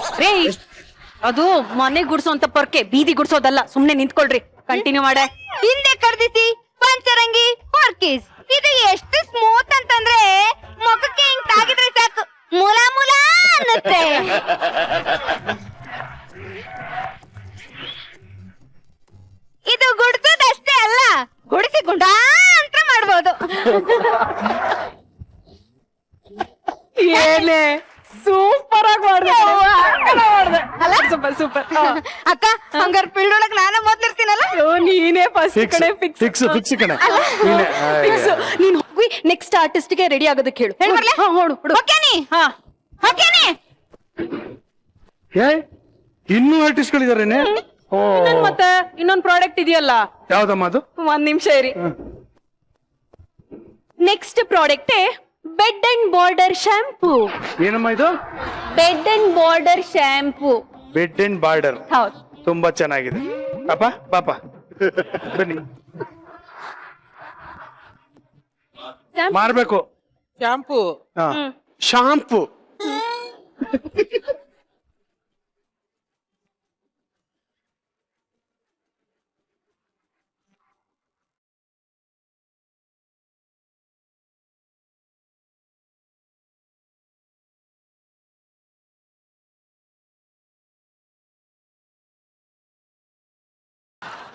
ಅದು ಮನೆ ಗುಡ್ಸೋಂತ ಪೊರ್ಕೆ, ಬೀದಿ ಗುಡ್ಸೋದಲ್ಲ. ಸುಮ್ನೆ ನಿಂತ್ಕೊಳ್ರಿ, ಕಂಟಿನ್ಯೂ ಮಾಡೆ. ಹಿಂದೆ ಕರ್ದಿಸಿ ಪಂಚರಂಗಿ ಪೊರ್ಕೀಸ್. ಇದು ಎಷ್ಟು ಸ್ಮೂತ್ ಅಂತಂದ್ರೆ ಮುಖಕ್ಕೆ ಹಿಂಗ್ ತಾಗಿದ್ರೆ ಸಾಕು, ಮುಲ ಮುಲ ಅನ್ನುತ್ತೆ. ಇದು ಗುಡ್ಸೋದಷ್ಟೇ ಅಲ್ಲ, ಗುಡಿಸಿ ಗುಂಡಾ ಅಂತ ಮಾಡ್ಬೋದು. ಏನೇ ಸೂಪರ್ ಆಗಿ ಮಾಡಿದೆ. Super super. ಅಕ್ಕ, ಹಂಗಾರೆ ಫೀಲ್ಡ್ ಒಳಗ್ ನಾನೇ ಮೊದ್ಲಿರ್ತೀನಲ್ಲ. ನೀನೇ ಫಸ್ಟ್ ಕಡೆ ಫಿಕ್ಸ್ ಕಣೆ. ಫಿಕ್ಸ್. ನೀನ್ ಹೋಗಿ ನೆಕ್ಸ್ಟ್ ಆರ್ಟಿಸ್ಟ್ ಗೆ ರೆಡಿ ಆಗೋದಕ್ಕೆ ಹೇಳು. ಇನ್ನೂ ಆರ್ಟಿಸ್ಟ್ ಗಳಿದಾರೇನೆ? ಮತ್ತೆ ಇನ್ನೊಂದ್ ಪ್ರಾಡಕ್ಟ್ ಇದೆಯಲ್ಲ. ಯಾವ್ದಮ್ಮ ಅದು? ಒಂದ್ ನಿಮಿಷ ಇರಿ. Next product bed and border shampoo. ಏನಮ್ಮ ಇದು? Bed and border shampoo. Bed and border. ಹೌದು, ತುಂಬಾ ಚೆನ್ನಾಗಿದೆ. ಪಾಪ ಬನ್ನಿ, ಮಾರ್ಬೇಕು. ಶಾಂಪೂ. ಶಾಂಪು.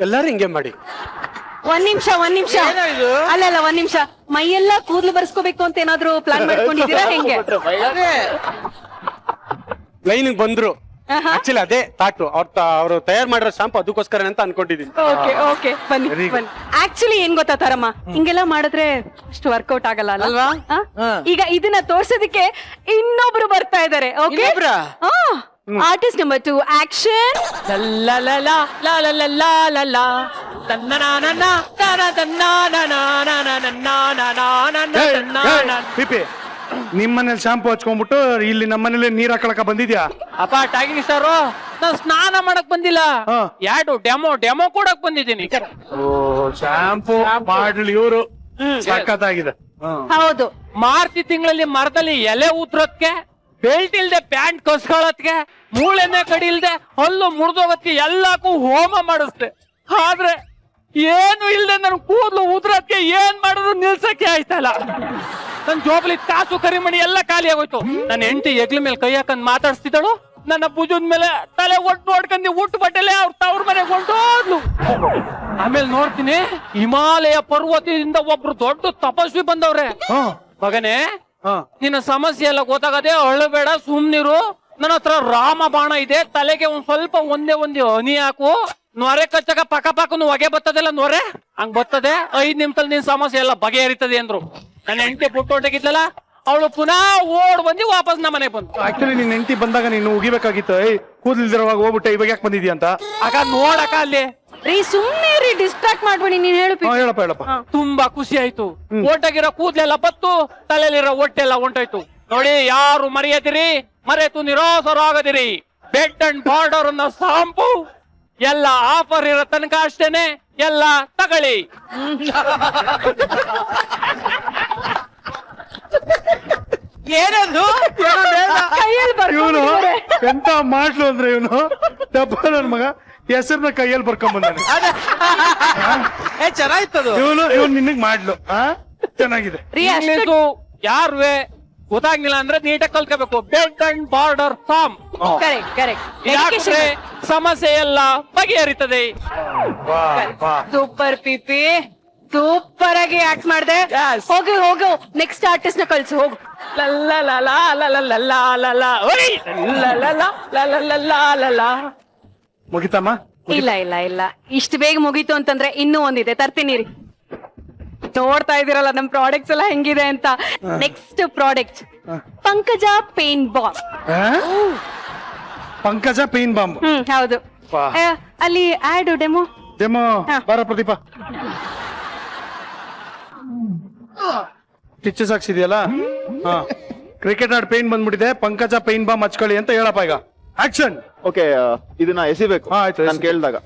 ಎಲ್ಲಾರು ಹಿಂಗೆ ಮಾಡಿ. ಒಂದ್ ನಿಮಿಷ ಅಲ್ಲ ಒಂದ್ ನಿಮಿಷ. ಮೈಯೆಲ್ಲ ಕೂದಲು ಬರ್ಸ್ಕೋಬೇಕು ಅಂತ ಏನಾದ್ರು ಪ್ಲಾನ್ ಮಾಡ್ಕೊಂಡಿದ್ದೀರಾ ಹೆಂಗೆ? ಲೈನ್ ಬಂದ್ರು. ಆಕ್ಚುಲಿ ಅದೇ ತಾಟು ಅವ್ರು ತಯಾರು ಮಾಡಿರೋ ಶಾಂಪು ಅದಕ್ಕೋಸ್ಕರ ಅಂತ ಅನ್ಕೊಂಡಿದೀನಿ. ಓಕೆ ಬನ್ನಿ. ಆಕ್ಚುಲಿ ಏನ್ ಗೊತ್ತಾ ತಾರಮ್ಮ, ಹಿಂಗೆಲ್ಲ ಮಾಡಿದ್ರೆ ಅಷ್ಟು ವರ್ಕೌಟ್ ಆಗಲ್ಲ ಅಲ್ವಾ? ಈಗ ಇದನ್ನ ತೋರ್ಸೋದಕ್ಕೆ ಇನ್ನೊಬ್ರು ಬರ್ತಾ ಇದಾರೆ. Okay, artist number 2, action. ನಿಮ್ಮನೇಲಿ ಶಾಂಪು ಹಚ್ಕೊಂಡ್ಬಿಟ್ಟು ಇಲ್ಲಿ ನಮ್ಮನೇಲಿ ನೀರ್ ಹಾಕೊಳಕ ಬಂದಿದ್ಯಾ? ಅಪ್ಪ ಟಾಗಿನಿ ಸರ್, ನಾನು ಸ್ನಾನ ಮಾಡಕ್ ಬಂದಿಲ್ಲ, ಯಾಡು ಡೆಮೋ ಕೊಡಕ್ ಬಂದಿದ್ದೀನಿ. ಓ, ಶಾಂಪು ಮಾಡ್ಲಿ ಇವರು. ಸಖತ್ತಾಗಿದೆ. ಹೌದು, ಮಾರ್ಚ್ ತಿಂಗಳಲ್ಲಿ ಮರದಲ್ಲಿ ಎಲೆ ಊದ್ರೋದ್ಕೆ, ಬೆಲ್ಟ್ ಇಲ್ದೆ ಪ್ಯಾಂಟ್ ಕಸ್ಕೊಳತ್ಗೆ, ಮೂಳೆನೆ ಕಡಿಲ್ದೆ ಹಲ್ಲು ಮುರಿದೋಗತ್ಗೆ ಎಲ್ಲಕ್ಕೂ ಹೋಮ ಮಾಡಿಸ್ದೆ. ಆದ್ರೆ ಏನು ಇಲ್ದೆ ನನ್ ಕೂದಲು ಉದ್ರಕ್ಕೆ ಏನ್ ಮಾಡಿದ್ರು ನಿಲ್ಸಕ್ಕೆ ಆಯ್ತಲ್ಲ. ನನ್ ಜೋಬಲಿ ಕಾಸು ಕರಿಮಣಿ ಎಲ್ಲ ಖಾಲಿ ಆಗೋಯ್ತು. ನನ್ನ ಹೆಂಡತಿ ಎಗ್ಲ ಮೇಲೆ ಕೈ ಹಾಕಂದ್ ಮಾತಾಡ್ಸ್ತಿದ್ದಳು, ನನ್ನ ಭುಜದ ಮೇಲೆ ತಲೆ ಒಟ್ಟು ನೋಡ್ಕೊಂಡು ಊಟ ಬಟ್ಟೆಲೆ ಅವ್ರ ತವ್ರ ಮನೆಗೆ ಹೊಂಟೋದ್ಲು. ಆಮೇಲೆ ನೋಡ್ತೀನಿ ಹಿಮಾಲಯ ಪರ್ವತದಿಂದ ಒಬ್ರು ದೊಡ್ಡ ತಪಸ್ವಿ ಬಂದವ್ರೆ. ಮಗನೇ, ನಿನ್ನ ಸಮಸ್ಯೆ ಎಲ್ಲ ಗೊತ್ತಾಗದೆ ಅಳಬೇಡ, ಸುಮ್ನಿರು. ನನ್ನ ಹತ್ರ ರಾಮ ಬಾಣ ಇದೆ, ತಲೆಗೆ ಒಂದ್ ಸ್ವಲ್ಪ ಒಂದೇ ಹನಿ ಹಾಕು, ನೊರೆ ಕಚ್ಚಕ ಪಕ್ಕ ಪಕ್ಕನು ಹೊಗೆ ಬರ್ತದಲ್ಲ ನೊರೆ, ಹಂಗ್ ಬರ್ತದೆ. 5 ನಿಮಿಷದಲ್ಲಿ ನಿನ್ ಸಮಸ್ಯೆ ಎಲ್ಲ ಬಗೆಹರಿತದೆ ಅಂದ್ರು. ನನ್ನ ಹೆಂಡತಿ ಪುಟ್ಟು ಹೊಂಟೋಗಿದ್ಲಲ್ಲ, ಅವಳು ಪುನಃ ಓಡ್ ಬಂದು ವಾಪಸ್ ನಮ್ಮ ಮನೆಗೆ ಬಂದು. ಆಕ್ಚುಲಿ ನಿನ್ ಹೆಂಡತಿ ಬಂದಾಗ ನೀನು ಉಗಿಬೇಕಾಗಿತ್ತು. ಕೂದಲಿಲ್ದಿರುವಾಗ ಹೋಗ್ಬಿಟ್ಟೆ ಇವಾಗ ಯಾಕೆ ಬಂದಿದ್ಯಾ ಅಂತ. ಆಗ ನೋಡಕ ಅಲ್ಲಿ ರೀ ಸುಮ್ನೆ ರೀ, ಡಿಸ್ಟ್ರಾಕ್ಟ್ ಮಾಡ್ಬೇಡಿ, ನೀನ್ ಹೇಳು ಹೇಳಪ್ಪ. ತುಂಬಾ ಖುಷಿ ಆಯ್ತು. ಒಟ್ಟಾಗಿರೋ ಕೂದ್ಲೆಲ್ಲ ಬತ್ತು, ತಲೆಯಲ್ಲಿರೋ ಹೊಟ್ಟೆಲ್ಲ ಹೊಂಟೋಯ್ತು. ನೋಡಿ, ಯಾರು ಮರೆಯದಿರಿ, ಮರೆತು ನಿರಾಸರಾಗದಿರಿ. ಬೆಡ್ ಅಂಡ್ ಬಾರ್ಡರ್ ಅನ್ನೋ ಸಾಂಪು ಎಲ್ಲ ಆಫರ್ ಇರೋ ತನಕ ಅಷ್ಟೇನೆ, ಎಲ್ಲ ತಗೊಳ್ಳಿ. ಏನದು? ಇವನು ಎಂತ ಮಾಡ್ಲು ಅಂದ್ರೆ ಇವನು ಡಬ್ಬ ನನ್ ಮಗ ಹೆಸರನ್ನ ಕೈಯಲ್ಲಿ ಬರ್ಕೊಂಡ್ ಬಂದಾನೆ. ಚೆನ್ನಾಗಿತ್ತದು. ಇವನು ನಿನಗ್ ಮಾಡ್ಲು ಚೆನ್ನಾಗಿದೆ. ಇಂಗ್ಲೀಷು ಯಾರುವೆ ಗೊತ್ತಾಗ್ಲಿಲ್ಲ ಅಂದ್ರೆ ನೀಟಾಗಿ ಕಲ್ಕೋಬೇಕು. ಬೆಡ್ ಅಂಡ್ ಬಾರ್ಡರ್ ಫಾರ್ಮ್ ಯಾಕಂದ್ರೆ ಸಮಸ್ಯೆ ಎಲ್ಲ ಬಗೆಹರಿತದೆ. ಸೂಪರ್ ಪಿಪಿ, ಸೂಪರ್ ಆಗಿ ಆಕ್ಟ್ ಮಾಡ್ದೆ. ಹೋಗು ನೆಕ್ಸ್ಟ್ ಆರ್ಟಿಸ್ಟ್ ನ ಕಳ್ಸು, ಹೋಗು. ಮುಗಿತಮ್ಮ? ಇಲ್ಲ ಇಷ್ಟು ಬೇಗ ಮುಗೀತು ಅಂತಂದ್ರೆ ಇನ್ನೂ ಒಂದಿದೆ, ತರ್ತೀನಿ ರೀ. ನೋಡ್ತಾ ಇದೀರಲ್ಲ ನಮ್ ಪ್ರಾಡಕ್ಟ್ಸ್ ಎಲ್ಲ ಹೆಂಗಿದೆ ಅಂತ. ನೆಕ್ಸ್ಟ್ ಪ್ರಾಡಕ್ಟ್ ಪಂಕಜ ಪೇನ್ ಬಾಂಬ್. ಪಂಕಜ ಪೇನ್ ಬಾಂಬ್? ಹೌದು. ಅಲ್ಲಿ ಆಡ್ ಡೆಮೋ ಬರ ಪ್ರದೀಪ. ಟಿಚ್ಚಸ್ ಹಾಕ್ಸಿದ್ಯಲ್ಲ, ಕ್ರಿಕೆಟ್ ಆಡ್ ಪೇನ್ ಬಂದ್ಬಿಟ್ಟಿದೆ, ಪಂಕಜ ಪೇನ್ ಬಾಂಬ್ ಹಚ್ಕೊಳ್ಳಿ ಅಂತ ಹೇಳಪ್ಪ. ಈಗ ಆಕ್ಷನ್. ಓಕೆ, ಇದನ್ನ ಎಸಿಬೇಕು. ಆಯ್ತು, ನಾನು ಕೇಳಿದಾಗ.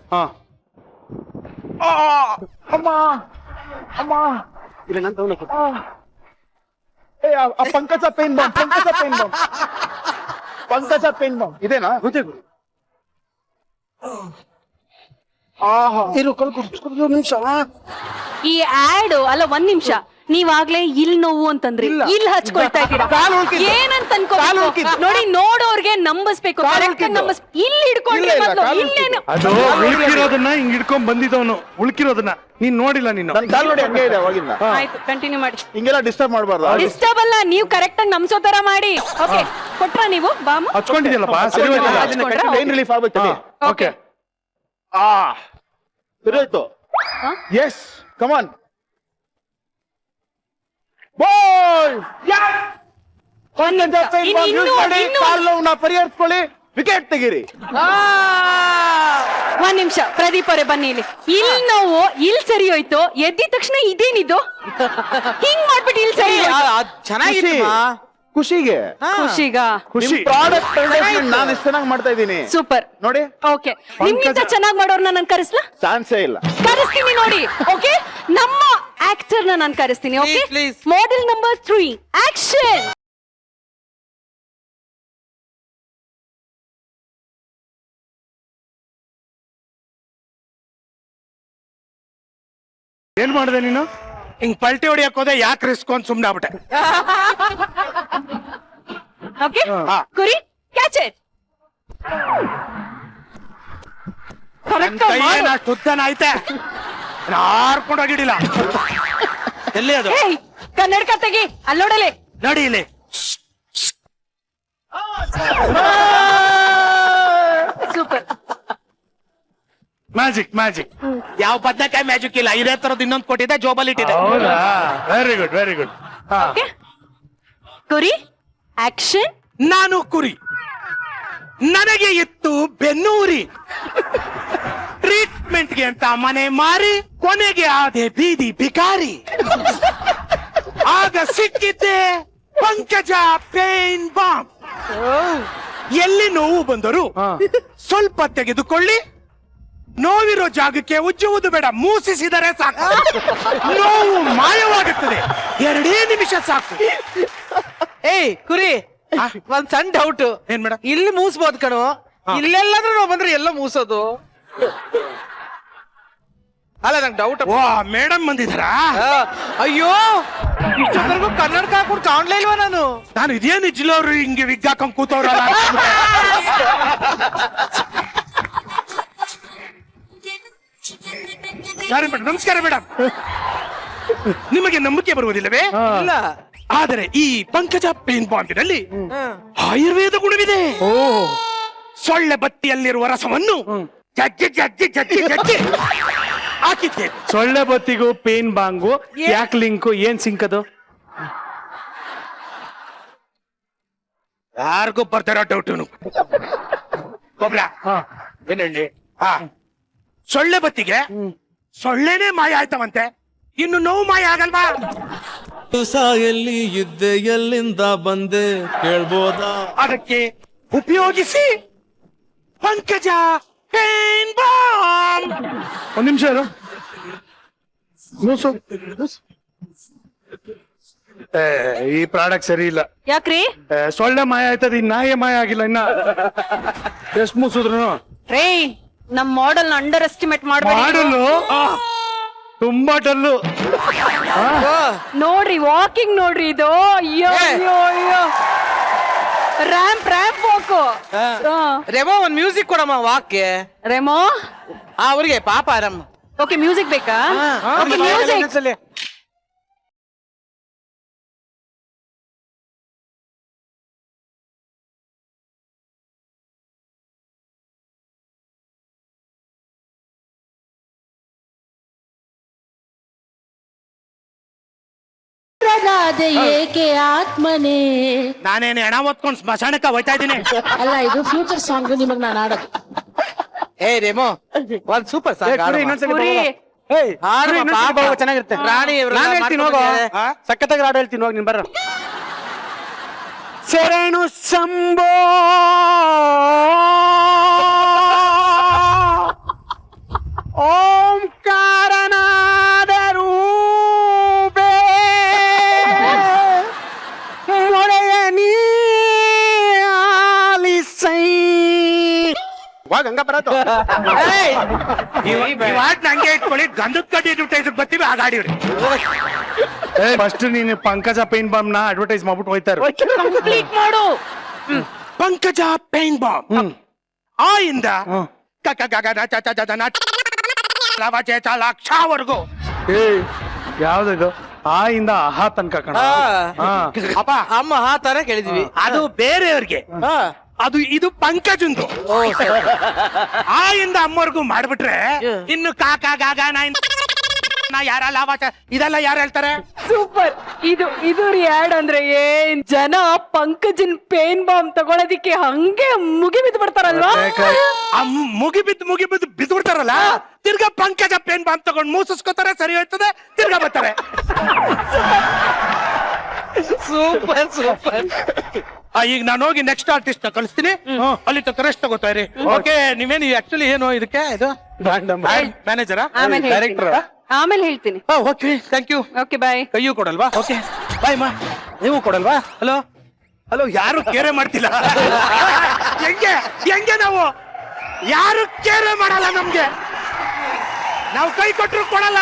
ಪಂಕಜ ಪೇನ್ ಬಾಂಬ್, ಪಂಕಜ ಪೇನ್ ಬಾಂಬ್ ಇದೇನಾ? ಈ ಆಡ್ ಅಲ್ಲ, 1 ನಿಮಿಷ. ನೀವಾಗ್ಲೇ ಇಲ್ಲಿ ನೋವು ಅಂತಂದ್ರಿ, ಇಲ್ಲಿ ಹಚ್ಕೊಳ್ತಾ ಇದ್ದೀರಾ. ಏನಂತ ಅನ್ಕೋಬೇಕು ನೋಡಿ, ನೋಡೋರ್ಗೆ ನಂಬಿಸ್ಬೇಕು. ಇಲ್ಲಿ ಹಿಡ್ಕೊಂಡ್ರೆ ಅದು ಉಳ್ಕಿರೋದನ್ನ ಹಿಂಗ್ ಹಿಡ್ಕೊಂಡ್ ಬಂದಿದ್ದವನು. ಉಳ್ಕಿರೋದನ್ನ ನೀನ್ ನೋಡಿಲ್ಲ. ನೀನು ನನ್ ಕಾಲ್ ನೋಡಿ ಹಂಗೆ ಇದೆ ಅವಾಗಿಂದ. ಆಯ್ತು, ಕಂಟಿನ್ಯೂ ಮಾಡಿ. ಹಿಂಗೆಲ್ಲ ಡಿಸ್ಟರ್ಬ್ ಮಾಡಬಾರ್ದು. ಡಿಸ್ಟರ್ಬ್ ಅಲ್ಲ, ನೀವು ಕರೆಕ್ಟ್ ಆಗಿ ನಮ್ಸೋ ತರ ಮಾಡಿ. ಓಕೆ, ಕೊಟ್ರ ನೀವು ಬಾಂಬ್ ಹಚ್ಕೊಂಡಿದ್ಯಲ್ಲಪ್ಪ? ಪೇನ್ ರಿಲೀಫ್ ಆಗ್ಬೇಕು. ಓಕೆ, ಸರಿಯಾಯ್ತು. ಎಸ್, ಕಮಾನ್ ಬಾಯ್. ಪರಿಹರಿಸ್ಕೊಳ್ಳಿ, ವಿಕೆಟ್ ತೆಗೀರಿ. 1 ನಿಮಿಷ. ಪ್ರದೀಪ್ ಅವರೇ ಬನ್ನಿ ಇಲ್ಲಿ. ಇಲ್ಲಿ ನೋವು ಇಲ್ಲಿ ಸರಿ ಹೋಯ್ತು, ಎದ್ದಿದ ತಕ್ಷಣ ಇದೇನಿದು ಹಿಂಗ್ ಮಾಡ್ಬಿಟ್ಟು ಇಲ್ಲಿ ಸರಿ ಚೆನ್ನಾಗಿತ್ತು. ಖುಷಿಗೆ, ಖುಷಿ. ಪ್ರಾಡಕ್ಟ್ ನಾನು ಇಷ್ಟು ಚೆನ್ನಾಗಿ ಮಾಡ್ತಾ ಇದ್ದೀನಿ. ಸೂಪರ್ ನೋಡಿ. ಓಕೆ, ನಿಮ್ಗಿಂತ ಚೆನ್ನಾಗಿ ಮಾಡೋರ್ನ ನಾನು ಕರೆಸ್ಲಾ? ಚಾನ್ಸೇ ಇಲ್ಲ. ಕರೆಸ್ತೀನಿ ನೋಡಿ. ಓಕೆ, ನಮ್ಮ ಆಕ್ಟರ್ ನ ನಾನು ಕರೆಸ್ತೀನಿ. Okay, Please. Model number 3 action. ಏನ್ ಮಾಡಿದೆ ನೀನು? ಹಿಂಗ್ ಪಲ್ಟಿ ಹೊಡಿಯಕ್ ಹೋದೆ, ಯಾಕೆ ರಿಸ್ಕ್ ಅಂತ ಸುಮ್ನೆ ಆಗ್ಬಿಟ್ಟೆ. ಓಕೆ, ಕುರಿ ಕ್ಯಾಚ್ ಇಟ್. ಉದ್ದನ ಐತೆ, ಹಾರ್ಕೊಂಡು ಹೋಗಿಡಿಲ್ಲ. ಎಲ್ಲಿ ಅದು? ಕನ್ನಡಕ ತೆಗಿ, ಅಲ್ಲೋಡಲೆ ನೋಡಿ ಇಲ್ಲಿ. ಸೂಪರ್. ಮ್ಯಾಜಿಕ್. ಯಾವ ಬದನೆಕಾಯಿ ಮ್ಯಾಜಿಕ್ ಇಲ್ಲ. ಇದೇ ತರದ್ ಇನ್ನೊಂದು ಕೊಟ್ಟಿದೆ, ಜೋಬಲ್ಲಿ ಇಟ್ಟಿದೆ. Very good. ಕುರಿ ಆಕ್ಷನ್. ನಾನು ಕುರಿ, ನನಗೆ ಇತ್ತು ಬೆನ್ನೂರಿ. ಟ್ರೀಟ್ಮೆಂಟ್ಗೆ ಅಂತ ಮನೆ ಮಾರಿ, ಕೊನೆಗೆ ಆದೆ ಬೀದಿ ಬಿಕಾರಿ. ಆಗ ಸಿಕ್ಕಿದ್ದೆ ಪಂಕಜ ಪೇನ್ ಬಾಂಬ್. ಎಲ್ಲಿ ನೋವು ಬಂದರೂ ಸ್ವಲ್ಪ ತೆಗೆದುಕೊಳ್ಳಿ, ನೋವಿರೋ ಜಾಗಕ್ಕೆ ಉಜ್ಜುವುದು ಬೇಡ, ಮೂಸಿಸಿದರೆ ಸಾಕು, ನೋವು ಮಾಯವಾಗುತ್ತದೆ. 2 ನಿಮಿಷ ಸಾಕು. ಏಯ್ ಕುರಿ, ಒಂದ್ ಸಣ್ಣ ಡೌಟ್. ಏನ್ ಮೇಡಮ್? ಇಲ್ಲಿ ಮೂಸ್ಬೋದು ಕಣು, ಇಲ್ಲೆಲ್ಲಾದ್ರೂ ನಾವು ಬಂದ್ರೆ ಎಲ್ಲ ಮೂಸೋದು. ಅಲ್ಲ ನಂಗೆ ಡೌಟ್. ಓ ಮೇಡಮ್ ಬಂದಿದ್ದಾರಾ? ಅಯ್ಯೋ ಇಷ್ಟೊತ್ತರೆಗೂ ಕನ್ನಡಕ ಹಾಕೊಂಡು ಕಾಣ್ಲೇ ಇಲ್ವಾ ನಾನು? ನಾನು ಇದೇನು ಇಜ್ಲವ್ರು ಹಿಂಗೆ ವಿಗ್ ಹಾಕೊಂಡ್ ಕೂತವ್ರಲ್ಲ. ಸಾರಿ ಮೇಡಮ್, ನಮಸ್ಕಾರ ಮೇಡಮ್. ನಿಮಗೆ ನಂಬಿಕೆ ಬರುವುದಿಲ್ಲವೇ? ಇಲ್ಲ. ಆದರೆ ಈ ಪಂಕಜ ಪೇನ್ ಬಾಂಬಿನಲ್ಲಿ ಆಯುರ್ವೇದ ಗುಣವಿದೆ. ಸೊಳ್ಳೆ ಬತ್ತಿಯಲ್ಲಿರುವ ರಸವನ್ನು ಜಜ್ಜಿ ಜಜ್ಜಿ ಜಜ್ಜಿ ಜಜ್ಜಿ ಹಾಕಿದ್ದೆ. ಸೊಳ್ಳೆ ಬತ್ತಿಗೂ ಪೇನ್ ಬಾಂಗು ಯಾಕೆ ಲಿಂಕು? ಏನ್ ಸಿಂಕ್ ಅದು? ಯಾರಿಗೂ ಬರ್ತಾರೋ ಡೌಟ್. ಗೊಬ್ಬರ ಏನೇಳಿ? ಸೊಳ್ಳೆ ಬತ್ತಿಗೆ ಸೊಳ್ಳೆನೇ ಮಾಯ ಆಯ್ತವಂತೆ, ಇನ್ನು ನೋವು ಮಾಯ ಆಗಲ್ವಾ? ಎಲ್ಲಿ ಇದ್ದೆ, ಎಲ್ಲಿಂದ ಬಂದೆ ಕೇಳ್ಬೋದಾ? ಅದಕ್ಕೆ ಉಪಯೋಗಿಸಿ ಪಂಕಜ ಪೇನ್ ಬಾಂಬ್. ಒಂದ್ ನಿಮಿಷ ಇರು. ಈ ಪ್ರಾಡಕ್ಟ್ ಸರಿ ಇಲ್ಲ. ಯಾಕ್ರಿ? ಸೊಳ್ಳೆ ಮಾಯ ಆಯ್ತದ, ಇನ್ ನಾಯೇ ಮಾಯ ಆಗಿಲ್ಲ. ಇನ್ನ ಎಷ್ಟ್ ಮುಸುದ್ರು ರೇ, ನಮ್ ಮಾಡೆಲ್ ಅಂಡರ್ ಎಸ್ಟಿಮೇಟ್ ಮಾಡ್ಬೇಡಿ. ಮಾಡಲು ತುಂಬಾ ಡಲ್ಲು. ನೋಡ್ರಿ ವಾಕಿಂಗ್ ನೋಡ್ರಿ ಇದು. ಅಯ್ಯೋ ಅಯ್ಯೋ ಅಯ್ಯೋ, ರ್ಯಾಂಪ್ ವಾಕು. ರೆಮೋ ಒಂದ್ ಮ್ಯೂಸಿಕ್ ಕೊಡಮ್ಮ ವಾಕ್ಗೆ. ರೆಮೋ ಅವ್ರಿಗೆ ಪಾಪ ಆರಮ್ಮ. ಓಕೆ, ಮ್ಯೂಸಿಕ್ ಬೇಕಾ? ಮ್ಯೂಸಿಕ್. ಏಕೆ ಆತ್ಮನೇ. ನಾನೇನು ಹೆಣ ಹೊತ್ಕೊಂಡು ಸ್ಮಶಾನಕ್ಕೆ ಹೋಯ್ತಾ ಇದ್ದೀನಿ. ಅಲ್ಲ, ಇದು ಫ್ಯೂಚರ್ ಸಾಂಗ್ ನಿಮಗ್ ನಾನು ಆಡೋದು. ಏ ರೆಮೋ ಒಂದ್ ಸೂಪರ್ ಸಾಂಗ್ ಚೆನ್ನಾಗಿರುತ್ತೆ. ರಾಣಿ ನಾನ್ ಹೇಳ್ತೀನಿ ಹೋಗೋ, ಸಖತ್ತಾಗಿ ಹಾಡು ಹೇಳ್ತೀನಿ ಹೋಗಿ, ನೀನ್ ಬರ್ರ. ಶರಣು ಶಂಭೋ ಓಂಕಾರನಾದ ರೂಪೇ ಮೊರೆಯ ನೀ ಆಲಿಸೈ. ಗಂಗಾ ಬರತ್ತು ನಂಗೆ ಇಟ್ಕೊಳ್ಳಿ, ಗಂಧದ ಕಡ್ಡಿ ಅಡ್ವರ್ಟೈಸ್ ಬರ್ತೀವಿ ಆಗ ಆಡಿವ್ರಿ. ಫಸ್ಟ್ ನೀನು ಪಂಕಜ ಪೇನ್ ಬಾಂಬ್ ನ ಅಡ್ವರ್ಟೈಸ್ ಮಾಡ್ಬಿಟ್ಟು ಹೋಯ್ತಾರ. ಕಂಪ್ಲೀಟ್ ಮಾಡು. ಪಂಕಜ ಪೇನ್ ಬಾಂಬ್ ಆ ಇಂದ ಲಕ್ಷವರೆಗೂ. ಯಾವ್ದು? ಆ ಇಂದ ಆಹಾ ತನಕ ಕಣ. ಅಪ್ಪ ಅಮ್ಮ ಆ ತರ ಕೇಳಿದ್ವಿ. ಅದು ಬೇರೆಯವ್ರಿಗೆ, ಅದು ಇದು ಪಂಕಜಂದು. ಆ ಇಂದ ಅಮ್ಮವ್ರಿಗೂ ಮಾಡ್ಬಿಟ್ರೆ ಇನ್ನು ಕಾಕ ಗಾಗ ನಾ ಯಾರ ಲಾವಾಚ ಇದೆಲ್ಲ ಯಾರು ಹೇಳ್ತಾರೆ? ಸೂಪರ್. ಇದು ಆಡ್ ಅಂದ್ರೆ ಏನ್ ಜನ ಪಂಕಜನ್ ಪೇನ್ ಬಾಂಬ್ ತಗೊಳೋದಿಕ್ಕೆ ಹಂಗೆ ಮುಗಿ ಬಿದ್ದು ಬಿಡ್ತಾರಲ್ವಾ? ಮುಗಿ ಬಿದ್ದು ಬಿಡ್ತಾರಲ್ಲ, ತಿರ್ಗಾ ಪಂಕಜ ಪೇನ್ ಬಾಂಬ್ ತಗೊಂಡು ಮೂಸಿಸ್ಕೋತಾರೆ, ಸರಿ ಹೋಯ್ತದೆ, ತಿರ್ಗಾ ಬರ್ತಾರೆ. Super super. ಈಗ ನಾನು ಹೋಗಿ ನೆಕ್ಸ್ಟ್ ಆರ್ಟಿಸ್ಟ್ ನ ಕಳಿಸ್ತೀನಿ, ಅಲ್ಲಿ ತಕ್ಕ ರೆಸ್ಟ್ ತಗೋತಾ ಇರಿ. ಓಕೆ, ನೀವೇನು ಆಕ್ಚುಲಿ ಏನು ಇದಕ್ಕೆ ಇದು ಮ್ಯಾನೇಜರಾ ಡೈರೆಕ್ಟರ್? ಆಮೇಲೆ ಹೇಳ್ತೀನಿ. Okay, thank you. Okay, bye. ಕೈಯೂ ಕೊಡಲ್ವಾ? ಓಕೆ ಬಾಯ್ ಮಾ. ನೀವು ಕೊಡಲ್ವಾ? ಹಲೋ ಹಲೋ, ಯಾರು ಕೇರೆ ಮಾಡ್ತಿಲ್ಲ. ಹೆಂಗೆ ನಾವು ಯಾರು ಕೇರೆ ಮಾಡಲ್ಲ. ನಮ್ಗೆ ನಾವು ಕೈ ಕೊಟ್ರು ಕೊಡಲ್ಲ,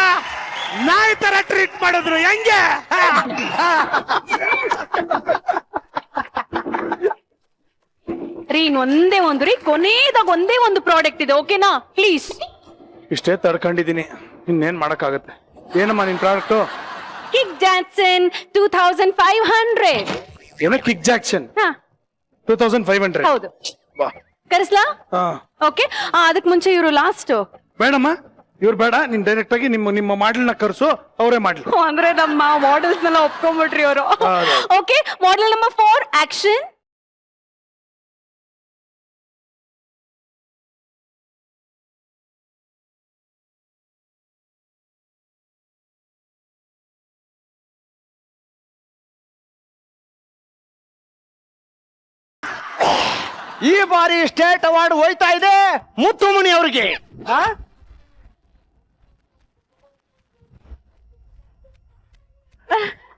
ನಾಯಿ ತರ ಟ್ರೀಟ್ ಮಾಡಿದ್ರು. ಹೆಂಗೆ? ರೀ, ಒಂದೇ ಒಂದು ರೀ, ಕೊನೆದಾಗ ಒಂದೇ ಒಂದು ಪ್ರಾಡಕ್ಟ್ ಇದೆ, ಓಕೆನಾ? ಪ್ಲೀಸ್. ಇಷ್ಟೇ ತಡ್ಕೊಂಡಿದೀನಿ, ಇನ್ನೇನ್ ಮಾಡಕ್ಕಾಗತ್ತೆ. ಏನಮ್ಮ ನಿನ್ ಪ್ರಾಡಕ್ಟ್? Kick Johnson 2500. ಏನೋ ಕಿಕ್ ಜಾಕ್ಸನ್ 2500? ಹೌದು. ಕರೆಸ್ಲಾ? ಓಕೆ, ಅದಕ್ಕೆ ಮುಂಚೆ ಇವರು ಲಾಸ್ಟ್. ಬೇಡಮ್ಮ, ಇವ್ರು ಬೇಡ. ನೀನ್ ಡೈರೆಕ್ಟ್ ಆಗಿ ನಿಮ್ಮ ಮಾಡೆಲ್ ನ ಕರ್ಸು, ಅವರೇ ಮಾಡ್ಲಿ. ಅಂದ್ರೆ ನಮ್ಮ ಮಾಡೆಲ್ಸ್ ನೆಲ್ಲ ಒಪ್ಕೊಂಡ್ಬಿಟ್ರಿ ಅವರು. Okay, model number 4, action. ಈ ಬಾರಿ ಸ್ಟೇಟ್ ಅವಾರ್ಡ್ ಹೋಯ್ತಾ ಇದೆ ಮುತ್ತುಮಣಿ ಅವರಿಗೆ.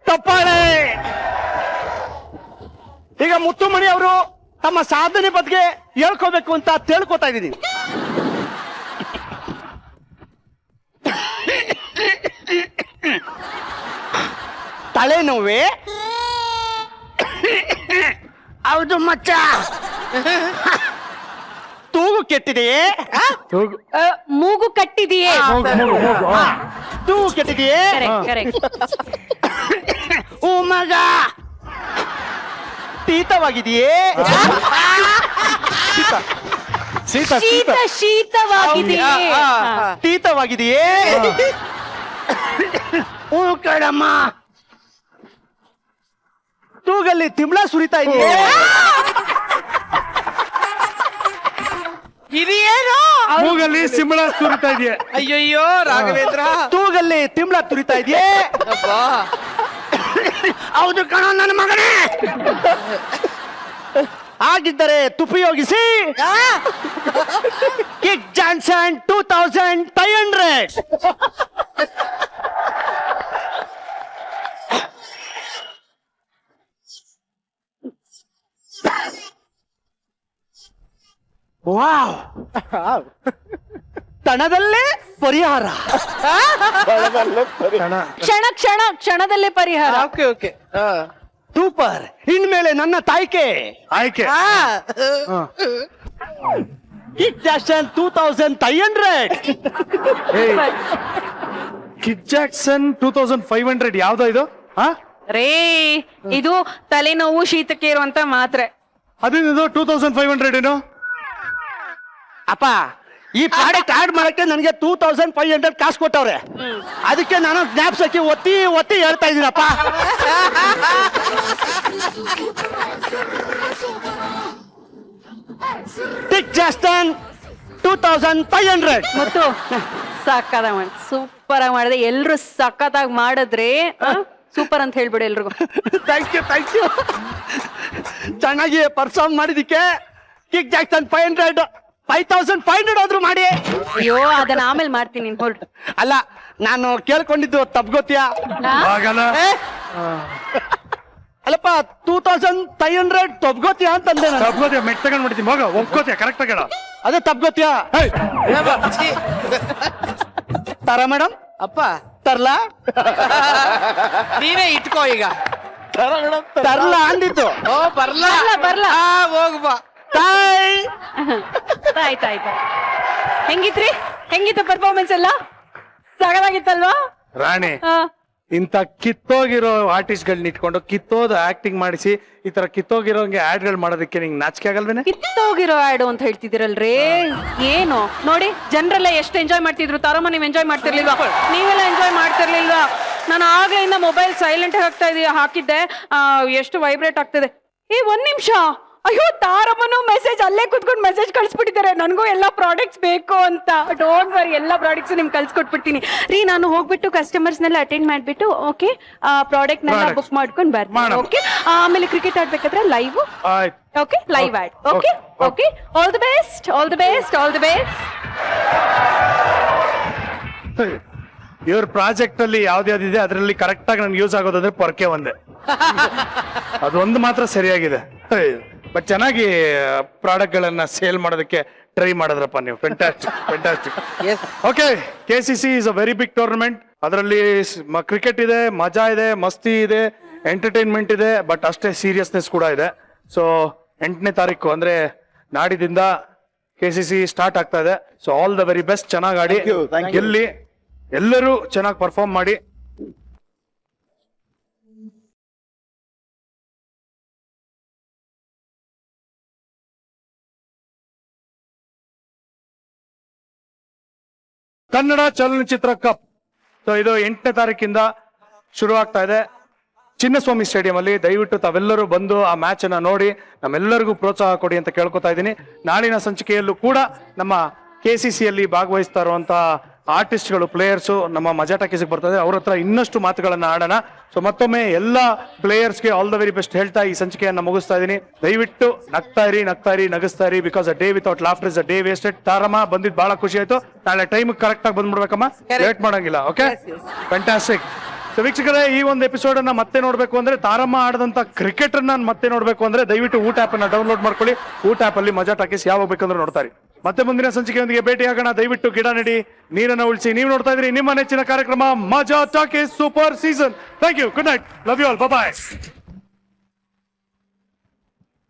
ತಪ್ಪಾಳೆ. ಈಗ ಮುತ್ತುಮಣಿ ಅವರು ತಮ್ಮ ಸಾಧನೆ ಬಗ್ಗೆ ಹೇಳ್ಕೋಬೇಕು ಅಂತ ತಿಳ್ಕೊತಾ ಇದ್ದೀನಿ. ತಲೆನೋವೆ? ಹೌದು ಮಚ್ಚ. ತೂಗು ಕೆಟ್ಟಿದೆಯೇ? ಮೂಗು ಕಟ್ಟಿದೆಯೇ? ತೂಗು ಕೆಟ್ಟಿದೆಯೇ? ಕರೆಕ್ಟ್. ಓ ಮಗ, ಶೀತವಾಗಿದೆಯೇ? ಶೀತವಾಗಿದೆಯೇ? ಶೀತವಾಗಿದೆಯೇ? ಓ ಕಡಮ್ಮ, ತೂಗಲ್ಲಿ ತಿಂಬಳ ಸುರಿತಾ ಇದೆಯೇ? ಇದೇನು? ಮೂಗಲ್ಲಿ ಸಿಂಬಳ ಸುರಿತಾ ಇದೆಯಾ? ಅಯ್ಯಯ್ಯೋ ರಾಘವೇಂದ್ರ, ತೂಗಲ್ಲಿ ತಿಂಬಳ ತುರಿತಾ ಇದೆಯೇ? ಹೌದು ಕಣ ನನ್ನ ಮಗನೇ. ಆಗಿದ್ದರೆ ತುಪಯೋಗಿಸಿ ಕಿಕ್ ಜಾನ್ಸನ್ 2500. ವಾವ್, ತಣದಲ್ಲೇ ಪರಿಹಾರ. ಕ್ಷಣದಲ್ಲೇ ಪರಿಹಾರ. Okay okay. ಸೂಪರ್. ಇನ್ಮೇಲೆ ನನ್ನ ತಾಯ್ಕೆ ಆಯ್ಕೆ. Kick Johnson 2500. ಕಿಡ್ ಜಾಕ್ಸನ್ 2500 ಯಾವ್ದೋ ಇದು? ರೇ, ಇದು ತಲೆನೋವು ಶೀತಕ್ಕೆ ಇರುವಂತ ಮಾತ್ರೆ. ಅದೇನಿದು 2500 ಏನು? ಅಪ್ಪ, ಈ ಪ್ರಾಡಕ್ಟ್ ಆಡ್ ಮಾಡಕ್ಕೆ ನನಗೆ 2500 ಕಾಸು ಕೊಟ್ಟವ್ರೆ. ಅದಕ್ಕೆ ನಾನು ಜ್ಞಾಪಕಕ್ಕೆ ಒತ್ತಿ ಒತ್ತಿ ಹೇಳ್ತಾ ಇದ್ದೀನಪ್ಪ. Kick Johnson 2500. ಮತ್ತು ಸಕ್ಕತ್ತಾಗಿ ಮಾಡಿ, ಸೂಪರ್ ಆಗಿ ಮಾಡಿದೆ. ಎಲ್ರು ಸಕ್ಕತ್ತಾಗಿ ಮಾಡಿದ್ರೆ ಸೂಪರ್ ಅಂತ ಹೇಳ್ಬಿಡು ಎಲ್ರಿಗೂ. Thank you. ಚೆನ್ನಾಗಿ ಪರ್ಫಾರ್ಮ್ ಮಾಡಿದಕ್ಕೆ ಕಿಕ್ ಜಾನ್ಸನ್ 5500 ಆದ್ರೂ ಮಾಡಿ. ಅಯ್ಯೋ, ಅದನ್ನ ಆಮೇಲೆ ಮಾಡ್ತೀನಿ, ನೀನ್ ಹೊರಟು. ಅಲ್ಲ, ನಾನು ಕೇಳ್ಕೊಂಡಿದ್ದು ತಪ್ಗೋತಿಯಾ? ಆಗಲ್ಲ. ಅಲ್ಲಪ್ಪ, 2500 ತಪ್ಗೋತಿಯಾ ಅಂತಂದೆ ನಾನು. ತಪ್ಕೋತಿಯ ಮೆಟ್ ತಗೊಂಡ್ ಮಾಡ್ತೀನಿ ಮಗ. ಒಪ್ಕೋತಿಯ ಕರೆಕ್ಟ್ ಆಗಿ ಹೇಳ. ಅದೇ ತಪ್ಗೋತಿಯಾ? ತರ ಮೇಡಮ್, ಅಪ್ಪ ತರ್ಲಾ? ನೀವೇ ಇಟ್ಕೋ ಈಗ. ತರ್ಲಾ ಅಂದಿತ್ತು. ಓ ಬರ್ಲಾ ಬರ್ಲಾ. ಹೋಗ್ಬಾ. ಆಯ್ತಾಯ್ತು. ಹೆಂಗಿತ್ತು ಪರ್ಫಾರ್ಮೆನ್ಸ್ ಎಲ್ಲ? ಸಗದಾಗಿತ್ತಲ್ವಾ ರಾಣಿ? ಇಂತ ಕಿತ್ತೋಗಿರೋ ಆರ್ಟಿಸ್ಟ್ ಗಳನ್ನ ಇಟ್ಕೊಂಡು ಕಿತ್ತೋದ ಆಕ್ಟಿಂಗ್ ಮಾಡಿಸಿ ಈ ತರ ಕಿತ್ತೋಗಿರೋಂಗೆ ಆಡ್ ಗಳು ಮಾಡೋದಕ್ಕೆ ನಿಂಗೆ ನಾಚಿಕೆ ಆಗಲ್ವೇನೆ? ಕಿತ್ತೋಗಿರೋ ಆಡು ಅಂತ ಹೇಳ್ತಿದ್ದೀರಲ್ರಿ. ಏನು ನೋಡಿ, ಜನರೆಲ್ಲ ಎಷ್ಟು ಎಂಜಾಯ್ ಮಾಡ್ತಿದ್ರು. ತಾರಮ್ಮ, ನೀವ್ ಎಂಜಾಯ್ ಮಾಡ್ತಿರ್ಲಿಲ್ವಾ? ನೀವೆಲ್ಲ ಎಂಜಾಯ್ ಮಾಡ್ತಿರ್ಲಿಲ್ವಾ? ನಾನು ಆಗ್ಲಿಂದ ಮೊಬೈಲ್ ಸೈಲೆಂಟ್ ಹಾಕಿದ್ದೆ. ಎಷ್ಟು ವೈಬ್ರೇಟ್ ಆಗ್ತದೆ. ಒಂದ್ ನಿಮಿಷ. ಅಯ್ಯೋ, ತಾರಮ್ಮನು ಮೆಸೇಜ್ ಅಲ್ಲೇ ಕುತ್ಕೊಂಡು ಮೆಸೇಜ್ ಕಳ್ಸ್ಬಿಟ್ಟಿದ್ದಾರೆ, ನನಗೂ ಎಲ್ಲ ಪ್ರಾಡಕ್ಟ್ಸ್ ಬೇಕು ಅಂತ. ಡೋಂಟ್ ವರಿ, ಎಲ್ಲ ಪ್ರಾಡಕ್ಟ್ಸ್ ನಿಮ್ಗೆ ಕಳ್ಸ್ಕೊಟ್ಬಿಡ್ತೀನಿ ರೀ. ನಾನು ಹೋಗ್ಬಿಟ್ಟು ಕಸ್ಟಮರ್ಸ್ನೆಲ್ಲ ಅಟೆಂಡ್ ಮಾಡ್ಬಿಟ್ಟು ಓಕೆ ಪ್ರಾಡಕ್ಟ್ ನೆಲ್ಲ ಬುಕ್ ಮಾಡ್ಕೊಂಡು ಬರ್ತೀನಿ. ಓಕೆ, ಆಮೇಲೆ ಕ್ರಿಕೆಟ್ ಆಡ್ಬೇಕಾದ್ರೆ ಲೈವ್. ಓಕೆ, ಲೈವ್ ಆಡ್. Okay okay. All the best, all the best, all the best. ಇವ್ರ ಪ್ರಾಜೆಕ್ಟ್ ಅಲ್ಲಿ ಯಾವ್ದ್ಯಾವ್ದಿದೆ ಅದರಲ್ಲಿ ಕರೆಕ್ಟ್ ಆಗಿ ನನ್ಗೆ ಯೂಸ್ ಆಗೋದಂದ್ರೆ ಪೊರ್ಕೆ ಒಂದೇ. ಅದೊಂದು ಮಾತ್ರ ಸರಿಯಾಗಿದೆ. ಬಟ್ ಚೆನ್ನಾಗಿ ಪ್ರಾಡಕ್ಟ್ ಗಳನ್ನ ಸೇಲ್ ಮಾಡೋದಕ್ಕೆ ಟ್ರೈ ಮಾಡಿದ್ರಪ್ಪ ನೀವು. Fantastic. Okay, KCC is a very big tournament. ಅದರಲ್ಲಿ ಕ್ರಿಕೆಟ್ ಇದೆ, ಮಜಾ ಇದೆ, ಮಸ್ತಿ ಇದೆ, ಎಂಟರ್ಟೈನ್ಮೆಂಟ್ ಇದೆ, ಬಟ್ ಅಷ್ಟೇ ಸೀರಿಯಸ್ನೆಸ್ ಕೂಡ ಇದೆ. ಸೊ 8ನೇ ತಾರೀಕು ಅಂದ್ರೆ ನಾಡಿದಿಂದ KCC ಸ್ಟಾರ್ಟ್ ಆಗ್ತಾ ಇದೆ. So all the very best. ಚೆನ್ನಾಗಿ ಆಡಿ, ಗೆಲ್ಲಿ, ಎಲ್ಲರೂ ಚೆನ್ನಾಗಿ ಪರ್ಫಾರ್ಮ್ ಮಾಡಿ. ಕನ್ನಡ ಚಲನಚಿತ್ರ ಕಪ್ ಇದು 8ನೇ ತಾರೀಕಿಂದ ಶುರು ಆಗ್ತಾ ಇದೆ ಚಿನ್ನಸ್ವಾಮಿ ಸ್ಟೇಡಿಯಂ ಅಲ್ಲಿ. ದಯವಿಟ್ಟು ತಾವೆಲ್ಲರೂ ಬಂದು ಆ ಮ್ಯಾಚ್ ಅನ್ನ ನೋಡಿ ನಮ್ಮೆಲ್ಲರಿಗೂ ಪ್ರೋತ್ಸಾಹ ಕೊಡಿ ಅಂತ ಕೇಳ್ಕೊತಾ ಇದ್ದೀನಿ. ನಾಳಿನ ಸಂಚಿಕೆಯಲ್ಲೂ ಕೂಡ ನಮ್ಮ KCC ಅಲ್ಲಿ ಭಾಗವಹಿಸ್ತಾ ಇರುವಂತ ಆರ್ಟಿಸ್ಟ್ಗಳು, ಪ್ಲೇಯರ್ಸ್ ನಮ್ಮ ಮಜಾ ಟಾಕೀಸ್ಗೆ ಬರ್ತದೆ. ಅವ್ರ ಹತ್ರ ಇನ್ನಷ್ಟು ಮಾತುಗಳನ್ನ ಆಡೋಣ. ಸೊ ಮತ್ತೊಮ್ಮೆ ಎಲ್ಲ ಪ್ಲೇಯರ್ಸ್ಗೆ ಆಲ್ ದ ವೆರಿ ಬೆಸ್ಟ್ ಹೇಳ್ತಾ ಈ ಸಂಚಿಕೆಯನ್ನ ಮುಗಿಸ್ತಾ ಇದ್ದೀನಿ. ದಯವಿಟ್ಟು ನಗ್ತಾ ಇರಿ, ನಗಿಸ್ತಾ ಇರಿ. Because a day without laughter is a day wasted. ತಾರಮ್ಮ ಬಂದಿದ್ದು ಬಹಳ ಖುಷಿ ಆಯ್ತು. ನಾಳೆ ಟೈಮ್ ಕರೆಕ್ಟ್ ಆಗಿ ಬಂದ್ಬಿಡ್ಬೇಕಮ್ಮ, ಲೇಟ್ ಮಾಡಂಗಿಲ್ಲ. Okay, fantastic. ಸೊ ವೀಕ್ಷಕರೇ, ಈ ಒಂದು ಎಪಿಸೋಡ್ ಅನ್ನ ಮತ್ತೆ ನೋಡ್ಬೇಕು ಅಂದ್ರೆ, ತಾರಮ್ಮ ಆಡದಂತ ಕ್ರಿಕೆಟ್ ಅನ್ನ ಮತ್ತೆ ನೋಡ್ಬೇಕು ಅಂದ್ರೆ ದಯವಿಟ್ಟು ಊಟ ಆಪ್ ಅನ್ನ ಡೌನ್ಲೋಡ್ ಮಾಡ್ಕೊಳ್ಳಿ. ಊಟ ಆಪ್ ಅಲ್ಲಿ ಮಜಾ ಟಾಕೀಸ್ ಯಾವಾಗ ಬೇಕಂದ್ರೆ ನೋಡ್ತಾರೆ. ಮತ್ತೆ ಮುಂದಿನ ಸಂಚಿಕೆಯೊಂದಿಗೆ ಭೇಟಿಯಾಗೋಣ. ದಯವಿಟ್ಟು ಗಿಡ ನೆಡಿ, ನೀರನ್ನು ಉಳಿಸಿ. ನೀವು ನೋಡ್ತಾ ಇದ್ರಿ ನಿಮ್ಮ ನೆಚ್ಚಿನ ಕಾರ್ಯಕ್ರಮ Majaa talkies super season. Thank you, good night, love you all, bye.